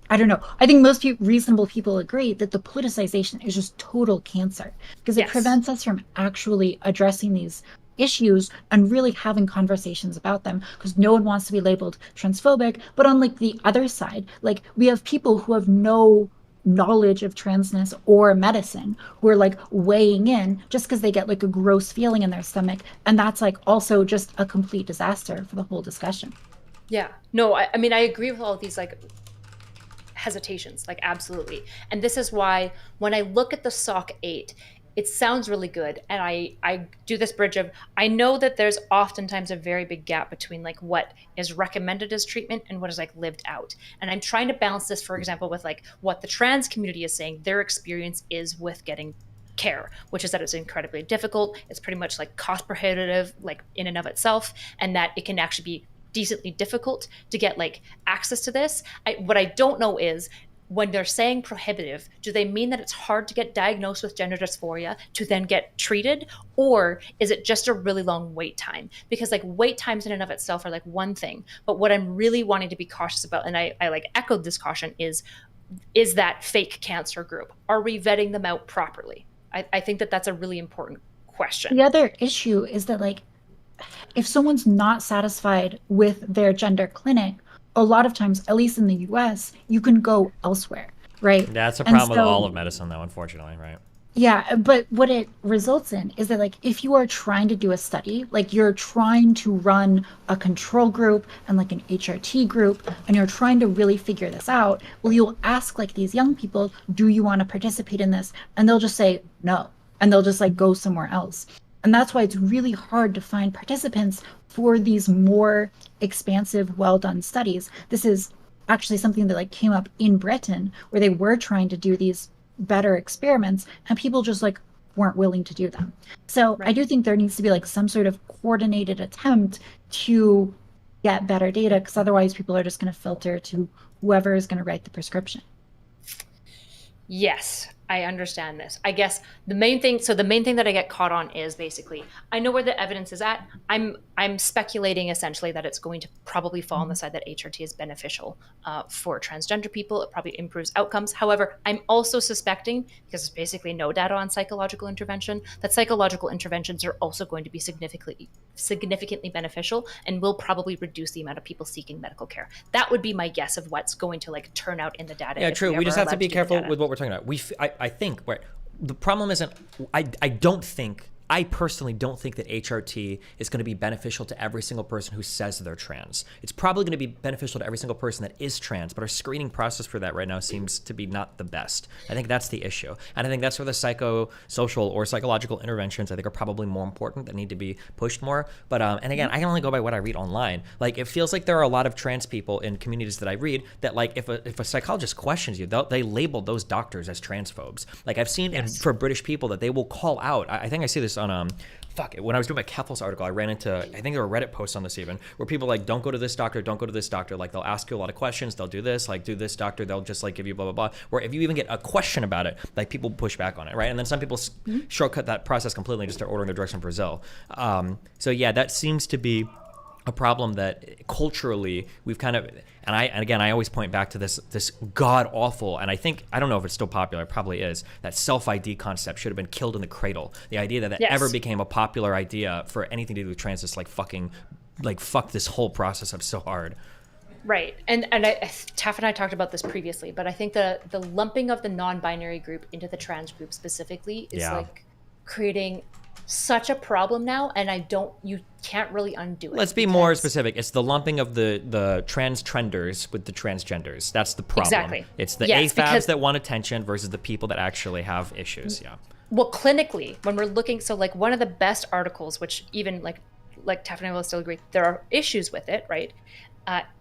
I don't know. I think most reasonable people agree that the politicization is just total cancer, because it prevents us from actually addressing these issues and really having conversations about them, because no one wants to be labeled transphobic. But on like the other side, like we have people who have no knowledge of transness or medicine who are like weighing in just because they get like a gross feeling in their stomach, and that's like also just a complete disaster for the whole discussion. Yeah. No, I mean, I agree with all of these like hesitations, like absolutely. And this is why when I look at the SOC8, it sounds really good. And I do this bridge of, I know that there's oftentimes a very big gap between like what is recommended as treatment and what is like lived out. And I'm trying to balance this, for example, with like what the trans community is saying their experience is with getting care, which is that it's incredibly difficult. It's pretty much like cost prohibitive, like in and of itself, and that it can actually be decently difficult to get like access to this. What I don't know is when they're saying prohibitive, do they mean that it's hard to get diagnosed with gender dysphoria to then get treated? Or is it just a really long wait time? Because like wait times in and of itself are like one thing, but what I'm really wanting to be cautious about, and I like echoed this caution, is that fake cancer group? Are we vetting them out properly? I think that that's a really important question. The other issue is that like if someone's not satisfied with their gender clinic, a lot of times, at least in the US, you can go elsewhere, right? That's a And problem with so- all of medicine, though, unfortunately, right? Yeah, but what it results in is that, like, if you are trying to do a study, like you're trying to run a control group and like an HRT group, and you're trying to really figure this out, well, you'll ask like these young people, do you want to participate in this? And they'll just say no, and they'll just like go somewhere else. And that's why it's really hard to find participants for these more expansive, well-done studies. This is actually something that like came up in Britain, where they were trying to do these better experiments and people just like weren't willing to do them. So I do think there needs to be like some sort of coordinated attempt to get better data, because otherwise people are just going to filter to whoever is going to write the prescription. Yes, I understand this. I guess the main thing that I get caught on is basically, I know where the evidence is at. I'm speculating essentially that it's going to probably fall on the side that HRT is beneficial for transgender people. It probably improves outcomes. However, I'm also suspecting, because there's basically no data on psychological intervention, that psychological interventions are also going to be significantly beneficial and will probably reduce the amount of people seeking medical care. That would be my guess of what's going to like turn out in the data. Yeah, true. We just have to be careful data. with what we're talking about. I think the problem isn't. I don't think. I personally don't think that HRT is going to be beneficial to every single person who says they're trans. It's probably going to be beneficial to every single person that is trans, but our screening process for that right now seems to be not the best. I think that's the issue. And I think that's where the psychosocial or psychological interventions I think are probably more important, that need to be pushed more. But, and again, I can only go by what I read online. Like, it feels like there are a lot of trans people in communities that I read that, like, if a psychologist questions you, they label those doctors as transphobes. Like, I've seen for British people that they will call out. I think I see this on when I was doing my Keffels article, I ran into, I think there were Reddit posts on this even, where people like, don't go to this doctor, don't go to this doctor. Like, they'll ask you a lot of questions, they'll do this, like, do this doctor, they'll just like give you blah blah blah. Or if you even get a question about it, like, people push back on it, right? And then some people shortcut that process completely and just start ordering their drugs from Brazil. So yeah, that seems to be a problem that culturally we've kind of, and again, I always point back to this god awful, and I don't know if it's still popular, it probably is, that self-ID concept should have been killed in the cradle. The idea that ever became a popular idea for anything to do with trans is like fucking, like, fuck this whole process up so hard. Right. And Taff and I talked about this previously, but I think the lumping of the non-binary group into the trans group specifically is like creating such a problem now, and you can't really undo it. Let's be more specific. It's the lumping of the trans trenders with the transgenders. That's the problem. Exactly. It's the AFABs that want attention versus the people that actually have issues. Yeah. Well, clinically, when we're looking, so like one of the best articles, which even like Taff and I will still agree, there are issues with it, right?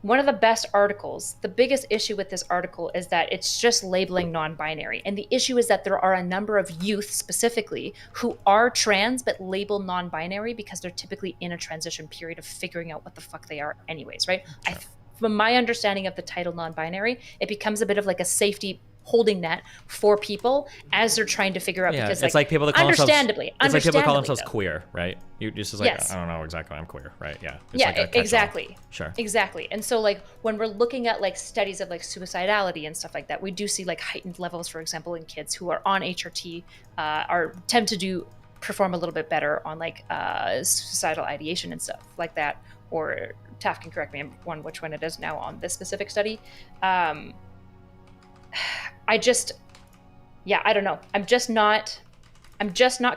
One of the best articles, the biggest issue with this article is that it's just labeling non-binary. And the issue is that there are a number of youth specifically who are trans but label non-binary because they're typically in a transition period of figuring out what the fuck they are anyways, right? Sure. From my understanding of the title non-binary, it becomes a bit of like a safety holding net for people as they're trying to figure out, because it's like people that call understandably, it's like people that call themselves though. Queer, right? You just like, I don't know exactly, I'm queer, right? Yeah. It's yeah, like a catch-all. exactly. Sure. Exactly. And so like when we're looking at like studies of like suicidality and stuff like that, we do see like heightened levels, for example, in kids who are on HRT tend to perform a little bit better on like suicidal ideation and stuff like that. Or Taff can correct me on which one it is now on this specific study. I don't know. I'm just not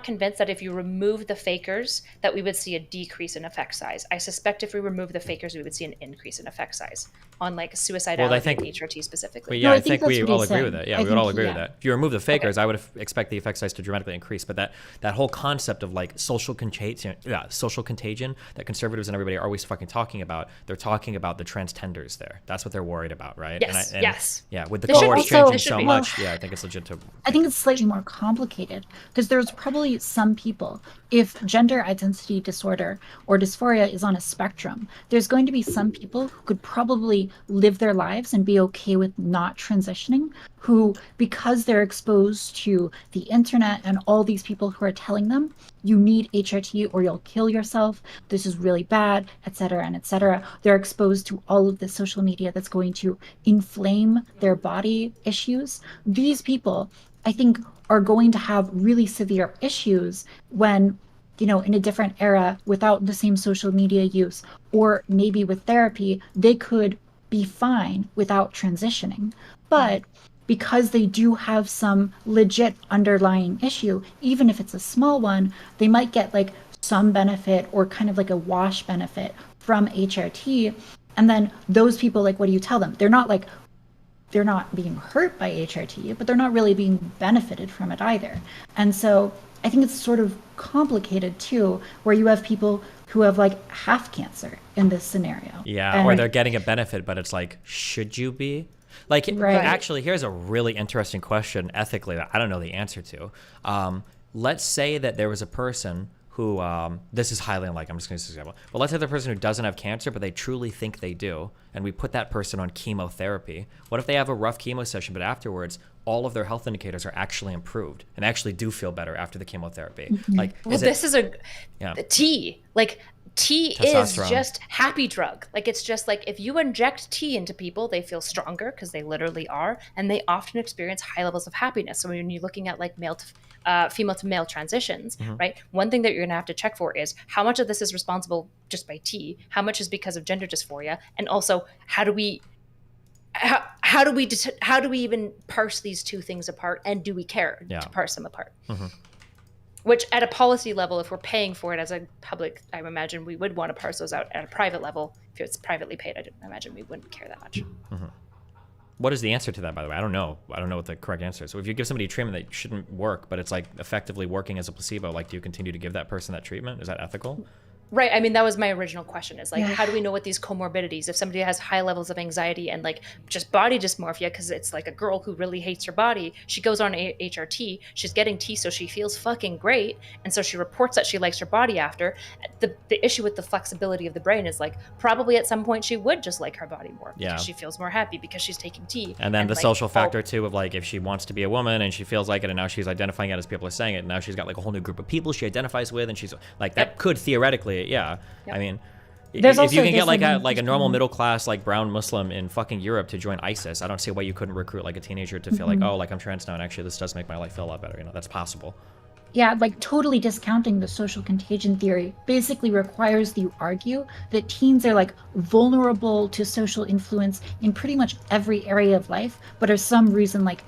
convinced that if you remove the fakers that we would see a decrease in effect size. I suspect if we remove the fakers, we would see an increase in effect size on like suicidality and HRT specifically. Well, yeah, I think we all agree with that. Yeah, we would all agree with that. If you remove the fakers, I would expect the effect size to dramatically increase. But that whole concept of like social contagion that conservatives and everybody are always fucking talking about, they're talking about the transtenders there. That's what they're worried about, right? Yes. Yes. Yeah, with the cohorts changing so much, I think it's legit to. I think it's slightly more complicated because there's probably some people, if gender identity disorder or dysphoria is on a spectrum, there's going to be some people who could probably live their lives and be okay with not transitioning, who, because they're exposed to the internet and all these people who are telling them, you need HRT or you'll kill yourself, this is really bad, etc., and etc. They're exposed to all of the social media that's going to inflame their body issues. These people, I think, are going to have really severe issues when you know, in a different era without the same social media use, or maybe with therapy, they could be fine without transitioning. But because they do have some legit underlying issue, even if it's a small one, they might get like some benefit or kind of like a wash benefit from HRT. And then those people, like, what do you tell them? They're not being hurt by HRT, but they're not really being benefited from it either. And so I think it's sort of complicated too, where you have people who have like half cancer in this scenario. Yeah, or they're getting a benefit, but it's like, should you be? Like, actually, here's a really interesting question ethically that I don't know the answer to. Let's say that there was a person who, this is highly unlikely, I'm just going to use this example, but let's say the person who doesn't have cancer, but they truly think they do, and we put that person on chemotherapy. What if they have a rough chemo session, but afterwards, all of their health indicators are actually improved and actually do feel better after the chemotherapy? Like, this is a T. Like, T is just happy drug. Like, it's just like if you inject T into people, they feel stronger because they literally are, and they often experience high levels of happiness. So when you're looking at like female to male transitions, right? One thing that you're gonna have to check for is how much of this is responsible just by T, how much is because of gender dysphoria, and also how do we even parse these two things apart, and do we care to parse them apart? Which at a policy level, if we're paying for it as a public, I imagine we would want to parse those out. At a private level, if it's privately paid, I imagine we wouldn't care that much. What is the answer to that, by the way? I don't know. I don't know what the correct answer is. So if you give somebody a treatment that shouldn't work, but it's like effectively working as a placebo, like, do you continue to give that person that treatment? Is that ethical? Right. I mean, that was my original question, is like, how do we know what these comorbidities, if somebody has high levels of anxiety and like just body dysmorphia, because it's like a girl who really hates her body, she goes on HRT, she's getting T, so she feels fucking great. And so she reports that she likes her body after. The issue with the flexibility of the brain is like, probably at some point she would just like her body more because she feels more happy because she's taking T. And then the like, social factor too of like, if she wants to be a woman and she feels like it and now she's identifying it as people are saying it, and now she's got like a whole new group of people she identifies with, and she's like, that could theoretically, I mean, if you can get like a normal middle class like brown Muslim in fucking Europe to join ISIS, I don't see why you couldn't recruit like a teenager to feel like, oh, like I'm trans now and actually this does make my life feel a lot better. You know, that's possible. Yeah, like totally discounting the social contagion theory basically requires that you argue that teens are like vulnerable to social influence in pretty much every area of life, but for some reason like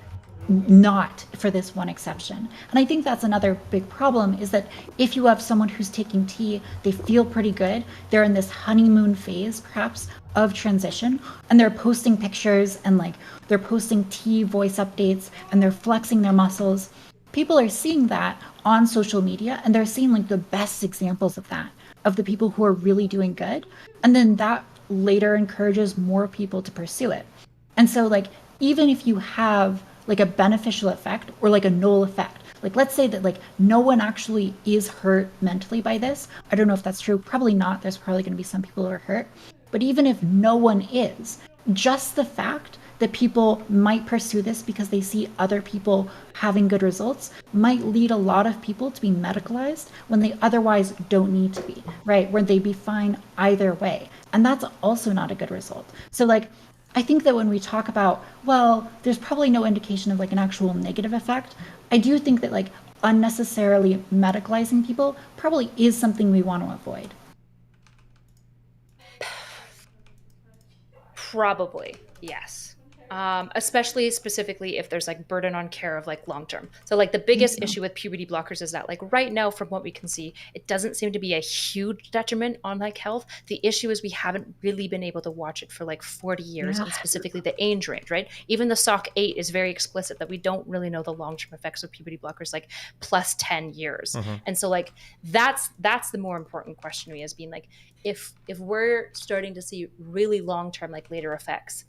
not for this one exception. And I think that's another big problem, is that if you have someone who's taking T, they feel pretty good, they're in this honeymoon phase perhaps of transition, and they're posting pictures and like they're posting T voice updates and they're flexing their muscles. People are seeing that on social media, and they're seeing like the best examples of that, of the people who are really doing good, and then that later encourages more people to pursue it. And so like, even if you have like a beneficial effect or like a null effect, like let's say that like no one actually is hurt mentally by this. I don't know if that's true, probably not. There's probably going to be some people who are hurt, but even if no one is, just the fact that people might pursue this because they see other people having good results might lead a lot of people to be medicalized when they otherwise don't need to be, right? Where they'd be fine either way. And that's also not a good result. So like, I think that when we talk about, well, there's probably no indication of like an actual negative effect, I do think that like unnecessarily medicalizing people probably is something we want to avoid. Probably, yes. Especially specifically if there's like burden on care of like long term. So like the biggest issue with puberty blockers is that like right now, from what we can see, it doesn't seem to be a huge detriment on like health. The issue is we haven't really been able to watch it for like 40 years, and specifically the age range, right? Even the SOC 8 is very explicit that we don't really know the long term effects of puberty blockers like plus 10 years. And so like that's the more important question to me, as being like, if we're starting to see really long term like later effects,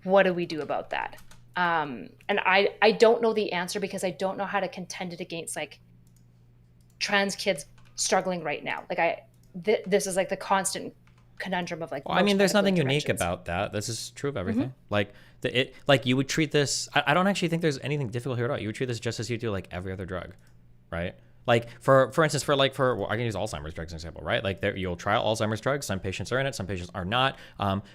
what do we do about that? And I don't know the answer, because I don't know how to contend it against like trans kids struggling right now. Like this is like the constant conundrum of like. Well, I mean, there's nothing unique about that. This is true of everything. Like like you would treat this. I don't actually think there's anything difficult here at all. You would treat this just as you do like every other drug, right? Like for instance, well, I can use Alzheimer's drugs as an example, right? Like you'll try Alzheimer's drugs. Some patients are in it, some patients are not.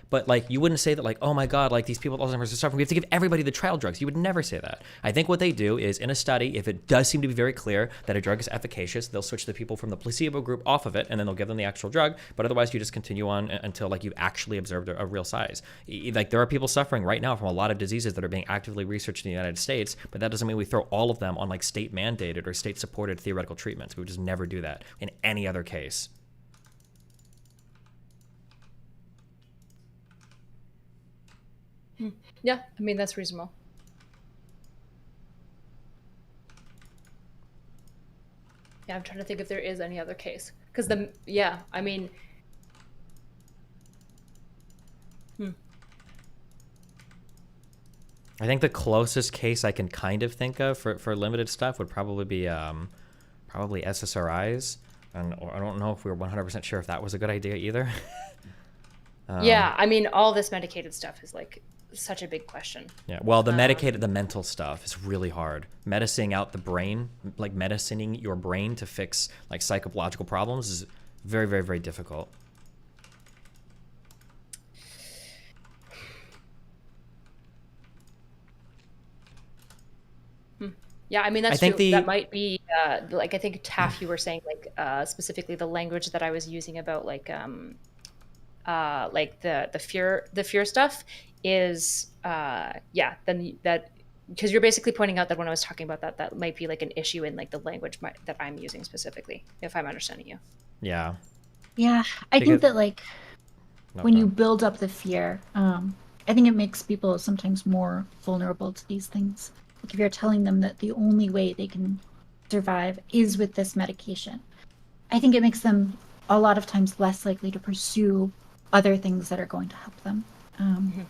But like you wouldn't say that like, oh my God, like these people with Alzheimer's are suffering. We have to give everybody the trial drugs. You would never say that. I think what they do is in a study, if it does seem to be very clear that a drug is efficacious, they'll switch the people from the placebo group off of it, and then they'll give them the actual drug. But otherwise, you just continue on until like you've actually observed a real size. Like there are people suffering right now from a lot of diseases that are being actively researched in the United States, but that doesn't mean we throw all of them on like state mandated or state supported theoretical treatments. We would just never do that in any other case. Yeah, I mean, that's reasonable. Yeah, I'm trying to think if there is any other case. Because I mean... I think the closest case I can kind of think of for limited stuff would probably be probably SSRIs. And I don't know if we were 100% sure if that was a good idea either. Yeah, I mean, all this medicated stuff is like such a big question. Yeah, well, the mental stuff is really hard. Medicining out the brain, like medicining your brain to fix like psychological problems is very, very, very difficult. Yeah, I mean, that's true. That might be, like, I think, Taff, you were saying, like, specifically the language that I was using about, like the fear stuff is, then that, because you're basically pointing out that when I was talking about that might be, like, an issue in, like, the language that I'm using specifically, if I'm understanding you. Yeah. Yeah, I think that, like, when you build up the fear, I think it makes people sometimes more vulnerable to these things. Like if you're telling them that the only way they can survive is with this medication, I think it makes them a lot of times less likely to pursue other things that are going to help them.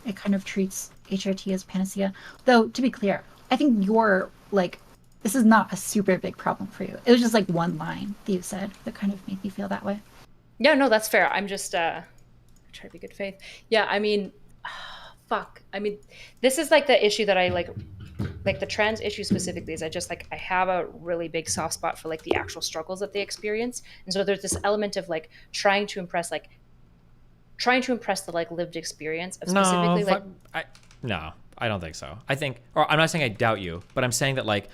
It kind of treats HRT as panacea. Though, to be clear, I think this is not a super big problem for you. It was just like one line that you said that kind of made me feel that way. Yeah, no, that's fair. I'm just trying to be good faith. Yeah, I mean, fuck. I mean, this is like the issue that I like the trans issue specifically is I have a really big soft spot for like the actual struggles that they experience. And so there's this element of like trying to impress the like lived experience of specifically No, I don't think so. I think, or I'm not saying I doubt you, but I'm saying that like,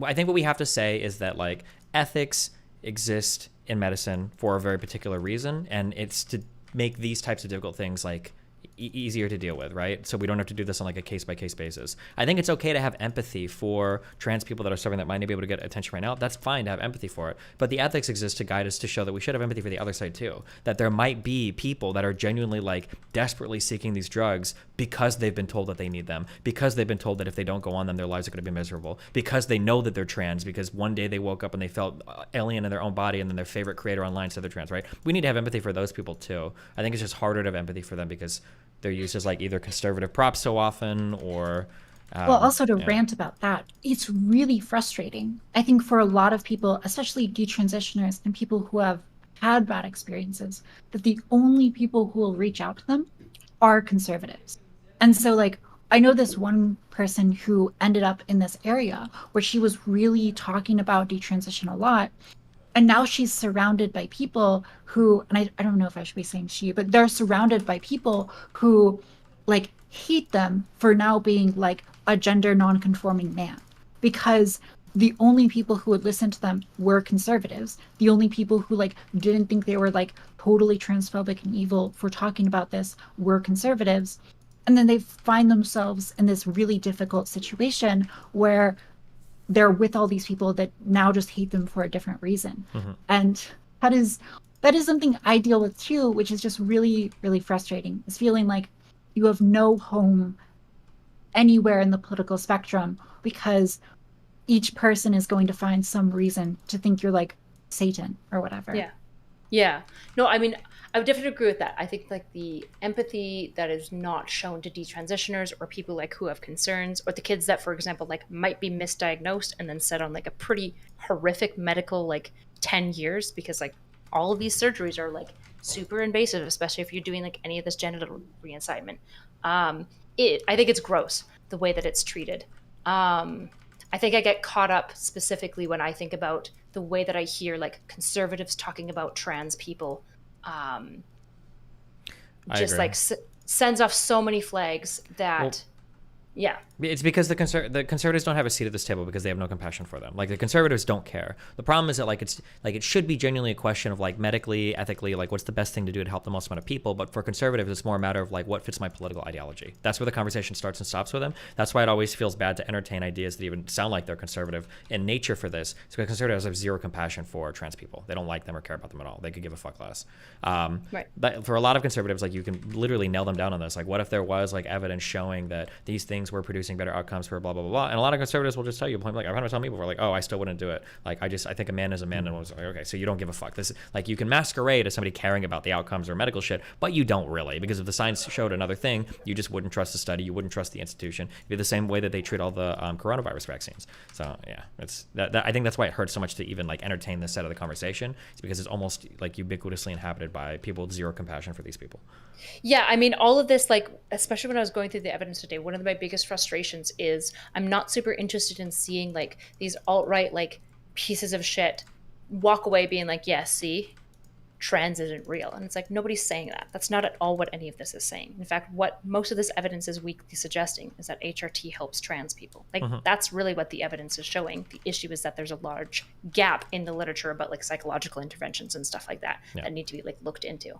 I think what we have to say is that like ethics exist in medicine for a very particular reason. And it's to make these types of difficult things like easier to deal with, right? So we don't have to do this on like a case-by-case basis. I think it's okay to have empathy for trans people that are suffering that might not be able to get attention right now. That's fine to have empathy for it. But the ethics exist to guide us to show that we should have empathy for the other side too. That there might be people that are genuinely like desperately seeking these drugs because they've been told that they need them, because they've been told that if they don't go on them, their lives are going to be miserable, because they know that they're trans, because one day they woke up and they felt alien in their own body and then their favorite creator online said they're trans, right? We need to have empathy for those people too. I think it's just harder to have empathy for them because they're used as like either conservative props so often or well, also to rant about that, it's really frustrating. I think for a lot of people, especially detransitioners and people who have had bad experiences, that the only people who will reach out to them are conservatives. And so like I know this one person who ended up in this area where she was really talking about detransition a lot. And now she's surrounded by people who, and I don't know if I should be saying she, but they're surrounded by people who like hate them for now being like a gender non-conforming man, because the only people who would listen to them were conservatives. The only people who like didn't think they were like totally transphobic and evil for talking about this were conservatives. And then they find themselves in this really difficult situation where they're with all these people that now just hate them for a different reason. And that is something I deal with too, which is just really, really frustrating. Is feeling like you have no home anywhere in the political spectrum because each person is going to find some reason to think you're like Satan or whatever. Yeah. No, I mean, I would definitely agree with that. I think like the empathy that is not shown to detransitioners or people like who have concerns, or the kids that, for example, like might be misdiagnosed and then set on like a pretty horrific medical like 10 years because like all of these surgeries are like super invasive, especially if you're doing like any of this genital reassignment. I think it's gross the way that it's treated. I think I get caught up specifically when I think about the way that I hear like conservatives talking about trans people, just like sends off so many flags that. Well, yeah. It's because the conservatives don't have a seat at this table because they have no compassion for them. Like, the conservatives don't care. The problem is that it should be genuinely a question of like medically, ethically, like what's the best thing to do to help the most amount of people. But for conservatives, it's more a matter of like what fits my political ideology. That's where the conversation starts and stops with them. That's why it always feels bad to entertain ideas that even sound like they're conservative in nature for this. It's because conservatives have zero compassion for trans people. They don't like them or care about them at all. They could give a fuck less. Right. But for a lot of conservatives, like you can literally nail them down on this. Like, what if there was like evidence showing that these things were producing better outcomes for blah blah blah blah, and a lot of conservatives will just tell you, like I've had to tell me before, like, oh, I still wouldn't do it. Like, I think a man is a man, and I was like, okay, so you don't give a fuck. This, like, you can masquerade as somebody caring about the outcomes or medical shit, but you don't really, because if the science showed another thing, you just wouldn't trust the study, you wouldn't trust the institution. It'd be the same way that they treat all the coronavirus vaccines. So yeah, it's that I think that's why it hurts so much to even like entertain this side of the conversation. It's because it's almost like ubiquitously inhabited by people with zero compassion for these people. Yeah, I mean, all of this, like, especially when I was going through the evidence today, one of my biggest frustrations is I'm not super interested in seeing, like, these alt-right, like, pieces of shit walk away being like, yeah, see, trans isn't real. And it's like, nobody's saying that. That's not at all what any of this is saying. In fact, what most of this evidence is weakly suggesting is that HRT helps trans people. Like, that's really what the evidence is showing. The issue is that there's a large gap in the literature about, like, psychological interventions and stuff like that that need to be, like, looked into.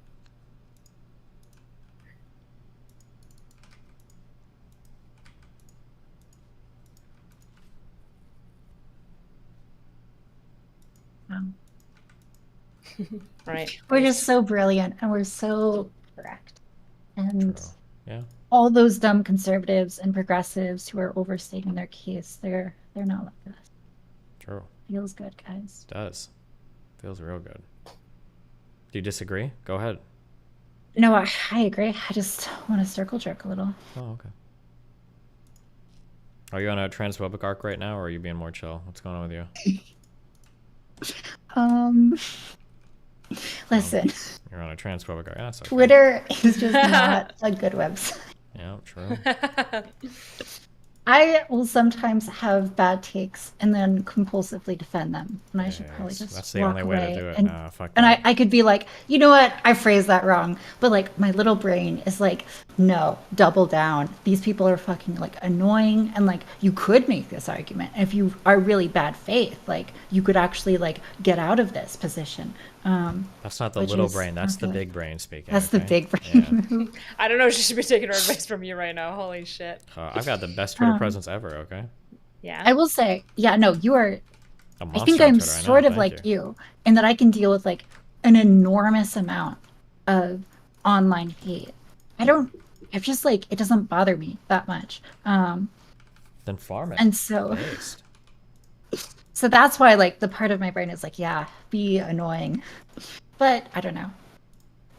Right. We're just so brilliant and we're so correct. And yeah, all those dumb conservatives and progressives who are overstating their case, they're not like us. True. Feels good, guys. It does. Feels real good. Do you disagree? Go ahead. No, I agree. I just want to circle jerk a little. Oh, okay. Are you on a transphobic arc right now, or are you being more chill? What's going on with you? Listen. You're on a transphobic arc. Yeah, okay. Twitter is just not a good website. Yeah, true. I will sometimes have bad takes and then compulsively defend them, and I should probably just that's the walk only way away. to do it. And, Fuck and that. I could be like, you know what, I phrased that wrong, but like my little brain is like, no, double down. These people are fucking like annoying, and like you could make this argument if you are really bad faith. Like you could actually like get out of this position. That's not the little brain. That's the big brain speaking. That's the big brain. Yeah. I don't know if she should be taking her advice from you right now. Holy shit. I've got the best Twitter presence ever. Okay. Yeah. I will say, yeah, no, you are. I think on I'm Twitter, sort of like you, in that I can deal with like an enormous amount of online hate. It's just like, it doesn't bother me that much. Then farm it. And so that's why like the part of my brain is like, yeah, be annoying. But I don't know.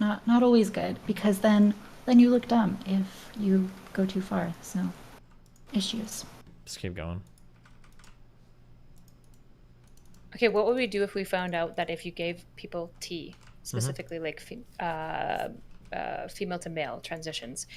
Not always good, because then you look dumb if you go too far. So issues. Just keep going. Okay, what would we do if we found out that if you gave people T, specifically like female to male transitions,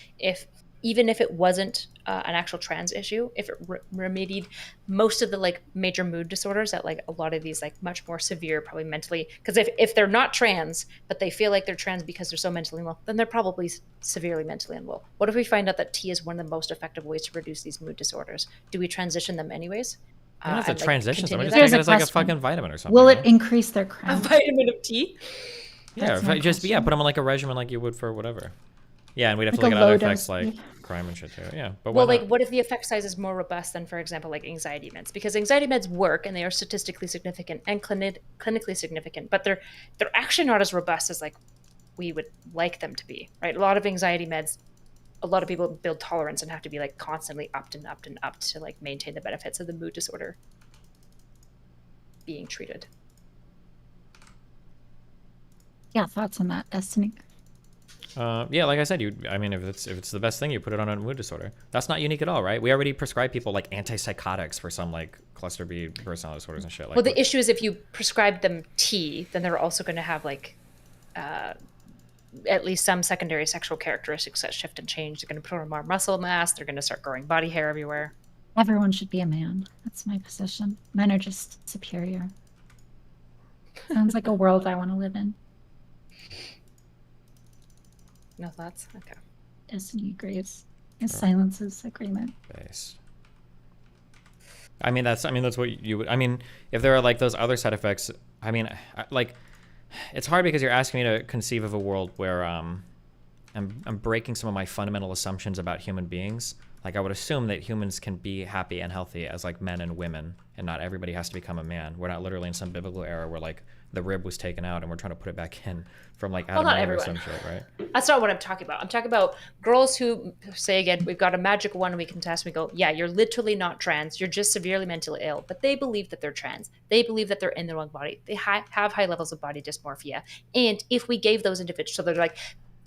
even if it wasn't an actual trans issue, if it remedied most of the like major mood disorders that like a lot of these like much more severe, probably mentally, because if they're not trans but they feel like they're trans because they're so mentally unwell, then they're probably severely mentally unwell. What if we find out that T is one of the most effective ways to reduce these mood disorders? Do we transition them anyways? You don't have to transition somebody. There's Just take it as like a question. fucking vitamin or something. Will it increase their crime? A vitamin of T? Yeah, if I just put them on like a regimen like you would for whatever. Yeah, and we'd have to Like look a at other low effects dose, like yeah. crime and shit too. Yeah, but Well, why like, not? what if the effect size is more robust than, for example, like anxiety meds? Because anxiety meds work and they are statistically significant and clinically significant, but they're actually not as robust as like we would like them to be, right? A lot of anxiety meds, a lot of people build tolerance and have to be like constantly upped and upped and upped to like maintain the benefits of the mood disorder being treated. Yeah, thoughts on that, Destiny? Yeah, like I said, I mean, if it's the best thing, you put it on a mood disorder. That's not unique at all, right? We already prescribe people like antipsychotics for some like cluster B personality disorders and shit. Like, Well, the issue is if you prescribe them T, then they're also going to have like at least some secondary sexual characteristics that shift and change. They're going to put on more muscle mass. They're going to start growing body hair everywhere. Everyone should be a man. That's my position. Men are just superior. Sounds like a world I want to live in. No thoughts? Okay. Destiny agrees. It silences agreement. Based. I mean, that's what you would. I mean, if there are like those other side effects, I mean, like, it's hard because you're asking me to conceive of a world where I'm breaking some of my fundamental assumptions about human beings. Like, I would assume that humans can be happy and healthy as like men and women, and not everybody has to become a man. We're not literally in some biblical era where like the rib was taken out and we're trying to put it back in from like Adam and Eve or some shit, right? That's not what I'm talking about. I'm talking about girls who say, again, we've got a magic one we can test. We go, yeah, you're literally not trans. You're just severely mentally ill. But they believe that they're trans. They believe that they're in their own body. They have high levels of body dysmorphia. And if we gave those individuals, so they're like,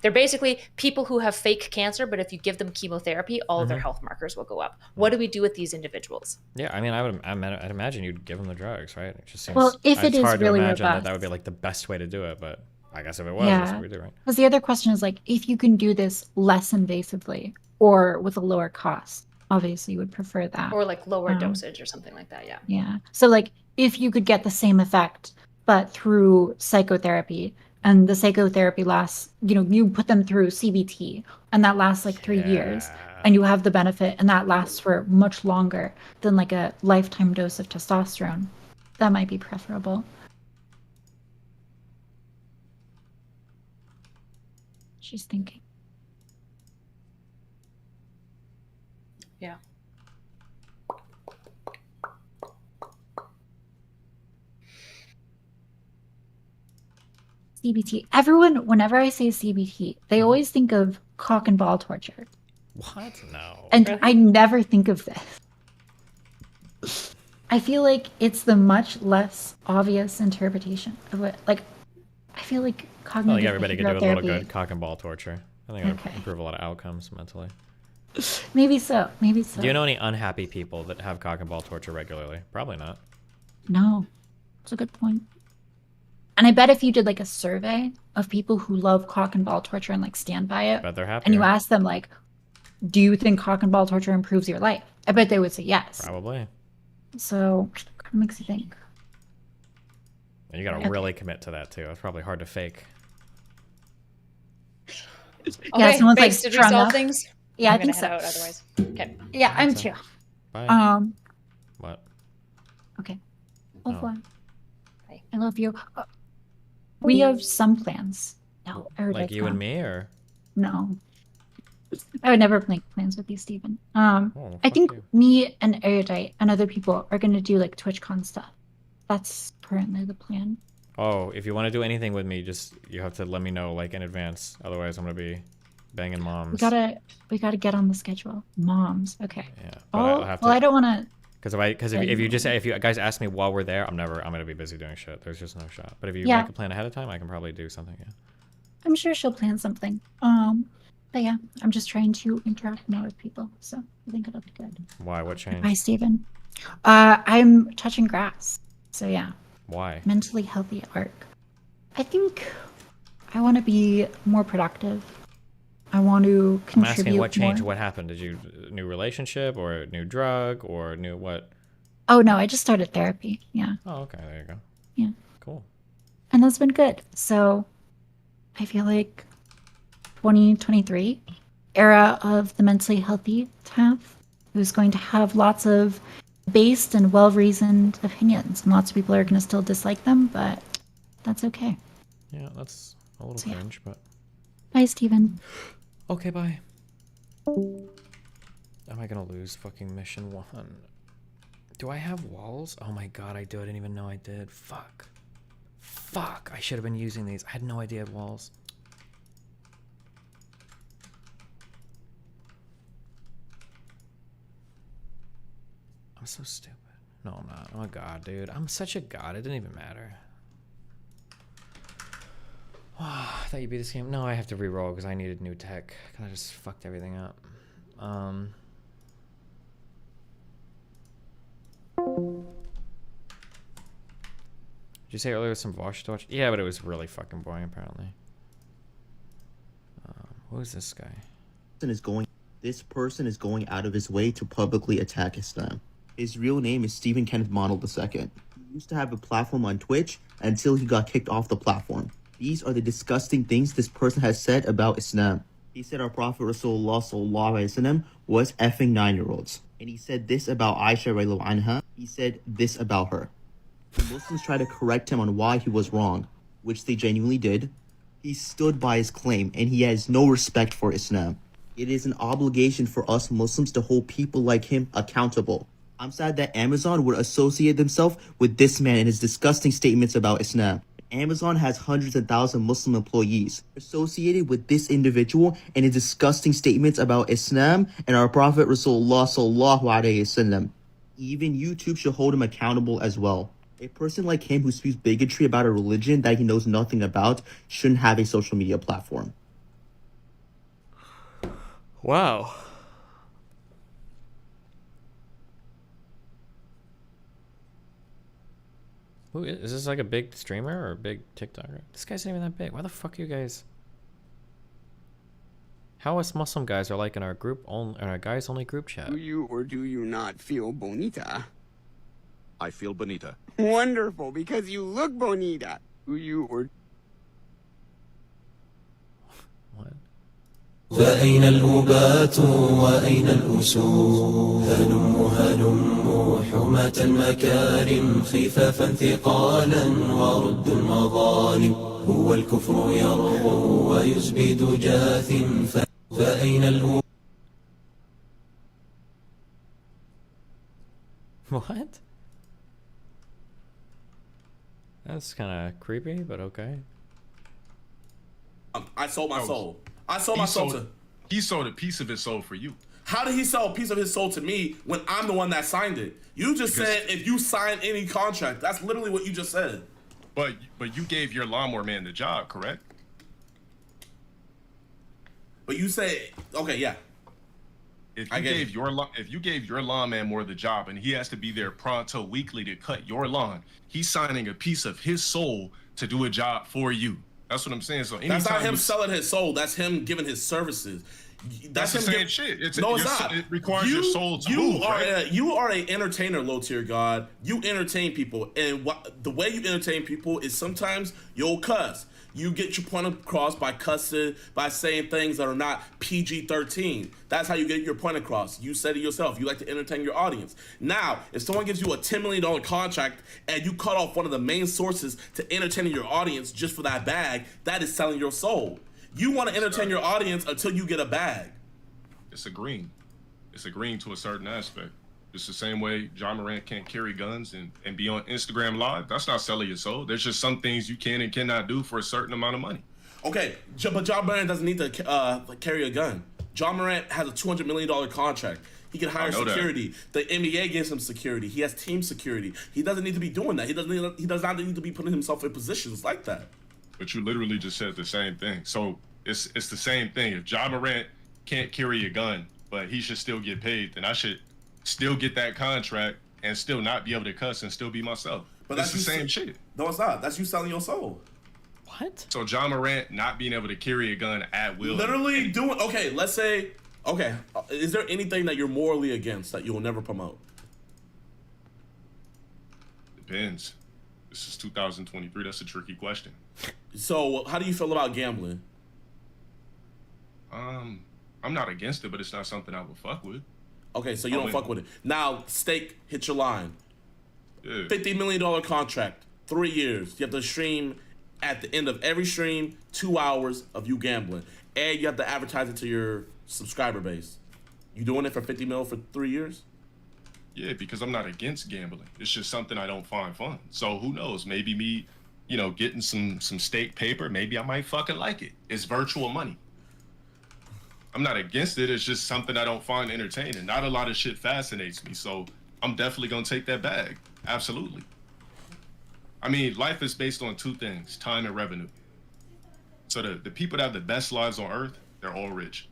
they're basically people who have fake cancer, but if you give them chemotherapy, all of their health markers will go up. What do we do with these individuals? Yeah, I mean, I'd imagine you'd give them the drugs, right? It just seems, well, if it's it hard is really to imagine robust, that would be like the best way to do it, but I guess if it was, that's what we do, right? Because the other question is like, if you can do this less invasively or with a lower cost, obviously you would prefer that. Or like lower dosage or something like that, yeah. Yeah. So like, if you could get the same effect, but through psychotherapy, and the psychotherapy lasts, you put them through CBT, and that lasts like 3 years, and you have the benefit, and that lasts for much longer than like a lifetime dose of testosterone. That might be preferable. She's thinking. Yeah. CBT. Everyone, whenever I say CBT, they always think of cock and ball torture. What? No. And I never think of this. I feel like it's the much less obvious interpretation of it. Like, I feel like I cognitive think everybody could do a behavioral little therapy. good cock and ball torture. I think it would improve a lot of outcomes mentally. Maybe so. Maybe so. Do you know any unhappy people that have cock and ball torture regularly? Probably not. No. That's a good point. And I bet if you did like a survey of people who love cock and ball torture and like stand by it, Bet they're and you happier. ask them like, do you think cock and ball torture improves your life? I bet they would say yes. Probably. So kind of makes you think. And you gotta Okay. really commit to that too. It's probably hard to fake. Yeah, someone's like Base, did we strung solve up. things? Yeah, I I'm think gonna so. head out otherwise. Okay. Yeah, I'm too. Bye. What? Okay. Au Oh. revoir. I love you. We have some plans. No, Like you and me, or? No. I would never make plans with you, Steven. I fuck think you. me and Erudite and other people are going to do like TwitchCon stuff. That's currently the plan. Oh, if you want to do anything with me, you have to let me know like in advance. Otherwise, I'm gonna be banging moms. We gotta get on the schedule. Moms. Okay. Yeah. Oh, I'll have to. well, I don't want to. Because if you guys ask me while we're there, I'm gonna be busy doing shit. There's just no shot. But if you Yeah. make a plan ahead of time, I can probably do something. Yeah. I'm sure she'll plan something. But yeah, I'm just trying to interact more with people, so I think it'll be good. Why? What changed? Bye, Steven. I'm touching grass, so yeah. Why? Mentally healthy arc. I think I want to be more productive. I want to I'm contribute asking what changed. more. What happened? Did you new relationship or a new drug or new what? Oh no, I just started therapy. Yeah, Oh, okay. There you go. yeah, Cool. and that's been good. So I feel like 2023 era of the mentally healthy path is going to have lots of based and well-reasoned opinions, and lots of people are going to still dislike them, but that's okay. Yeah, that's a little So, yeah. cringe, but Bye, Steven. okay. Bye. Am I gonna lose fucking mission 1? Do I have walls? Oh my god, I do. I didn't even know I did. Fuck. Fuck. I should have been using these. I had no idea I had walls. I'm so stupid. No, I'm not. Oh god, dude. I'm such a god. It didn't even matter. I thought you'd beat this game. No, I have to re-roll because I needed new tech. I just fucked everything up. Did you say earlier some Vosh to watch? Yeah, but it was really fucking boring apparently. Who is this guy? This person is going out of his way to publicly attack Islam. His real name is Stephen Kenneth Model II. He used to have a platform on Twitch until he got kicked off the platform. These are the disgusting things this person has said about Islam. He said our Prophet Rasulullah sallallahu alaihi wasallam was effing 9-year-olds. And he said this about Aisha radiallahu anha. He said this about her. The Muslims tried to correct him on why he was wrong, which they genuinely did. He stood by his claim, and he has no respect for Islam. It is an obligation for us Muslims to hold people like him accountable. I'm sad that Amazon would associate themselves with this man and his disgusting statements about Islam. Amazon has hundreds and thousands of Muslim employees associated with this individual and his disgusting statements about Islam and our Prophet Rasulullah sallallahu alaihi wasallam. Even YouTube should hold him accountable as well. A person like him who spews bigotry about a religion that he knows nothing about shouldn't have a social media platform. Wow. Who is this? Like a big streamer or a big TikToker? This guy's not even that big. Why the fuck are you guys? How us Muslim guys are like in our group only, in our guys only group chat. Do you or do you not feel bonita? I feel bonita. Wonderful, because you look bonita. Do you or فأين الأبات وأين الأسود هلم حماة المكارم خفافا ثقالا ورد المظالم هو الكفر يرغو ويزبد جاثم فأين الأبات. What? That's kind of creepy, but okay. I sold my soul. I sold my soul to... He sold a piece of his soul for you. How did he sell a piece of his soul to me when I'm the one that signed it? You just said if you sign any contract. That's literally what you just said. But you gave your lawnmower man the job, correct? But you say, okay, yeah. If you gave your lawn man more the job and he has to be there pronto weekly to cut your lawn, he's signing a piece of his soul to do a job for you. That's what I'm saying. So that's not him selling his soul. That's him giving his services. That's the same shit. It's not. It requires your soul to move, right? You are an entertainer, low tier god. You entertain people, and the way you entertain people is sometimes you'll cuss. You get your point across by cussing, by saying things that are not PG-13. That's how you get your point across. You said it yourself. You like to entertain your audience. Now, if someone gives you a $10 million contract and you cut off one of the main sources to entertaining your audience just for that bag, that is selling your soul. You want to entertain your audience until you get a bag. It's agreeing. It's agreeing to a certain aspect. It's the same way John Morant can't carry guns and be on Instagram Live. That's not selling your soul. There's just some things you can and cannot do for a certain amount of money. Okay, but John Morant doesn't need to carry a gun. John Morant has a $200 million contract. He can hire security. The NBA gives him security. He has team security. He doesn't need to be doing that. He does not need to be putting himself in positions like that. But you literally just said the same thing. So it's the same thing. If John Morant can't carry a gun, but he should still get paid, then I should still get that contract and still not be able to cuss and still be myself. But that's the same shit. No, it's not. That's you selling your soul. What? So John Morant not being able to carry a gun at will. Literally doing, okay, let's say, okay, is there anything that you're morally against that you will never promote? Depends. This is 2023. That's a tricky question. So how do you feel about gambling? I'm not against it, but it's not something I would fuck with. Okay, so you don't fuck with it. Now, Steak, hit your line. Yeah. $50 million contract, 3 years. You have to stream at the end of every stream 2 hours of you gambling, and you have to advertise it to your subscriber base. You doing it for $50 million for 3 years? Yeah, because I'm not against gambling. It's just something I don't find fun. So who knows? Maybe me, getting some stake paper. Maybe I might fucking like it. It's virtual money. I'm not against it. It's just something I don't find entertaining. Not a lot of shit fascinates me. So I'm definitely going to take that bag. Absolutely. I mean, life is based on two things, time and revenue. So the people that have the best lives on earth, they're all rich.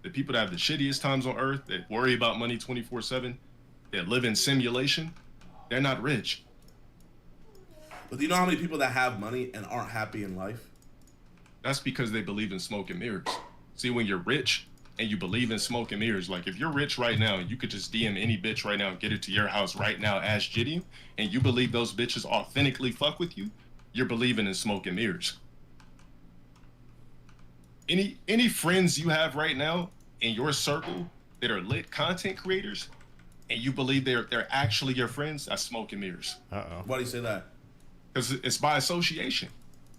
The people that have the shittiest times on earth, that worry about money 24/7, that live in simulation, they're not rich. But do you know how many people that have money and aren't happy in life? That's because they believe in smoke and mirrors. See, when you're rich, and you believe in smoke and mirrors, like if you're rich right now, you could just DM any bitch right now and get it to your house right now as Gideon, and you believe those bitches authentically fuck with you, you're believing in smoke and mirrors. Any friends you have right now in your circle that are lit content creators, and you believe they're actually your friends, that's smoke and mirrors. Why do you say that? Because it's by association.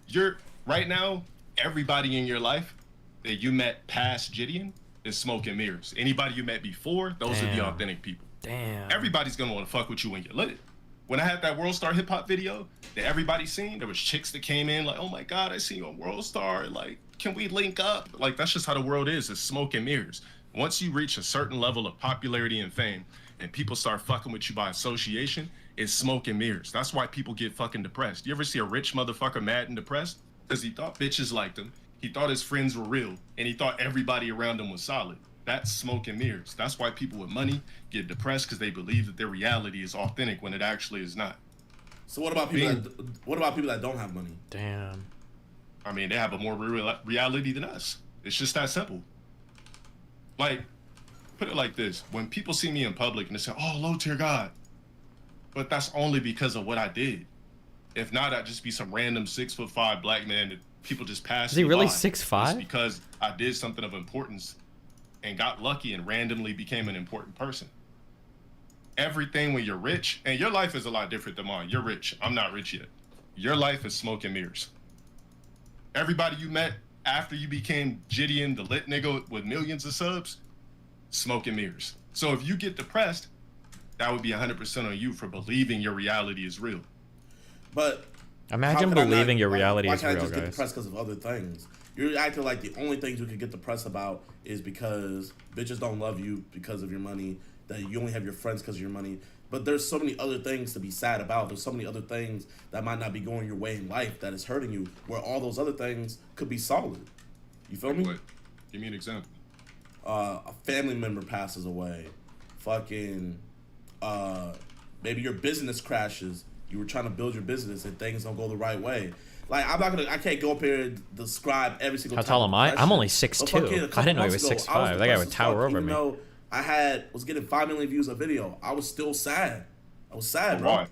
You're right now, everybody in your life that you met past Gideon is smoke and mirrors. Anybody you met before, those are the authentic people. Damn. Everybody's gonna want to fuck with you when you're lit. When I had that World Star hip hop video that everybody seen, there was chicks that came in like, oh my God, I see you on World Star. Like, can we link up? Like, that's just how the world is. It's smoke and mirrors. Once you reach a certain level of popularity and fame and people start fucking with you by association, it's smoke and mirrors. That's why people get fucking depressed. You ever see a rich motherfucker mad and depressed? Because he thought bitches liked him. He thought his friends were real, and he thought everybody around him was solid. That's smoke and mirrors. That's why people with money get depressed, because they believe that their reality is authentic when it actually is not. So what about people that don't have money? Damn. I mean, they have a more real reality than us. It's just that simple. Like, put it like this. When people see me in public and they say, oh, low tier God. But that's only because of what I did. If not, I'd just be some random 6'5" black man that people just pass. Is he really 6'5"? Just because I did something of importance and got lucky and randomly became an important person. Everything when you're rich, and your life is a lot different than mine. You're rich. I'm not rich yet. Your life is smoke and mirrors. Everybody you met after you became Gideon, the lit nigga with millions of subs, smoke and mirrors. So if you get depressed, that would be 100% on you for believing your reality is real. But imagine believing your reality is real, guys. Why can't I just get guys? depressed because of other things? You're acting like the only things you can get depressed about is because bitches don't love you because of your money, that you only have your friends because of your money. But there's so many other things to be sad about. There's so many other things that might not be going your way in life that is hurting you, where all those other things could be solid. You feel me? What? Give me an example. A family member passes away. Fucking, maybe your business crashes. You were trying to build your business and things don't go the right way. Like, I can't go up here and describe every single How type tall of am I? depression. I'm only But 6'2". fucking a I couple didn't know he months was ago, 6'5". I was That guy depressed would as tower fuck. over Even me. though I was getting 5 million views a video, I was still sad. I was sad, bro. Why?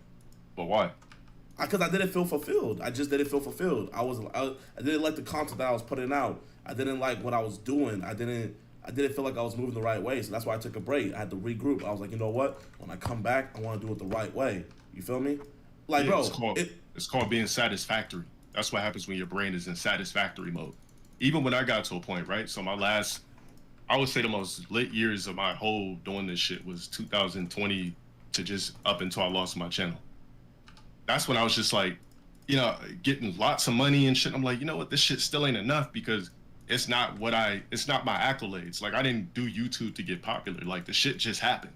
But why? Because I didn't feel fulfilled. I just didn't feel fulfilled. I didn't like the content that I was putting out. I didn't like what I was doing. I didn't feel like I was moving the right way. So that's why I took a break. I had to regroup. I was like, you know what? When I come back, I want to do it the right way. You feel me? Like, Yeah, bro, it's called being satisfactory. That's what happens when your brain is in satisfactory mode. Even when I got to a point, right? So I would say the most lit years of my whole doing this shit was 2020 to just up until I lost my channel. That's when I was just like, getting lots of money and shit. I'm like, you know what? This shit still ain't enough because it's not my accolades. Like, I didn't do YouTube to get popular. Like, the shit just happened.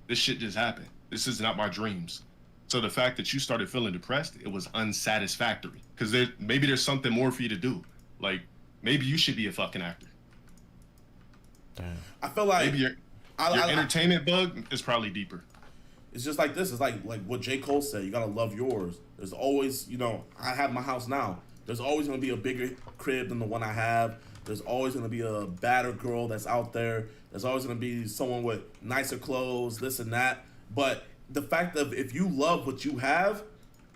This shit just happened. This is not my dreams. So the fact that you started feeling depressed, it was unsatisfactory. Because maybe there's something more for you to do. Like, maybe you should be a fucking actor. Damn. I feel like maybe your entertainment bug is probably deeper. It's just like this. It's like what J. Cole said. You gotta love yours. There's always, I have my house now. There's always gonna be a bigger crib than the one I have. There's always gonna be a badder girl that's out there. There's always gonna be someone with nicer clothes, this and that. But the fact of if you love what you have,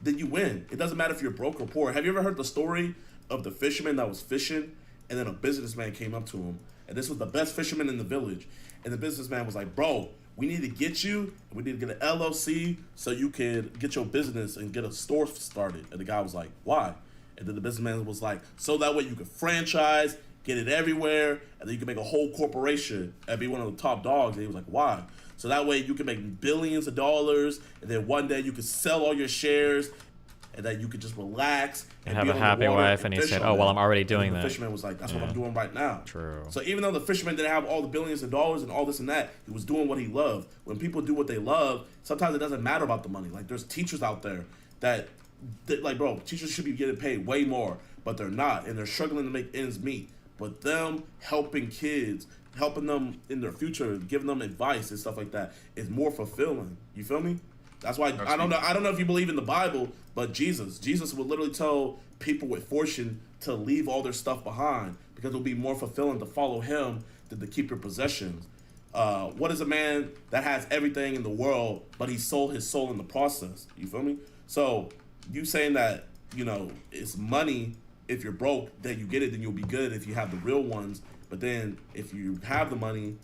then you win. It doesn't matter if you're broke or poor. Have you ever heard the story of the fisherman that was fishing and then a businessman came up to him? And this was the best fisherman in the village. And the businessman was like, bro, we need to get you, and we need to get an LLC so you can get your business and get a store started. And the guy was like, why? And then the businessman was like, so that way you can franchise, get it everywhere, and then you can make a whole corporation and be one of the top dogs. And he was like, why? So that way you can make billions of dollars, and then one day you can sell all your shares, and then you could just relax and have a happy wife. And he said, oh, well, I'm already doing that. The fisherman was like, that's what I'm doing right now. True. So even though the fisherman didn't have all the billions of dollars and all this and that, he was doing what he loved. When people do what they love, sometimes it doesn't matter about the money. Like, there's teachers out there that like, bro, teachers should be getting paid way more, but they're not, and they're struggling to make ends meet. But them helping kids, helping them in their future, giving them advice and stuff like that is more fulfilling. You feel me? That's why I don't know if you believe in the Bible, but Jesus would literally tell people with fortune to leave all their stuff behind because it would be more fulfilling to follow him than to keep your possessions. What is a man that has everything in the world, but he sold his soul in the process? You feel me? So you saying that, you know, it's money. If you're broke, then you get it, then you'll be good if you have the real ones. But then if you have the money,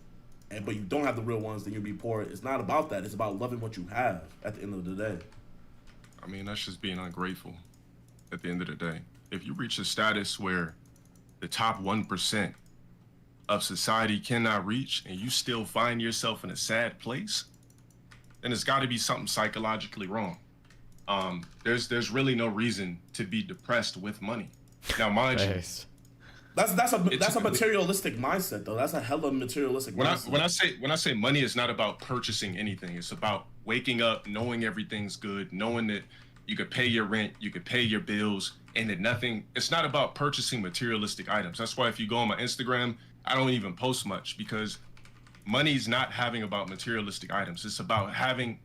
but you don't have the real ones, then you'll be poor. It's not about that. It's about loving what you have at the end of the day. I mean, that's just being ungrateful at the end of the day. If you reach a status where the top 1% of society cannot reach and you still find yourself in a sad place, then it's got to be something psychologically wrong. There's really no reason to be depressed with money. Now, mind you, that's a materialistic mindset, though. That's a hella materialistic mindset. When I say money is not about purchasing anything, it's about waking up, knowing everything's good, knowing that you could pay your rent, you could pay your bills, and that it's not about purchasing materialistic items. That's why if you go on my Instagram, I don't even post much, because money's not having about materialistic items. It's about having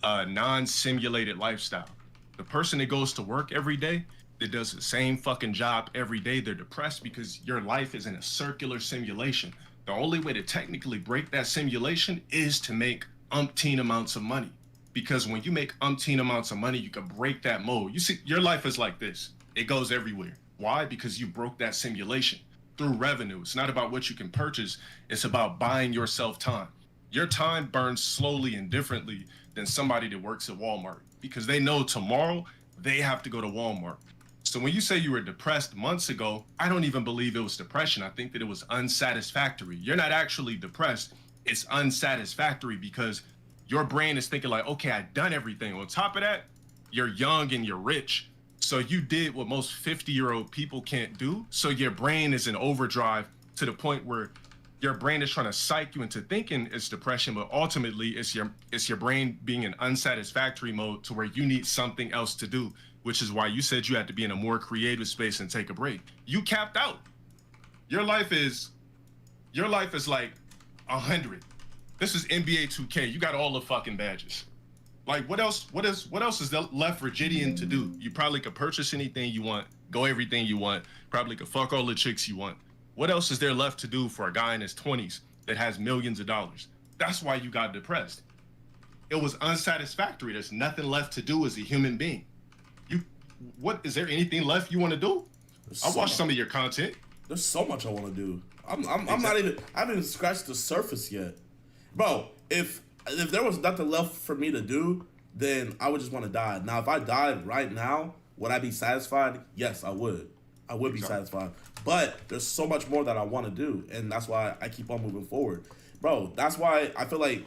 a non-simulated lifestyle. The person that goes to work every day, that does the same fucking job every day, they're depressed because your life is in a circular simulation. The only way to technically break that simulation is to make umpteen amounts of money. Because when you make umpteen amounts of money, you can break that mode. You see, your life is like this. It goes everywhere. Why? Because you broke that simulation through revenue. It's not about what you can purchase. It's about buying yourself time. Your time burns slowly and differently than somebody that works at Walmart, because they know tomorrow they have to go to Walmart. So when you say you were depressed months ago, I don't even believe it was depression. I think that it was unsatisfactory. You're not actually depressed. It's unsatisfactory because your brain is thinking like, okay, I've done everything. On top of that, you're young and you're rich. So you did what most 50-year-old people can't do. So your brain is in overdrive to the point where your brain is trying to psych you into thinking it's depression, but ultimately it's your brain being in unsatisfactory mode to where you need something else to do, which is why you said you had to be in a more creative space and take a break. You capped out. Your life is like 100. This is NBA 2K. You got all the fucking badges. Like, what else is left for Gideon to do? You probably could purchase anything you want, go everything you want, probably could fuck all the chicks you want. What else is there left to do for a guy in his 20s that has millions of dollars? That's why you got depressed. It was unsatisfactory. There's nothing left to do as a human being. Is there anything left you want to do? I watched some of your content. There's so much I want to do. I haven't even scratched the surface yet. Bro, if there was nothing left for me to do, then I would just want to die. Now, if I died right now, would I be satisfied? Yes, I would. I would be satisfied. But there's so much more that I want to do, and that's why I keep on moving forward. Bro, that's why I feel like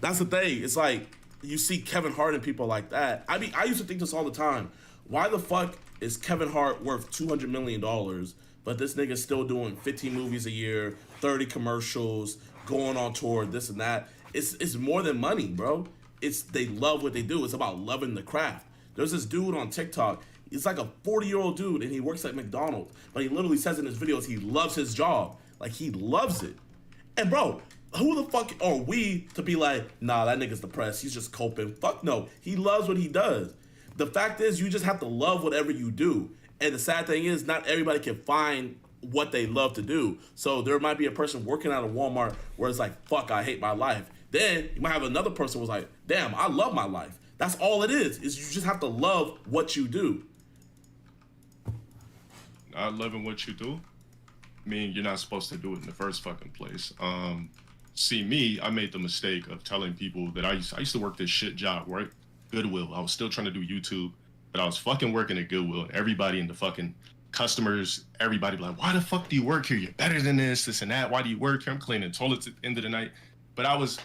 that's the thing. It's like you see Kevin Hart and people like that. I used to think this all the time. Why the fuck is Kevin Hart worth $200 million, but this nigga's still doing 15 movies a year, 30 commercials, going on tour, this and that? It's more than money, bro. They love what they do. It's about loving the craft. There's this dude on TikTok. He's like a 40-year-old dude, and he works at McDonald's. But he literally says in his videos he loves his job. Like, he loves it. And, bro, who the fuck are we to be like, nah, that nigga's depressed. He's just coping. Fuck no. He loves what he does. The fact is, you just have to love whatever you do. And the sad thing is, not everybody can find what they love to do. So there might be a person working at a Walmart where it's like, fuck, I hate my life. Then you might have another person who's like, damn, I love my life. That's all it is you just have to love what you do. Not loving what you do, I mean, you're not supposed to do it in the first fucking place. See, me, I made the mistake of telling people that I used to work this shit job, right? Goodwill. I was still trying to do YouTube, but I was fucking working at Goodwill. And everybody in the fucking customers, everybody be like, why the fuck do you work here? You're better than this and that. Why do you work here? I'm cleaning toilets at the end of the night. But I was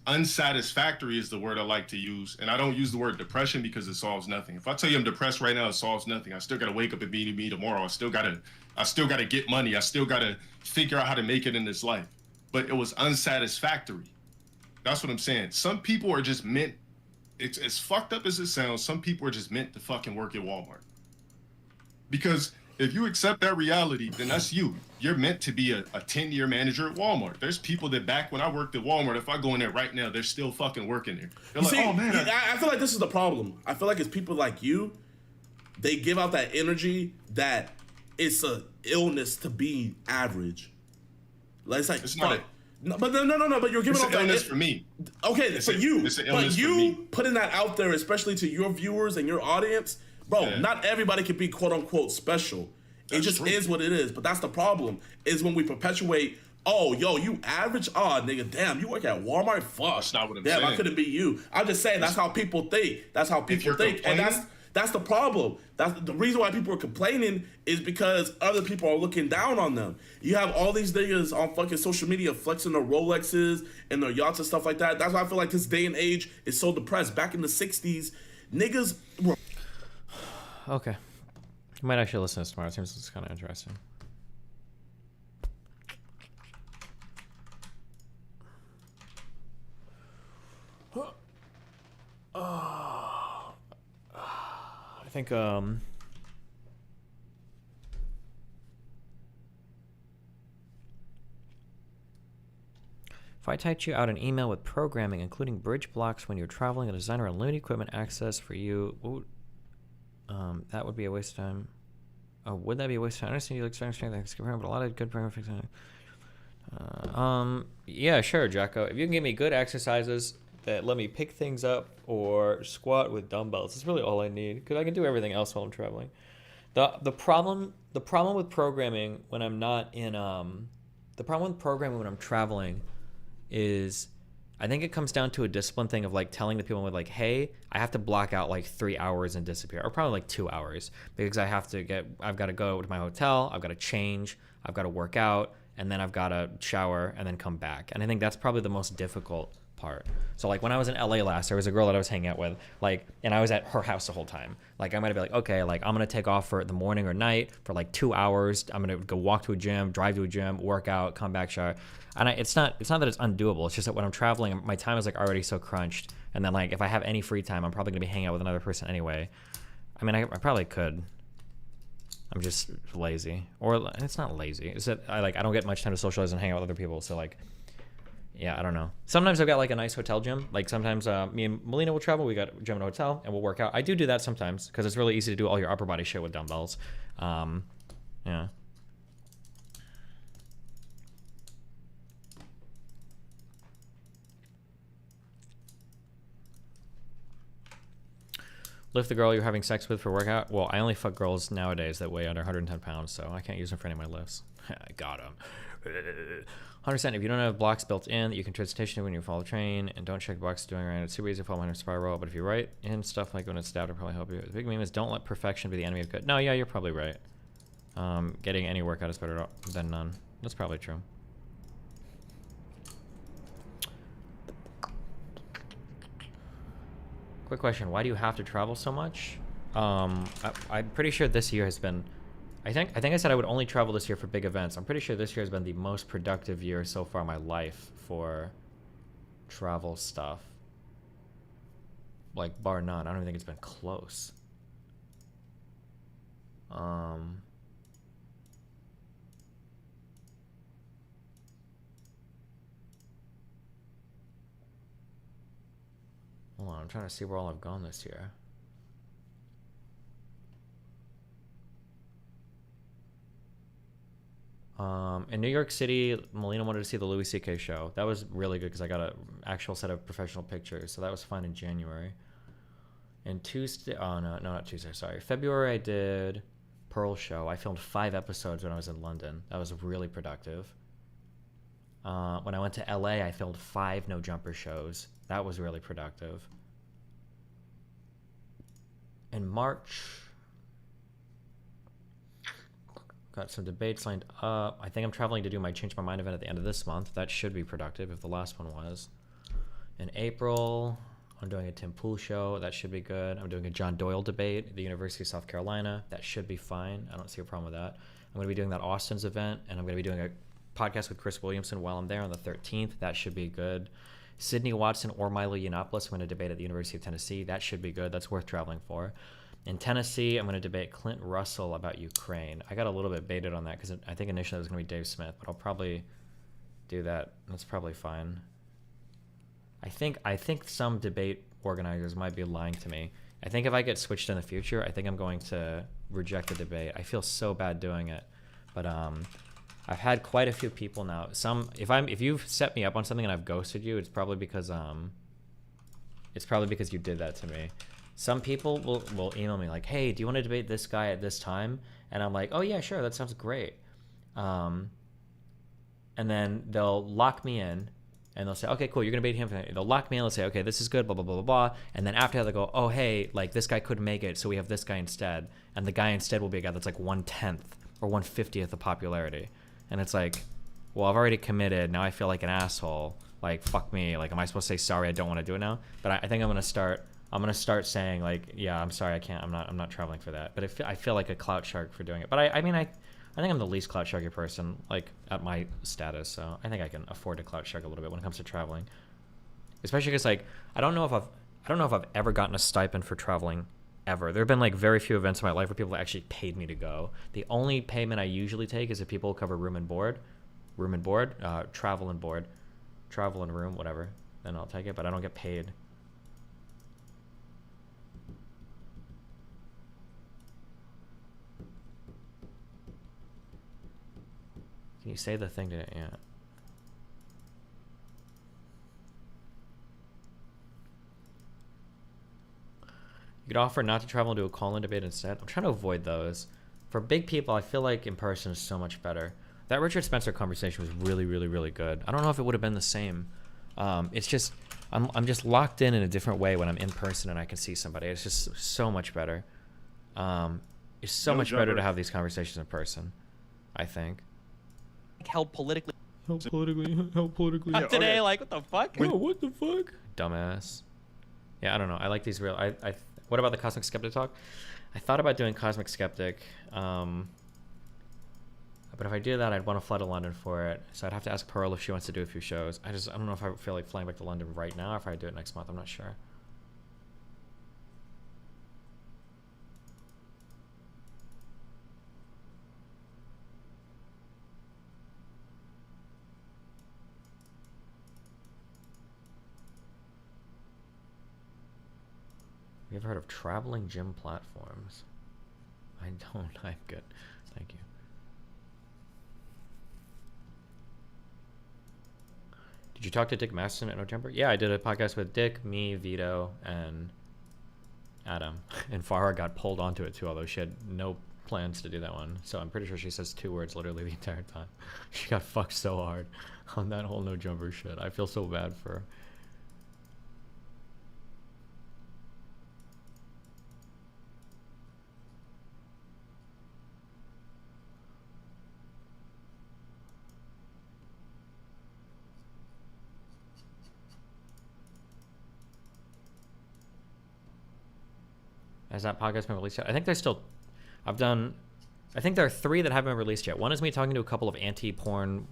unsatisfactory is the word I like to use. And I don't use the word depression because it solves nothing. If I tell you I'm depressed right now, it solves nothing. I still got to wake up and be me tomorrow. I still got to get money. I still got to figure out how to make it in this life. But it was unsatisfactory. That's what I'm saying. Some people are just meant, it's as fucked up as it sounds, some people are just meant to fucking work at Walmart. Because if you accept that reality, then that's you. You're meant to be a 10-year manager at Walmart. There's people that back when I worked at Walmart, if I go in there right now, they're still fucking working there. They're like, oh man. I feel like this is the problem. I feel like it's people like you, they give out that energy that it's a illness to be average. Like, it's like, It's fuck. not No, but no. But you're giving It's off an that illness for me. Okay, It's for you. It's an But illness for you me. putting that out there, especially to your viewers and your audience, bro. Yeah. Not everybody can be quote unquote special. It just is what it is. But that's the problem. Is when we perpetuate. Oh, yo, you average? Oh, nigga, damn, you work at Walmart? Fuck. That's not what I'm damn, saying. I couldn't be you. I'm just saying that's how people think. That's how people think, and that's the problem. That's the reason why people are complaining is because other people are looking down on them. You have all these niggas on fucking social media flexing their Rolexes and their yachts and stuff like that. That's why I feel like this day and age is so depressed. Back in the 60s, niggas were... Okay. You might actually listen to this tomorrow. It seems it's kind of interesting. I think if I typed you out an email with programming, including bridge blocks when you're traveling, a designer and limited equipment access for you, that would be a waste of time. Oh, would that be a waste of time? I understand you like strength, but a lot of good programming fixing. Yeah, sure, Jacko. If you can give me good exercises that let me pick things up or squat with dumbbells, that's really all I need, because I can do everything else while I'm traveling. The problem with programming when I'm not in the problem with programming when I'm traveling is I think it comes down to a discipline thing of like telling the people with like, hey, I have to block out like 3 hours and disappear, or probably like 2 hours, because I've got to go to my hotel, I've got to change, I've got to work out, and then I've got to shower and then come back. And I think that's probably the most difficult part. So like when I was in LA last, there was a girl that I was hanging out with, like, and I was at her house the whole time. Like I might be like, okay, like I'm gonna take off for the morning or night for like 2 hours. I'm gonna go walk to a gym, drive to a gym, work out, come back, shower. And it's not that it's undoable. It's just that when I'm traveling, my time is like already so crunched. And then like if I have any free time, I'm probably gonna be hanging out with another person anyway. I mean, I probably could. I'm just lazy, or it's not lazy. It's that I don't get much time to socialize and hang out with other people. So like, yeah, I don't know. Sometimes I've got like a nice hotel gym. Like sometimes me and Melina will travel. We got a gym and a hotel, and we'll work out. I do that sometimes because it's really easy to do all your upper body shit with dumbbells. Yeah. Lift the girl you're having sex with for workout. Well, I only fuck girls nowadays that weigh under 110 pounds, so I can't use them for any of my lifts. I got them. 100%. If you don't have blocks built in that you can transition when you follow train and don't check the box doing right, it's super easy to follow behind a spiral. But if you write in stuff like when it's stabbed, it'll probably help you. The big meme is don't let perfection be the enemy of good. No, yeah, you're probably right. Getting any workout is better than none. That's probably true. Quick question, why do you have to travel so much? I'm pretty sure this year has been, I think I said I would only travel this year for big events. I'm pretty sure this year has been the most productive year so far in my life for travel stuff. Like, bar none. I don't even think it's been close. Hold on, I'm trying to see where all I've gone this year. In New York City, Melina wanted to see the Louis C.K. show. That was really good because I got an actual set of professional pictures, so that was fun in January. And Tuesday, oh no, not Tuesday, sorry. February I did Pearl show. I filmed 5 episodes when I was in London. That was really productive. When I went to LA, I filmed 5 No Jumper shows. That was really productive. In March, got some debates lined up. I think I'm traveling to do my Change My Mind event at the end of this month. That should be productive if the last one was. In April, I'm doing a Tim Pool show. That should be good. I'm doing a John Doyle debate at the University of South Carolina. That should be fine. I don't see a problem with that. I'm going to be doing that Austin's event, and I'm going to be doing a podcast with Chris Williamson while I'm there on the 13th. That should be good. Sydney Watson or Milo Yiannopoulos, I'm going to debate at the University of Tennessee. That should be good. That's worth traveling for. In Tennessee, I'm going to debate Clint Russell about Ukraine. I got a little bit baited on that because I think initially it was going to be Dave Smith, but I'll probably do that. That's probably fine. I think some debate organizers might be lying to me. I think if I get switched in the future, I think I'm going to reject the debate. I feel so bad doing it, but I've had quite a few people now. If you've set me up on something and I've ghosted you, it's probably because you did that to me. Some people will email me like, hey, do you want to debate this guy at this time? And I'm like, oh yeah, sure, that sounds great. And then they'll lock me in and they'll say, okay, cool, you're gonna debate him. They'll lock me in, they'll say, okay, this is good, blah, blah, blah, blah, blah. And then after that they'll go, oh, hey, like this guy couldn't make it, so we have this guy instead. And the guy instead will be a guy that's like 1/10 or 1/50th of popularity. And it's like, well, I've already committed, now I feel like an asshole. Like, fuck me, like, am I supposed to say sorry, I don't want to do it now? But I think I'm gonna start saying like, yeah, I'm sorry, I can't, I'm not traveling for that. But I feel like a clout shark for doing it. But I mean, I think I'm the least clout sharky person, like, at my status, so I think I can afford to clout shark a little bit when it comes to traveling. Especially because, like, I don't know if I've ever gotten a stipend for traveling, ever. There have been, like, very few events in my life where people actually paid me to go. The only payment I usually take is if people cover room and board, travel and board, travel and room, whatever, then I'll take it, but I don't get paid. Can you say the thing to it? Yeah. You could offer not to travel and do a call-in debate instead. I'm trying to avoid those. For big people, I feel like in person is so much better. That Richard Spencer conversation was really, really, really good. I don't know if it would have been the same. It's just, I'm just locked in a different way when I'm in person and I can see somebody. It's just so much better. It's so much better to have these conversations in person, I think. Held politically. Help politically. Not today, like, what the fuck? Yo, what the fuck? Dumbass. Yeah, I don't know. I like these real. What about the Cosmic Skeptic talk? I thought about doing Cosmic Skeptic, but if I do that, I'd want to fly to London for it. So I'd have to ask Pearl if she wants to do a few shows. I don't know if I feel like flying back to London right now, or if I do it next month. I'm not sure. Have you ever heard of traveling gym platforms? I don't. I'm good. Thank you. Did you talk to Dick Masterson at No Jumper? Yeah, I did a podcast with Dick, me, Vito, and Adam. And Farah got pulled onto it too, although she had no plans to do that one. So I'm pretty sure she says 2 words literally the entire time. She got fucked so hard on that whole No Jumper shit. I feel so bad for her. Has that podcast been released yet? I think there's still, I think there are 3 that haven't been released yet. One is me talking to a couple of anti-porn,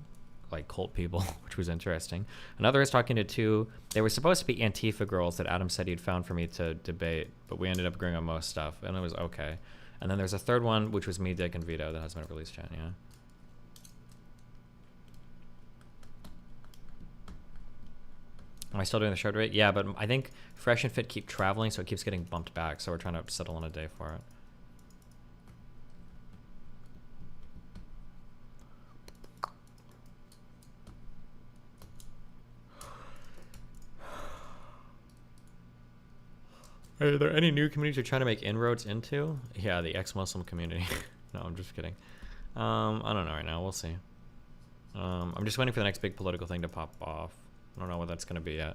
like, cult people, which was interesting. Another is talking to 2, they were supposed to be Antifa girls that Adam said he'd found for me to debate, but we ended up agreeing on most stuff, and it was okay. And then there's a 3rd one, which was me, Dick, and Vito, that hasn't been released yet, yeah. Am I still doing the show rate? Yeah, but I think Fresh and Fit keep traveling, so it keeps getting bumped back. So we're trying to settle on a day for it. Are there any new communities you're trying to make inroads into? Yeah, the ex-Muslim community. No, I'm just kidding. I don't know right now. We'll see. I'm just waiting for the next big political thing to pop off. I don't know what that's going to be yet.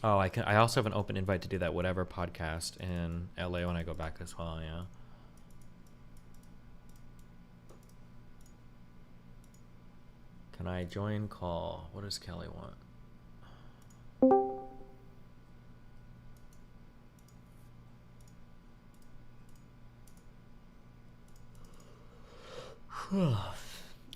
Oh, I also have an open invite to do that whatever podcast in LA when I go back as well, yeah. Can I join call? What does Kelly want?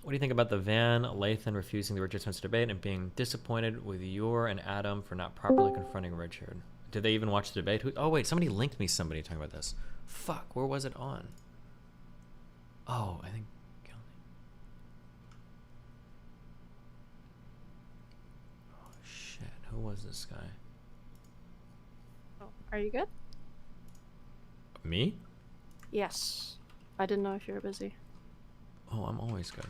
What do you think about the Van Lathan refusing the Richard Spencer debate and being disappointed with Yor and Adam for not properly confronting Richard? Did they even watch the debate? Oh wait, somebody linked me somebody talking about this. Fuck, where was it on? Oh, I think Kelly. Oh shit, who was this guy? Oh, are you good? Me? Yes. I didn't know if you were busy. Oh, I'm always good.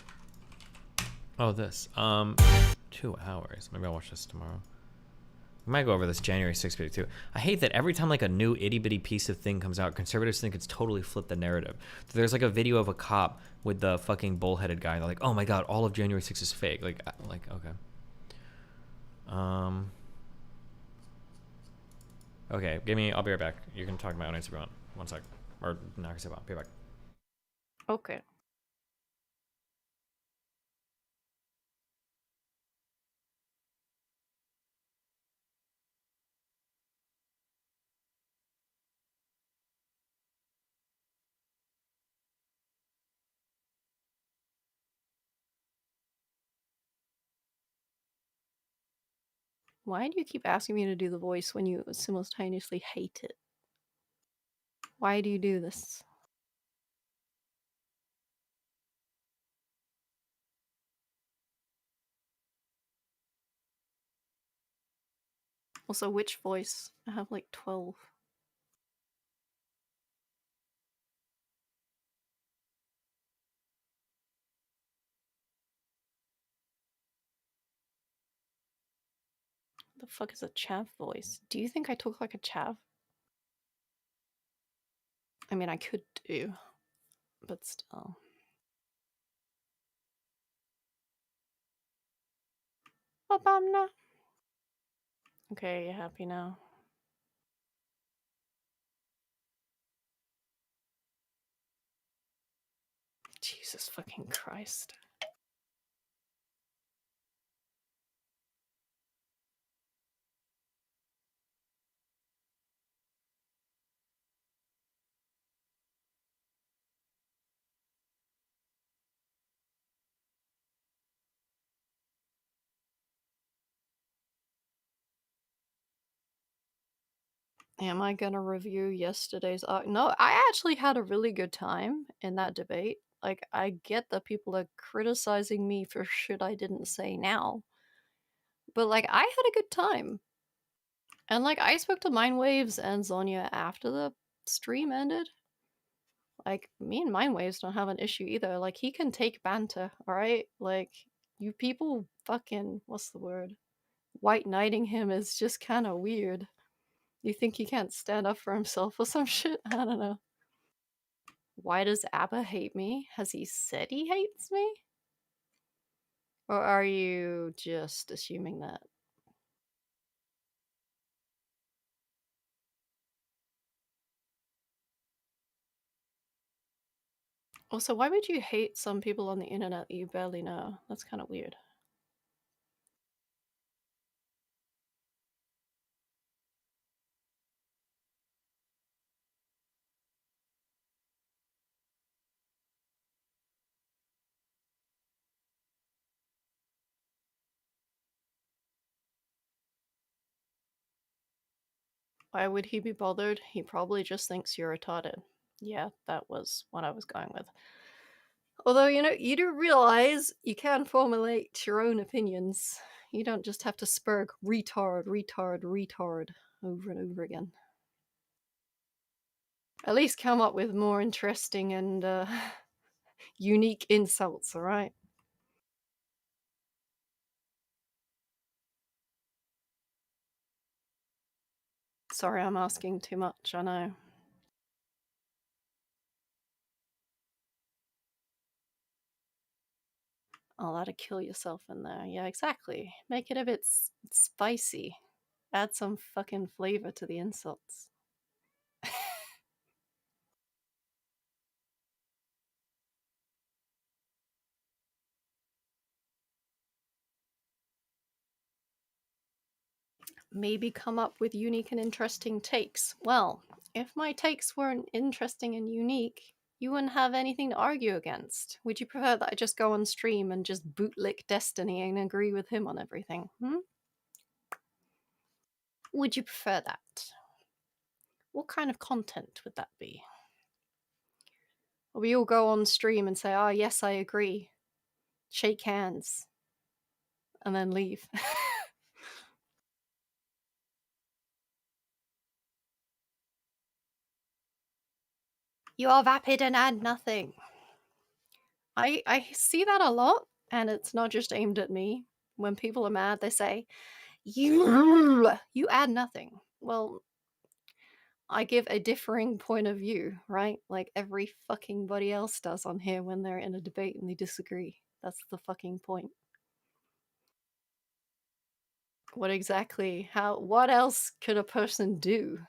Oh, this. 2 hours. Maybe I'll watch this tomorrow. We might go over this January 6th video too. I hate that every time like a new itty bitty piece of thing comes out, conservatives think it's totally flipped the narrative. So there's like a video of a cop with the fucking bullheaded guy. And they're like, oh my god, all of January 6th is fake. Like okay. Okay, I'll be right back. You can talk to my audience if you want. 1 sec. Or not gonna say about. Be right back. Okay. Why do you keep asking me to do the voice when you simultaneously hate it? Why do you do this? Also, which voice? I have like 12. The fuck is a chav voice? Do you think I talk like a chav? I mean, I could do, but still. Ba-bam-na. Okay, you happy now? Jesus fucking Christ. Am I gonna review yesterday's arc? No, I actually had a really good time in that debate. Like, I get that people are criticizing me for shit I didn't say now. But, like, I had a good time. And, like, I spoke to Mindwaves and Zonya after the stream ended. Like, me and Mindwaves don't have an issue either. Like, he can take banter, alright? Like, you people fucking, what's the word? White knighting him is just kind of weird. You think he can't stand up for himself or some shit? I don't know. Why does Abba hate me? Has he said he hates me? Or are you just assuming that? Also, why would you hate some people on the internet that you barely know? That's kind of weird. Why would he be bothered? He probably just thinks you're retarded. Yeah, that was what I was going with. Although, you know, you do realize you can formulate your own opinions. You don't just have to spurg retard, retard, retard over and over again. At least come up with more interesting and unique insults, alright? Sorry, I'm asking too much, I know. Oh, that'd kill yourself in there. Yeah, exactly. Make it a bit spicy. Add some fucking flavor to the insults. Maybe come up with unique and interesting takes. Well, if my takes weren't interesting and unique, you wouldn't have anything to argue against. Would you prefer that I just go on stream and just bootlick Destiny and agree with him on everything? Would you prefer that? What kind of content would that be? Or we all go on stream and say, oh, yes, I agree. Shake hands. And then leave. You are vapid and add nothing. I see that a lot, and it's not just aimed at me. When people are mad, they say, you add nothing. Well, I give a differing point of view, right? Like every fucking body else does on here when they're in a debate and they disagree. That's the fucking point. What exactly? What else could a person do?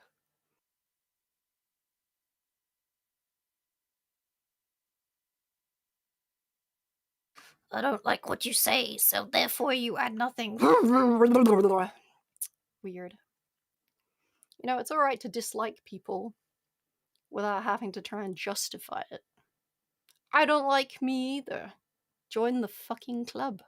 I don't like what you say, so therefore you add nothing. Weird. You know, it's alright to dislike people without having to try and justify it. I don't like me either. Join the fucking club.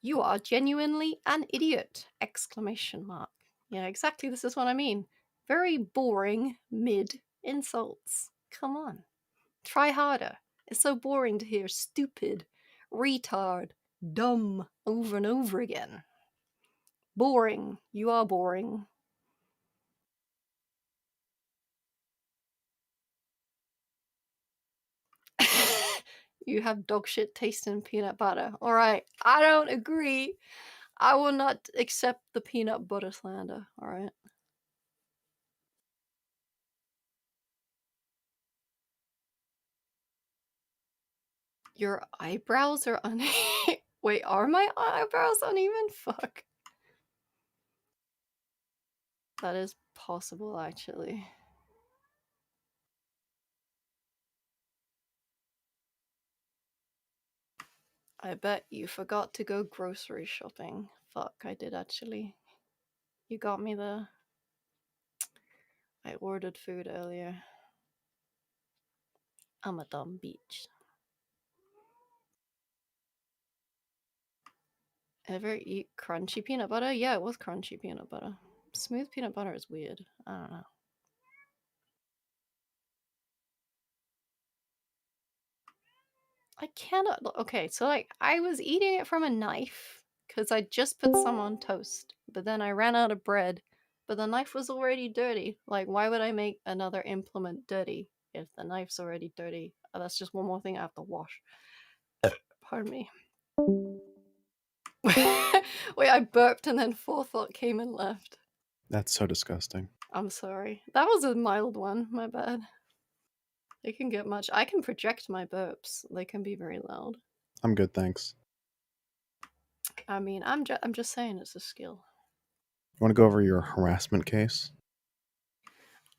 You are genuinely an idiot! Exclamation mark. Yeah, exactly, this is what I mean. Very boring mid insults. Come on. Try harder. It's so boring to hear stupid, retard, dumb over and over again. Boring. You are boring. You have dog shit taste in peanut butter. Alright, I don't agree. I will not accept the peanut butter slander, alright? Your eyebrows are uneven. Wait, are my eyebrows uneven? Fuck. That is possible, actually. I bet you forgot to go grocery shopping. Fuck, I did actually. You got me there. I ordered food earlier. I'm a dumb bitch. Ever eat crunchy peanut butter? Yeah, it was crunchy peanut butter. Smooth peanut butter is weird. I don't know. I cannot. Okay, so like I was eating it from a knife because I just put some on toast, but then I ran out of bread, but the knife was already dirty. Like, why would I make another implement dirty if the knife's already dirty? Oh, that's just one more thing I have to wash. Pardon me. Wait, I burped and then forethought came and left. That's so disgusting. I'm sorry. That was a mild one. My bad. They can get much. I can project my burps. They can be very loud. I'm good, thanks. I mean, I'm just saying it's a skill. You want to go over your harassment case?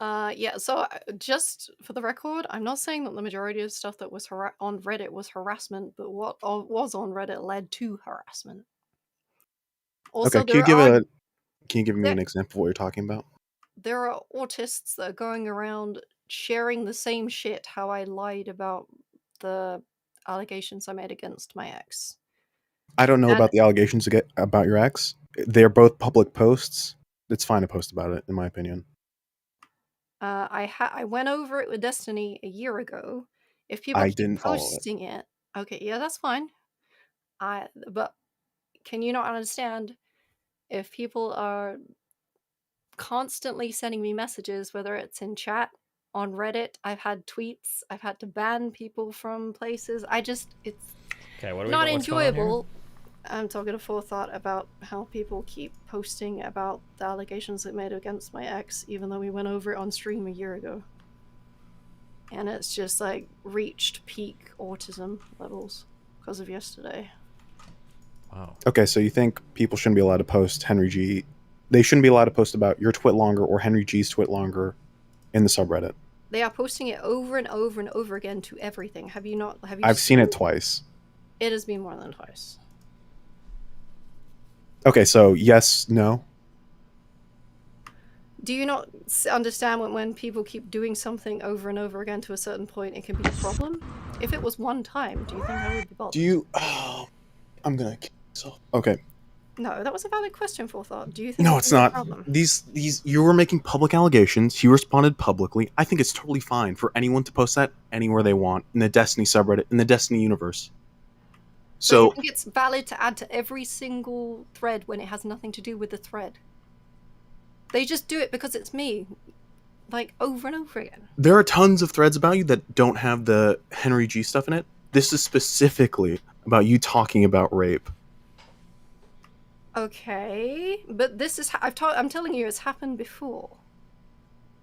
Yeah, so just for the record, I'm not saying that the majority of stuff that was on Reddit was harassment, but what was on Reddit led to harassment. Also, okay, can you give me an example of what you're talking about? There are autists that are going around sharing the same shit how I lied about the allegations I made against my ex. I don't know about the allegations about your ex. They're both public posts. It's fine to post about it, in my opinion. I went over it with Destiny a year ago. If people keep posting it, okay, yeah, that's fine. But can you not understand if people are constantly sending me messages, whether it's in chat, on Reddit, I've had tweets, I've had to ban people from places. It's okay, what are not what's going on enjoyable. I'm talking to Forethought about how people keep posting about the allegations they made against my ex, even though we went over it on stream a year ago. And it's just like reached peak autism levels because of yesterday. Wow. Okay, so you think people shouldn't be allowed to post Henry G. They shouldn't be allowed to post about your twit longer or Henry G's twit longer in the subreddit. They are posting it over and over and over again to everything. Have you not? Have you? I've seen it twice. It has been more than twice. Okay, so yes, no. Do you not understand when people keep doing something over and over again to a certain point, it can be a problem? If it was one time, do you think I would be bothered? Do you? Oh, I'm gonna kill myself. Okay. No, that was a valid question, Forethought. Do you think No, it's it's a not. problem? These you were making public allegations. He responded publicly. I think it's totally fine for anyone to post that anywhere they want in the Destiny subreddit, in the Destiny universe. So you So think it's valid to add to every single thread when it has nothing to do with the thread? They just do it because it's me, like over and over again. there are tons of threads about you that don't have the Henry G stuff in it. This is specifically about you talking about rape. Okay, but this is I'm telling you, it's happened before.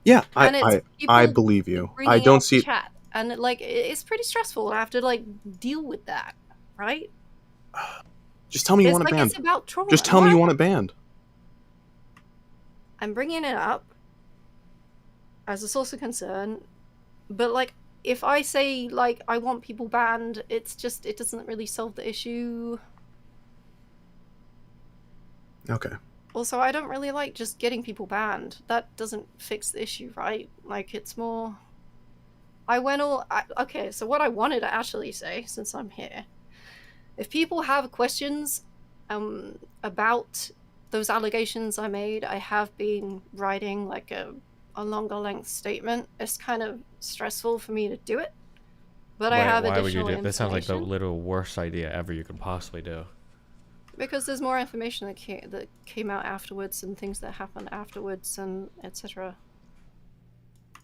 Yeah, And it's I people believe you. I bringing don't out see. chat, and it's pretty stressful to have to like deal with that, right? Just tell me you It's want it like banned. it's about trauma. Just tell me No, you want it banned. I'm bringing it up as a source of concern, but like if I say like I want people banned, it doesn't really solve the issue. Okay. Also, I don't really like just getting people banned. That doesn't fix the issue, right? Like it's more okay, so what I wanted to actually say, since I'm here, if people have questions about those allegations I made, I have been writing like a longer length statement. It's kind of stressful for me to do it, but I have Why would you additional do it? That sounds like the information little worst idea ever you could possibly do. because there's more information that came out afterwards and things that happened afterwards and etc.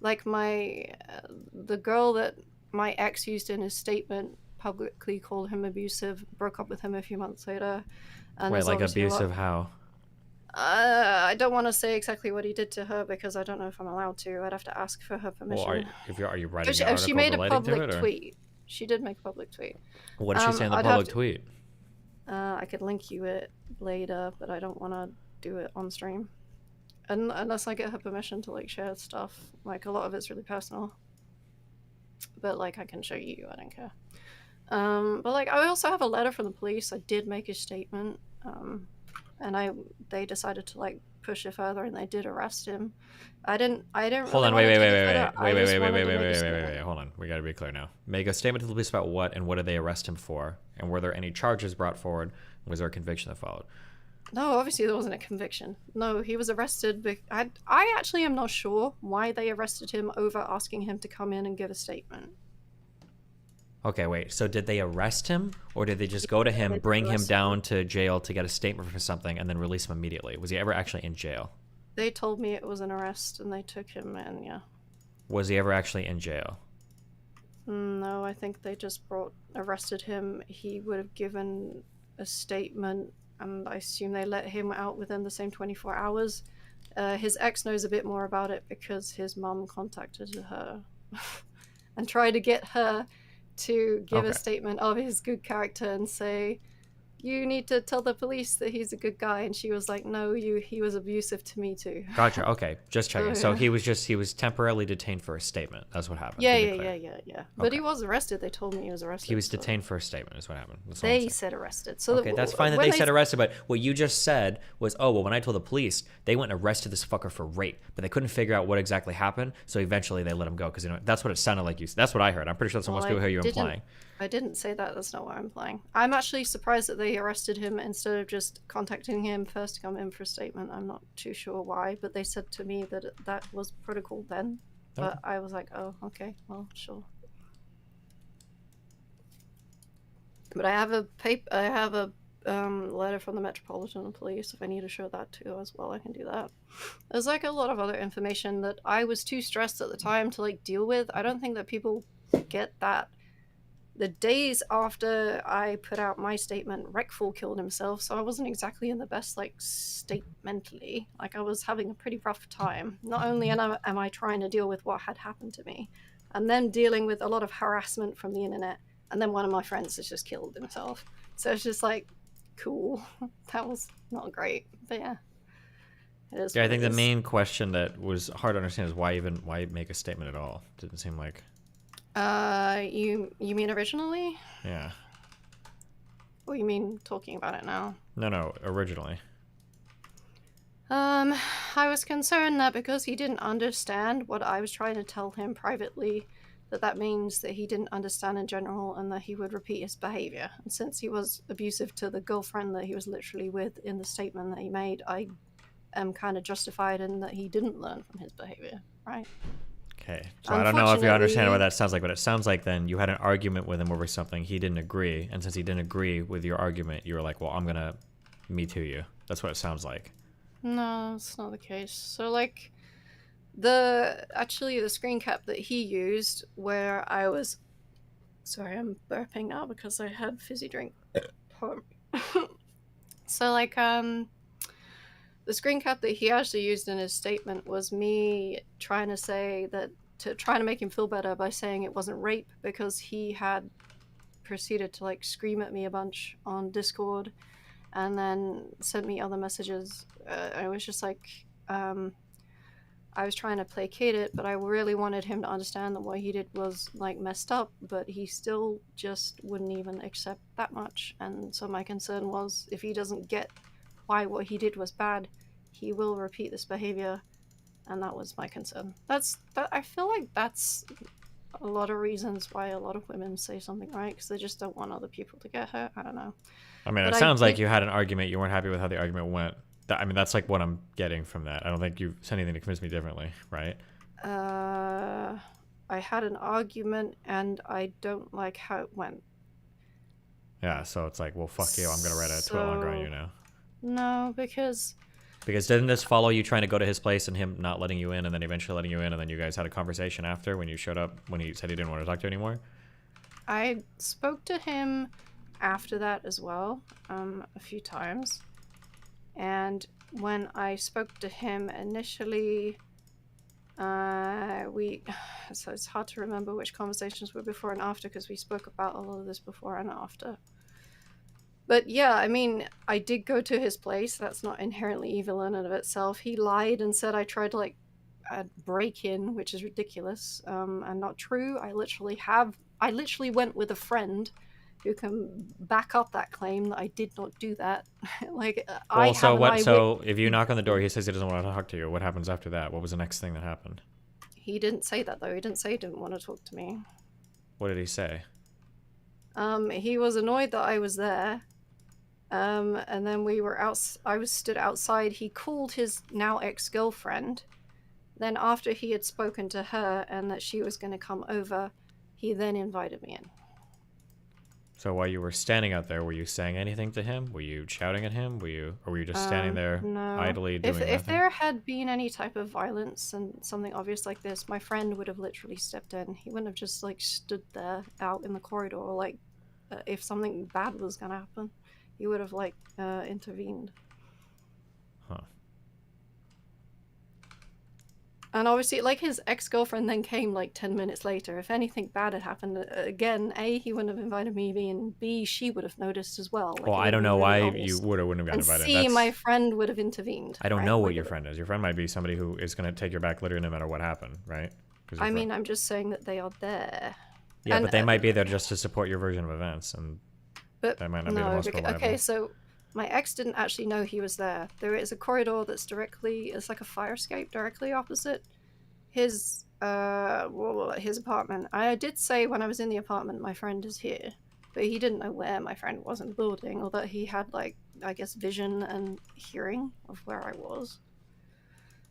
Like the girl that my ex used in his statement publicly called him abusive, broke up with him a few months later. And Wait, there's like obviously a lot- abusive how? I don't want to say exactly what he did to her because I don't know if I'm allowed to. I'd have to ask for her permission. Well, are you writing She, an article she made a relating to public it, or? tweet. She did make a public tweet. What did she say in the I'd have public to- tweet? I could link you it later, but I don't want to do it on stream. Unless I get her permission to like share stuff. Like a lot of it's really personal. But like I can show you, I don't care. But like I also have a letter from the police. I did make a statement. And they decided to like push it further and they did arrest him. I didn't Hold on, really wait, wanna take it further. I just wanted to make a wait, statement. hold on. We gotta be clear now. Make a statement to the police about what and what did they arrest him for? And were there any charges brought forward? Was there a conviction that followed? No, obviously there wasn't a conviction. No, he was arrested. I actually am not sure why they arrested him over asking him to come in and give a statement. Okay, wait. So did they arrest him, or did they just go to him, bring him down to jail to get a statement for something, and then release him immediately? Was he ever actually in jail? They told me it was an arrest and they took him in, yeah. Was he ever actually in jail? No, I think they just arrested him. He would have given a statement, and I assume they let him out within the same 24 hours. His ex knows a bit more about it because his mum contacted her and tried to get her to give a statement of his good character and say, you need to tell the police that he's a good guy, and she was like, no, he was abusive to me too. Gotcha. Okay, just checking. So yeah. he was temporarily detained for a statement. That's what happened. Yeah. But he was arrested. They told me he was arrested. He was so- detained for a statement. Is what happened. That's all I'm They saying. said arrested. So Okay, that's fine that when they said arrested, but what you just said was, oh, well, when I told the police, they went and arrested this fucker for rape, but they couldn't figure out what exactly happened, so eventually they let him go, because that's what it sounded like you said. That's what I heard. I'm pretty sure that's what most people hear you implying. I didn't say that. That's not what I'm implying. I'm actually surprised that they arrested him instead of just contacting him first to come in for a statement. I'm not too sure why, but they said to me that that was protocol then. But I was like, oh, okay, well, sure. But I have a letter from the Metropolitan Police. If I need to show that too as well, I can do that. There's like a lot of other information that I was too stressed at the time to like deal with. I don't think that people get that. The days after I put out my statement, Rekful killed himself, so I wasn't exactly in the best like state mentally. Like I was having a pretty rough time. Not only am I trying to deal with what had happened to me, and then dealing with a lot of harassment from the internet, and then one of my friends has just killed himself. So it's just like, cool. That was not great, but yeah. It is Yeah, I what think it the is. main question that was hard to understand is why make a statement at all? Didn't seem like. You mean originally? Yeah. Or you mean talking about it now? No, originally. I was concerned that because he didn't understand what I was trying to tell him privately, that means that he didn't understand in general and that he would repeat his behavior. And since he was abusive to the girlfriend that he was literally with in the statement that he made, I am kind of justified in that he didn't learn from his behavior, right? Okay, so I don't know if you understand what that sounds like, but it sounds like then you had an argument with him over something, he didn't agree, and since he didn't agree with your argument, you were like, well, I'm gonna Me Too you. That's what it sounds like. No, it's not the case. So, like, the screen cap that he used where I was... Sorry, I'm burping now because I had fizzy drink. So, like, the screen cap that he actually used in his statement was me trying to say that, trying to make him feel better by saying it wasn't rape, because he had proceeded to, like, scream at me a bunch on Discord and then sent me other messages. I was just like, I was trying to placate it, but I really wanted him to understand that what he did was, like, messed up, but he still just wouldn't even accept that much. And so my concern was, if he doesn't get why what he did was bad, he will repeat this behavior, and that was my concern. I feel like that's a lot of reasons why a lot of women say something, right? Because they just don't want other people to get hurt. I don't know. I mean, it sounds like you had an argument, you weren't happy with how the argument went. I mean, that's like what I'm getting from that. I don't think you've said anything to convince me differently, right? I had an argument, and I don't like how it went. Yeah, so it's like, well, fuck you, I'm gonna write a twit longer on you now. No, because didn't this follow you trying to go to his place and him not letting you in, and then eventually letting you in, and then you guys had a conversation after when you showed up, when he said he didn't want to talk to you anymore? I spoke to him after that as well, a few times. And when I spoke to him initially, so it's hard to remember which conversations were before and after, because we spoke about a lot of this before and after. But yeah, I mean, I did go to his place. That's not inherently evil in and of itself. He lied and said I tried to, like, break in, which is ridiculous, and not true. I literally went with a friend who can back up that claim that I did not do that. Like, well, so if you knock on the door, he says he doesn't want to talk to you. What happens after that? What was the next thing that happened? He didn't say that, though. He didn't say he didn't want to talk to me. What did he say? He was annoyed that I was there. And then I was stood outside. He called his now ex-girlfriend. Then after he had spoken to her and that she was going to come over, he then invited me in. So while you were standing out there, were you saying anything to him? Were you shouting at him? Or were you just standing there idly doing nothing? If there had been any type of violence and something obvious like this, my friend would have literally stepped in. He wouldn't have just, like, stood there out in the corridor. Like, if something bad was gonna happen, he would have, like, intervened. Huh. And obviously, like, his ex-girlfriend then came, like, 10 minutes later. If anything bad had happened, again, A, he wouldn't have invited me, and B, she would have noticed as well. Like, well, I don't know why you would or wouldn't have gotten invited. C, my friend would have intervened. I don't know what your friend is. Your friend might be somebody who is going to take your back literally no matter what happened, right? I mean, I'm just saying that they are there. Yeah, but they might be there just to support your version of events, and that might not be the most reliable. Okay, so my ex didn't actually know he was there. There is a corridor that's it's like a fire escape directly opposite his apartment. I did say when I was in the apartment, my friend is here, but he didn't know where my friend was in the building, or that he had, like, I guess, vision and hearing of where I was.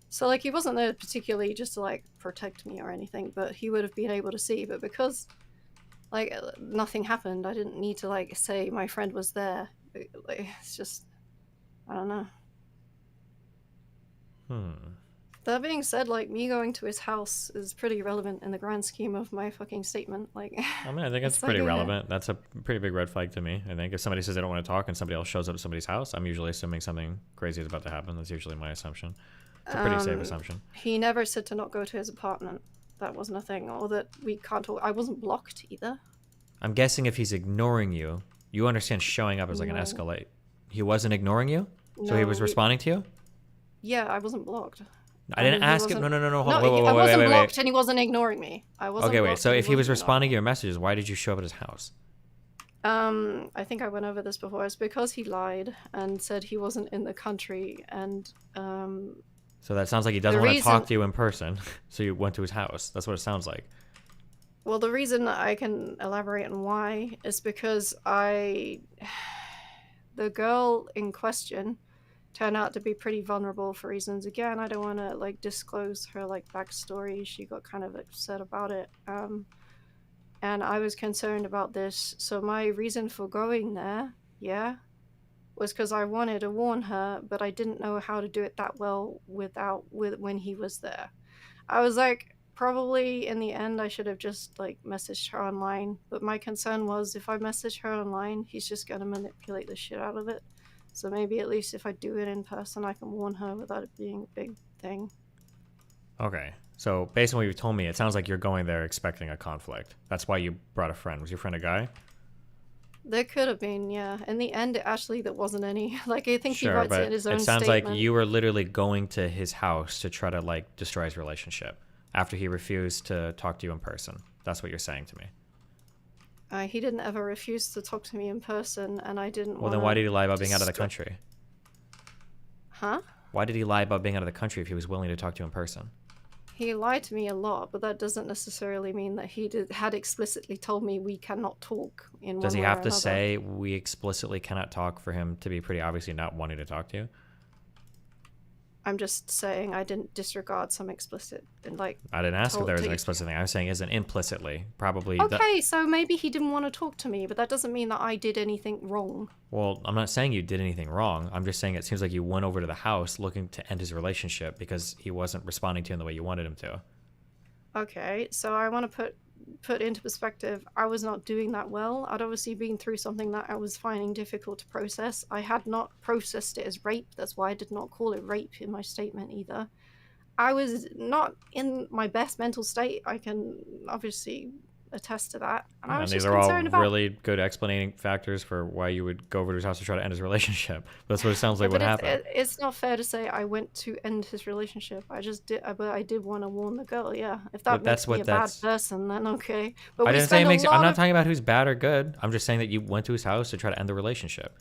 So, like, he wasn't there particularly just to, like, protect me or anything, but he would have been able to see. But because, like, nothing happened, I didn't need to, like, say my friend was there. Like, it's just, I don't know. That being said, like, me going to his house is pretty relevant in the grand scheme of my fucking statement. Like, I mean, I think it's pretty relevant. That's a pretty big red flag to me. I think if somebody says they don't want to talk and somebody else shows up at somebody's house, I'm usually assuming something crazy is about to happen. That's usually my assumption. It's a pretty safe assumption. He never said to not go to his apartment. That wasn't a thing. Or that we can't talk. I wasn't blocked either. I'm guessing if he's ignoring you, you understand showing up as like an escalate. He wasn't ignoring you? So he was responding to you? Yeah, I wasn't blocked. I didn't ask him. No. Hold on. I wasn't blocked and he wasn't ignoring me. I wasn't. Okay, wait. So if he was responding to your messages, why did you show up at his house? I think I went over this before. It's because he lied and said he wasn't in the country, and So that sounds like he doesn't want to talk to you in person. So you went to his house. That's what it sounds like. Well, the reason I can elaborate on why is because the girl in question turned out to be pretty vulnerable for reasons. Again, I don't want to like disclose her like backstory. She got kind of upset about it. And I was concerned about this. So my reason for going there, yeah, was because I wanted to warn her, but I didn't know how to do it that well when he was there. I was like, probably in the end I should have just like messaged her online, but my concern was if I message her online, he's just gonna manipulate the shit out of it. So maybe at least if I do it in person, I can warn her without it being a big thing. Okay. So based on what you've told me, it sounds like you're going there expecting a conflict. That's why you brought a friend. Was your friend a guy? There could have been, yeah. In the end, actually, there wasn't any. Like, I think he writes it in his own it sounds statement. like you were literally going to his house to try to like destroy his relationship after he refused to talk to you in person. That's what you're saying to me. He didn't ever refuse to talk to me in person, and I didn't. Well, then why did he lie about being out of the country? Huh? Why did he lie about being out of the country if he was willing to talk to you in person? He lied to me a lot, but that doesn't necessarily mean that he had explicitly told me we cannot talk in one way or another. Does he have to say we explicitly cannot talk for him to be pretty obviously not wanting to talk to you? I'm just saying I didn't disregard some explicit and like. I didn't ask if there was an explicit thing. I was saying isn't implicitly probably. Okay, so maybe he didn't want to talk to me, but that doesn't mean that I did anything wrong. Well, I'm not saying you did anything wrong. I'm just saying it seems like you went over to the house looking to end his relationship because he wasn't responding to you in the way you wanted him to. Okay, so I want to put into perspective, I was not doing that well. I'd obviously been through something that I was finding difficult to process. I had not processed it as rape. That's why I did not call it rape in my statement either. I was not in my best mental state. I can obviously attest to that. And I was these just are all concerned about... really good explanating factors for why you would go over to his house to try to end his relationship. That's what it sounds like but what happened. It's not fair to say I went to end his relationship. I just did, but I did want to warn the girl. Yeah, if that makes me a bad person, then okay. But I didn't say it makes. I'm not talking about who's bad or good. I'm just saying that you went to his house to try to end the relationship.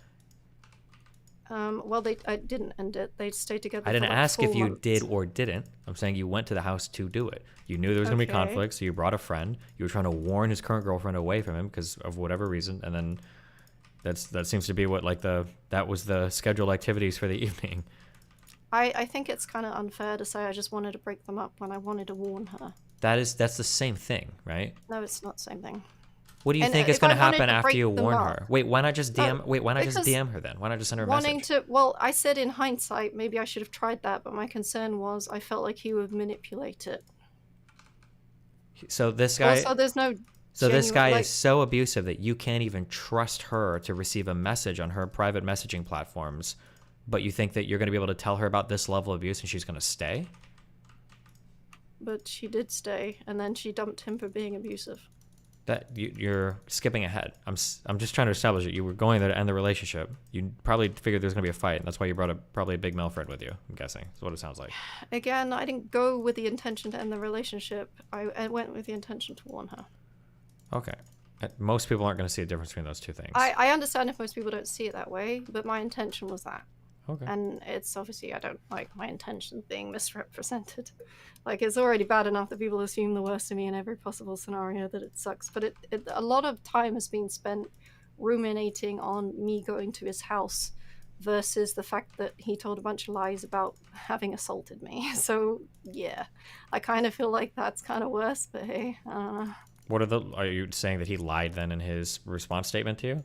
Well, I didn't end it. They stayed together. I didn't for like ask if 4 you months. did or didn't. I'm saying you went to the house to do it. You knew there was going to be Okay. conflict, so you brought a friend. You were trying to warn his current girlfriend away from him because of whatever reason, and then that seems to be what that was the scheduled activities for the evening. I think it's kind of unfair to say I just wanted to break them up when I wanted to warn her. That's the same thing, right? No, it's not the same thing. What do you think is if going I to wanted happen to after break you them warn up- her? Wait, why not just DM? Wait, why not just because DM her then? Why not just send her a Wanting message? well, I said in hindsight, maybe I should have tried that, but my concern was I felt like he would manipulate it. So this guy. Also, there's no. So this genuine, guy like, is so abusive that you can't even trust her to receive a message on her private messaging platforms, but you think that you're going to be able to tell her about this level of abuse and she's going to stay? But she did stay, and then she dumped him for being abusive. That you're skipping ahead. I'm just trying to establish that you were going there to end the relationship. You probably figured there's going to be a fight, and that's why you brought probably a big male friend with you, I'm guessing. That's what it sounds like. Again, I didn't go with the intention to end the relationship. I went with the intention to warn her. Okay. Most people aren't going to see a difference between those two things. I understand if most people don't see it that way, but my intention was that. Okay. And it's obviously, I don't like my intention being misrepresented. Like, it's already bad enough that people assume the worst of me in every possible scenario, that it sucks. But a lot of time has been spent ruminating on me going to his house versus the fact that he told a bunch of lies about having assaulted me. So, yeah, I kind of feel like that's kind of worse, but hey, I don't know. Are you saying that he lied then in his response statement to you?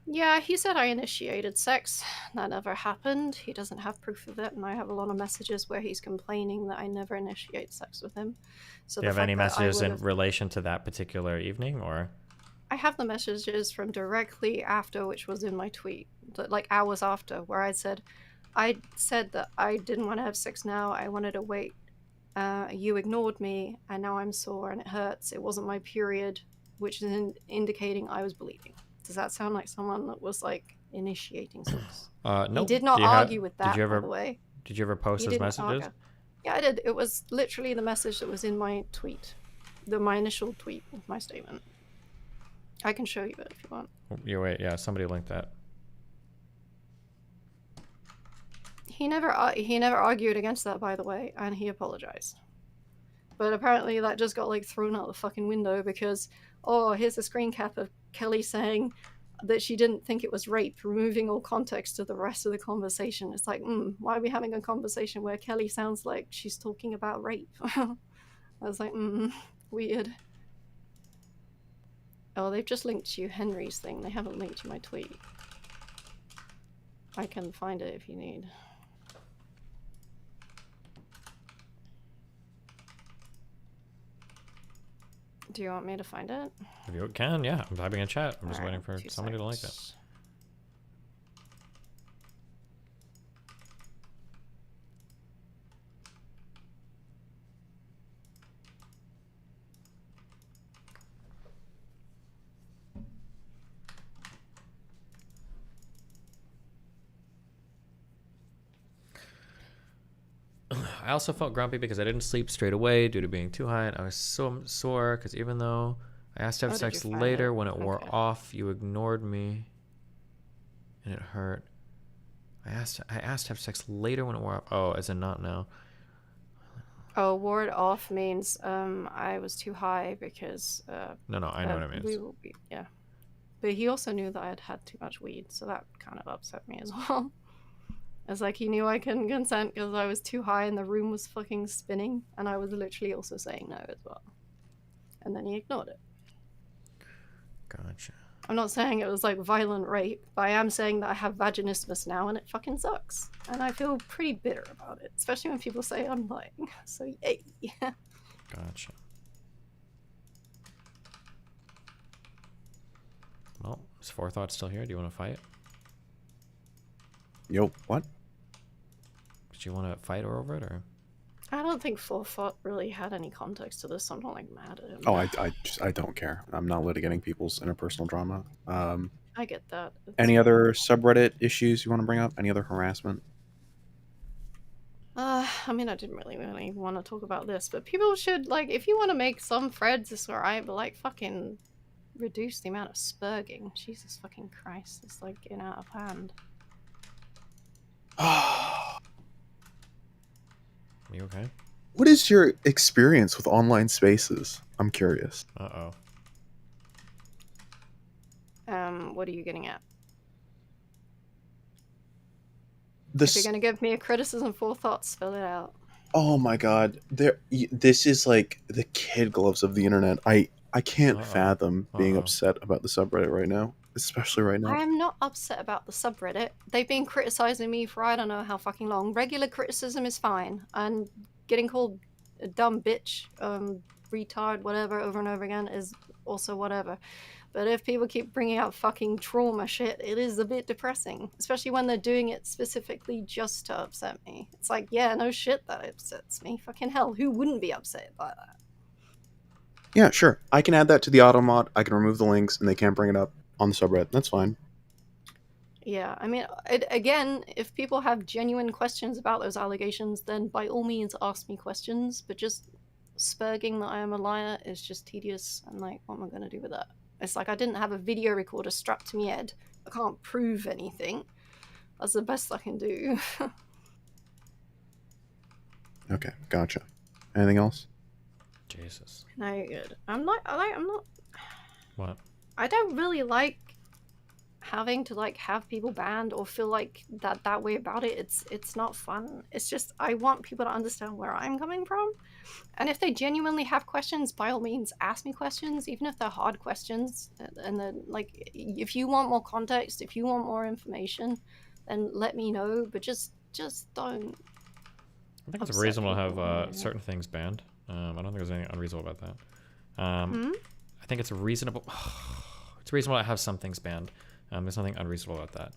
Yeah, he said I initiated sex. That never happened. He doesn't have proof of it, and I have a lot of messages where he's complaining that I never initiate sex with him. So Do you the have any fact that I messages in would've- relation to that particular evening, or? I have the messages from directly after, which was in my tweet, like hours after, where I said that I didn't want to have sex now. I wanted to wait. You ignored me, and now I'm sore and it hurts. It wasn't my period, which is indicating I was bleeding. Does that sound like someone that was like initiating sex? No. He did not argue with that, Did you ever, by the way. Did you ever post He his didn't messages? argue. Yeah, I did. It was literally the message that was in my tweet, my initial tweet with my statement. I can show you it if you want. Yeah, somebody linked that. He never argued against that, by the way, and he apologized. But apparently that just got like thrown out the fucking window because, oh, here's a screen cap of Kelly saying that she didn't think it was rape, removing all context to the rest of the conversation. It's like, why are we having a conversation where Kelly sounds like she's talking about rape? I was like, weird. Oh, they've just linked to Henry's thing. They haven't linked to my tweet. I can find it if you need. Do you want me to find it? If you can, yeah. I'm typing in chat. I'm just Alright, waiting for 2 somebody to like it. seconds. I also felt grumpy because I didn't sleep straight away due to being too high, and I was so sore because even though I asked to have sex later when it wore off, you ignored me, and it hurt. I asked to have sex later when it wore off. Oh, as in not now. Oh, ward off means I was too high because No, I know what it means. Yeah, but he also knew that I had had too much weed, so that kind of upset me as well. It's like he knew I couldn't consent because I was too high and the room was fucking spinning, and I was literally also saying no as well. And then he ignored it. Gotcha. I'm not saying it was like violent rape, but I am saying that I have vaginismus now and it fucking sucks. And I feel pretty bitter about it, especially when people say I'm lying. So yay. Gotcha. Well, is Forethought still here? Do you want to fight? Yo, what? Did you want to fight her over it, or? I don't think Forethought really had any context to this, so I'm not like mad at him. Oh, I don't care. I'm not litigating people's interpersonal drama. I get that. Any other subreddit issues you want to bring up? Any other harassment? I mean, I didn't really want to talk about this, but people should, like, if you want to make some threads, it's alright, but, like, fucking reduce the amount of spurging. Jesus fucking Christ, it's, like, getting out of hand. You okay? What is your experience with online spaces? I'm curious. Uh-oh. What are you getting at? This... If you're gonna give me a criticism for thoughts, spell it out. Oh my god. This is like the kid gloves of the internet. I can't fathom being upset about the subreddit right now. Especially right now. I am not upset about the subreddit. They've been criticizing me for I don't know how fucking long. Regular criticism is fine. And getting called a dumb bitch, retard, whatever, over and over again is also whatever. But if people keep bringing out fucking trauma shit, it is a bit depressing. Especially when they're doing it specifically just to upset me. It's like, yeah, no shit, that upsets me. Fucking hell, who wouldn't be upset by that? Yeah, sure. I can add that to the auto mod. I can remove the links and they can't bring it up on the subreddit. That's fine. Yeah, I mean, again, if people have genuine questions about those allegations, then by all means ask me questions, but just spurging that I am a liar is just tedious, and like, what am I going to do with that? It's like I didn't have a video recorder strapped to my head. I can't prove anything. That's the best I can do. Okay, gotcha. Anything else? Jesus. No, you're good. I'm not... What? I don't really like having to like have people banned or feel like that way about it. It's not fun. It's just I want people to understand where I'm coming from, and if they genuinely have questions, by all means ask me questions, even if they're hard questions. And then like if you want more context, if you want more information, then let me know. But just don't. I think it's reasonable to have certain things banned. I don't think there's anything unreasonable about that. I think it's reasonable. It's reasonable to have some things banned. There's nothing unreasonable about that.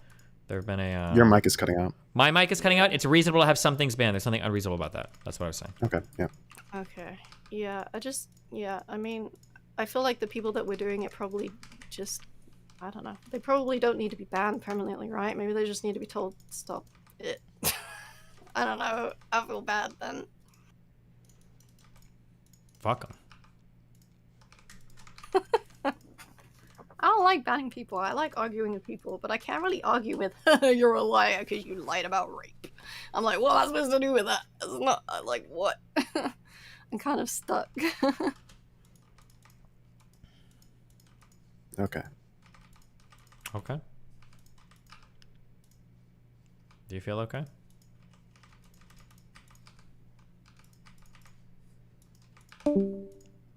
There have been a... Your mic is cutting out. My mic is cutting out? It's reasonable to have some things banned. There's nothing unreasonable about that. That's what I was saying. Okay, yeah. Okay. Yeah, I mean, I feel like the people that were doing it probably just... I don't know. They probably don't need to be banned permanently, right? Maybe they just need to be told, stop it. I don't know. I feel bad then. Fuck them. I don't like banning people. I like arguing with people, but I can't really argue with you're a liar because you lied about rape. I'm like, what am I supposed to do with that? It's not like what? I'm kind of stuck. Okay. Okay. Do you feel okay?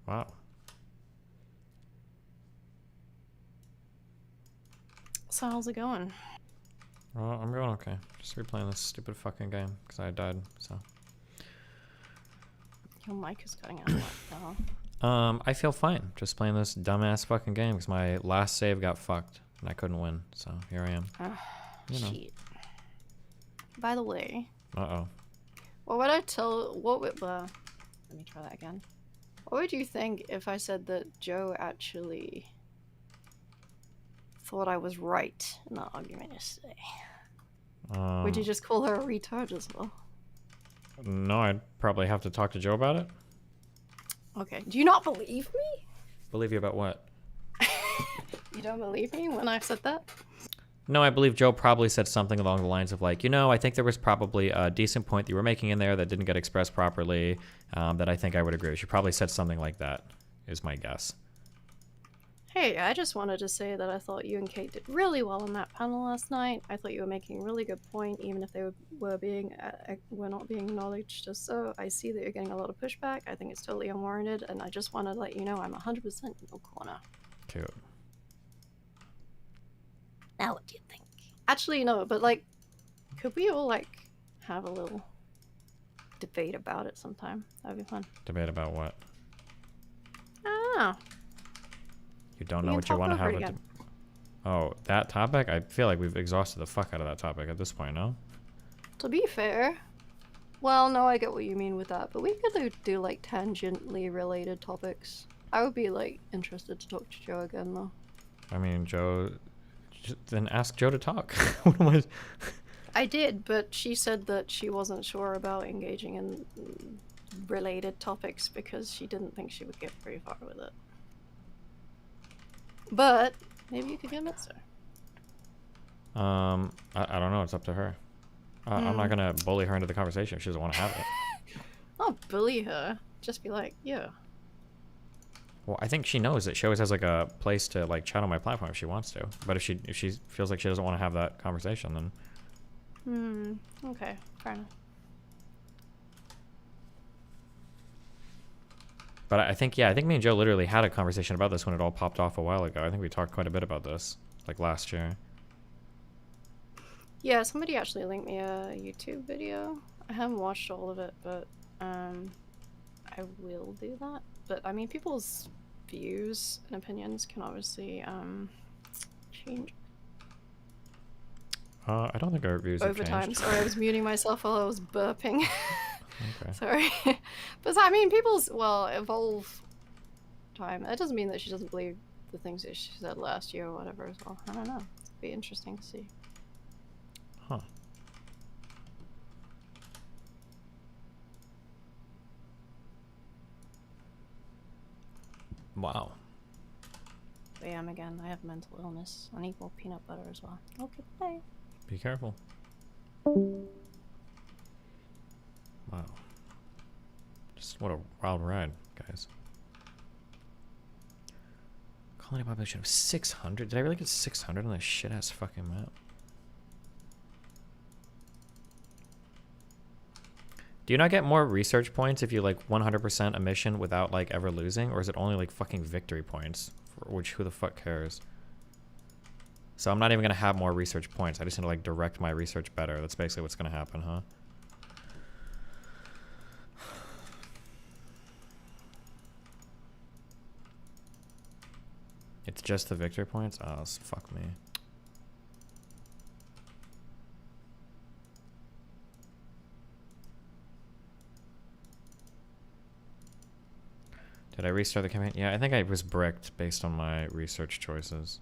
Wow. So how's it going? Well, I'm going okay. Just replaying this stupid fucking game because I died, so. Your mic is cutting out. What the hell? I feel fine just playing this dumbass fucking game because my last save got fucked and I couldn't win, so here I am. You know. Shit. By the way. Uh-oh. What would I tell? What would? Let me try that again. What would you think if I said that Joe actually thought I was right in that argument yesterday? Would you just call her a retard as well? No, I'd probably have to talk to Joe about it. Okay. Do you not believe me? Believe you about what? You don't believe me when I said that? No, I believe Joe probably said something along the lines of like, you know, I think there was probably a decent point that you were making in there that didn't get expressed properly, that I think I would agree with. She probably said something like that, is my guess. Hey, I just wanted to say that I thought you and Kate did really well on that panel last night. I thought you were making a really good point, even if they were not being acknowledged as so. I see that you're getting a lot of pushback. I think it's totally unwarranted, and I just wanted to let you know I'm 100% in your corner. Cute. Now what do you think? Actually, no, but like, could we all like have a little debate about it sometime? That'd be fun. Debate about what? I don't know. You don't know what you want to have a Oh, that topic? I feel like we've exhausted the fuck out of that topic at this point, no? To be fair, well, no, I get what you mean with that, but we could do like tangentially related topics. I would be like interested to talk to Joe again though. I mean, Joe, then ask Joe to talk. What am I? I did, but she said that she wasn't sure about engaging in related topics because she didn't think she would get very far with it. But maybe you could convince her. I don't know. It's up to her. I'm not gonna bully her into the conversation if she doesn't want to have it. I'll bully her. Just be like, yeah. Well, I think she knows that she always has like a place to like chat on my platform if she wants to. But if she feels like she doesn't want to have that conversation, then. Okay. Fair enough. But I think me and Joe literally had a conversation about this when it all popped off a while ago. I think we talked quite a bit about this, like last year. Yeah, somebody actually linked me a YouTube video. I haven't watched all of it, but I will do that. But I mean, people's views and opinions can obviously change. I don't think our views have over changed. time. Sorry, I was muting myself while I was burping. Okay. Sorry. But I mean, people's, well, evolve time. That doesn't mean that she doesn't believe the things that she said last year or whatever as well. I don't know. It'd be interesting to see. Huh. Wow. But yeah, again, I have mental illness. Unequal peanut butter as well. Okay, bye. Be careful. Wow. Just what a wild ride, guys. Colony population of 600? Did I really get 600 on this shit-ass fucking map? Do you not get more research points if you like 100% a mission without like ever losing? Or is it only like fucking victory points? For which, who the fuck cares? So I'm not even gonna have more research points. I just need to like direct my research better. That's basically what's gonna happen, huh? It's just the victory points? Oh, fuck me. Did I restart the campaign? Yeah, I think I was bricked based on my research choices.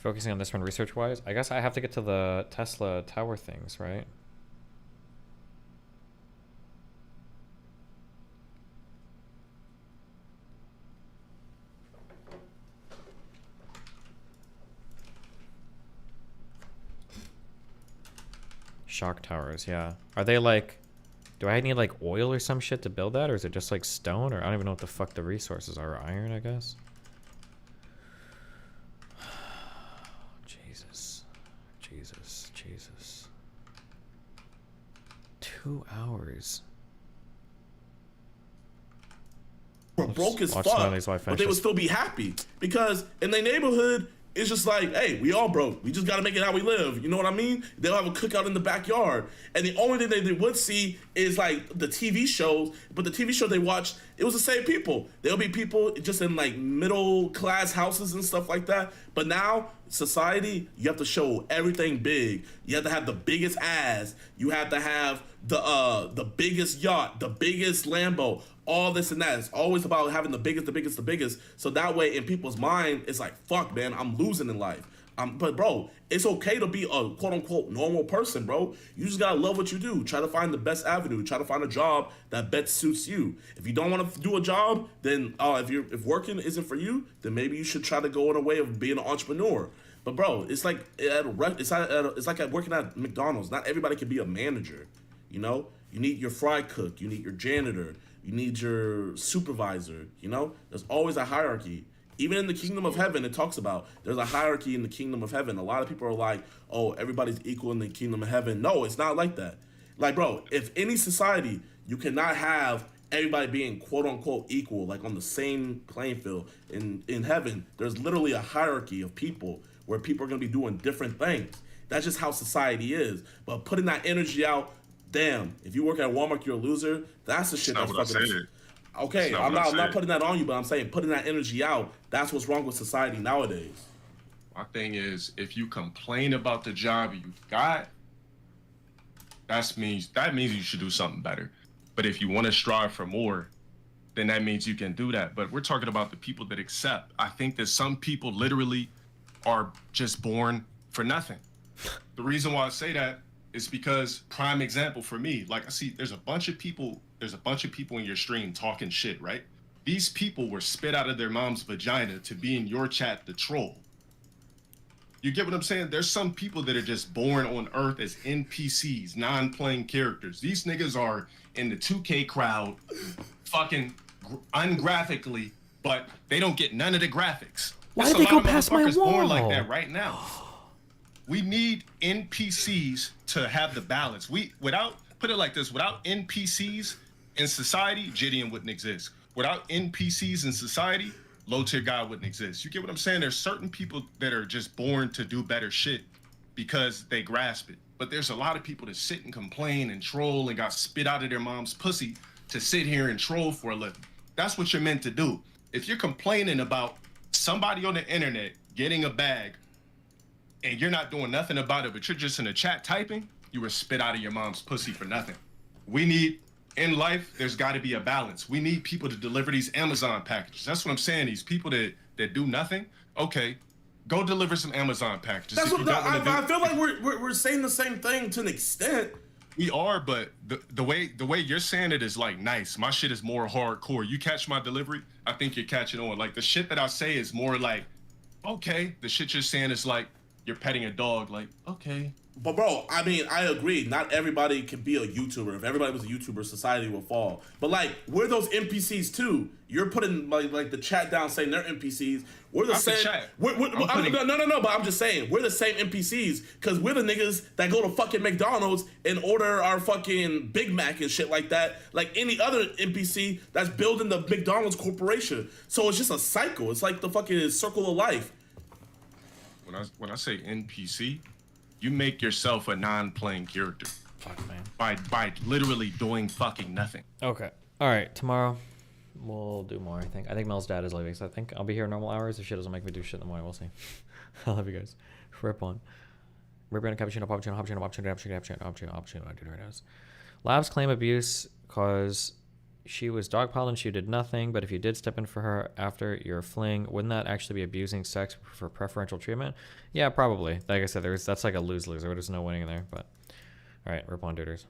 Focusing on this one research-wise, I guess I have to get to the Tesla tower things, right? Shock towers, yeah. Are they like... Do I need like oil or some shit to build that? Or is it just like stone? Or I don't even know what the fuck the resources are. Iron, I guess? Jesus. Jesus. Jesus. 2 hours. We're broke as watch fuck, some of these while I but finish they would this. still be happy because in their neighborhood, it's just like, hey, we all broke. We just gotta make it how we live. You know what I mean? They'll have a cookout in the backyard, and the only thing they would see is like the TV shows. But the TV show they watched, it was the same people. There'll be people just in like middle class houses and stuff like that. But now society, you have to show everything big. You have to have the biggest ass. You have to have the biggest yacht, the biggest Lambo. All this and that. It's always about having the biggest. So that way, in people's mind, it's like, fuck, man, I'm losing in life. But bro, it's okay to be a quote unquote normal person, bro. You just gotta love what you do. Try to find the best avenue. Try to find a job that best suits you. If you don't want to do a job, then if working isn't for you, then maybe you should try to go in a way of being an entrepreneur. But bro, it's like it's like at working at McDonald's. Not everybody can be a manager. You know, you need your fry cook. You need your janitor. You need your supervisor, you know? There's always a hierarchy. Even in the kingdom of heaven, it talks about there's a hierarchy in the kingdom of heaven. A lot of people are like, oh, everybody's equal in the kingdom of heaven. No, it's not like that. Like, bro, if any society, you cannot have everybody being quote unquote equal, like on the same playing field. In heaven, there's literally a hierarchy of people where people are gonna be doing different things. That's just how society is. But putting that energy out, damn, if you work at Walmart, you're a loser. That's the shit that's fucking. Okay, I'm not putting that on you, but I'm saying putting that energy out. That's what's wrong with society nowadays. My thing is, if you complain about the job you got, that means you should do something better. But if you want to strive for more, then that means you can do that. But we're talking about the people that accept. I think that some people literally are just born for nothing. The reason why I say that is because, prime example for me, like I see there's a bunch of people in your stream talking shit, right? These people were spit out of their mom's vagina to be in your chat to troll. You get what I'm saying? There's some people that are just born on Earth as NPCs, non-playing characters. These niggas are in the 2K crowd, fucking ungraphically, but they don't get none of the graphics. Why did they go past my wall? Born like that right now. We need NPCs to have the balance. Without NPCs in society, Gideon wouldn't exist. Without NPCs in society, low tier God wouldn't exist. You get what I'm saying? There's certain people that are just born to do better shit because they grasp it. But there's a lot of people that sit and complain and troll and got spit out of their mom's pussy to sit here and troll for a living. That's what you're meant to do. If you're complaining about somebody on the internet getting a bag and you're not doing nothing about it, but you're just in the chat typing, you were spit out of your mom's pussy for nothing. We need, in life, there's got to be a balance. We need people to deliver these Amazon packages. That's what I'm saying. These people that do nothing, okay, go deliver some Amazon packages. That's what I feel like we're saying the same thing to an extent. We are, but the way you're saying it is like nice. My shit is more hardcore. You catch my delivery, I think you're catching on. Like the shit that I say is more like, okay. The shit you're saying is like you're petting a dog. Like, okay. But bro, I mean, I agree. Not everybody can be a YouTuber. If everybody was a YouTuber, society will fall. But like, we're those NPCs too. You're putting like the chat down saying they're NPCs. We're the same. No. But I'm just saying we're the same NPCs because we're the niggas that go to fucking McDonald's and order our fucking Big Mac and shit like that. Like any other NPC that's building the McDonald's corporation. So it's just a cycle. It's like the fucking circle of life. When I say NPC, you make yourself a non-playing character. Fuck, man. By literally doing fucking nothing. Okay. All right. Tomorrow we'll do more. I think Mel's dad is leaving, so I think I'll be here normal hours. If shit doesn't make me do shit in the morning, we'll see. I love you guys. Rip on. Rip on cappuccino, opportunity. I do it right now. Labs claim abuse cause she was dogpiled and she did nothing, but if you did step in for her after your fling, wouldn't that actually be abusing sex for preferential treatment? Yeah, probably. Like I said, that's like a lose-lose. There's no winning there, but all right, rip on duders.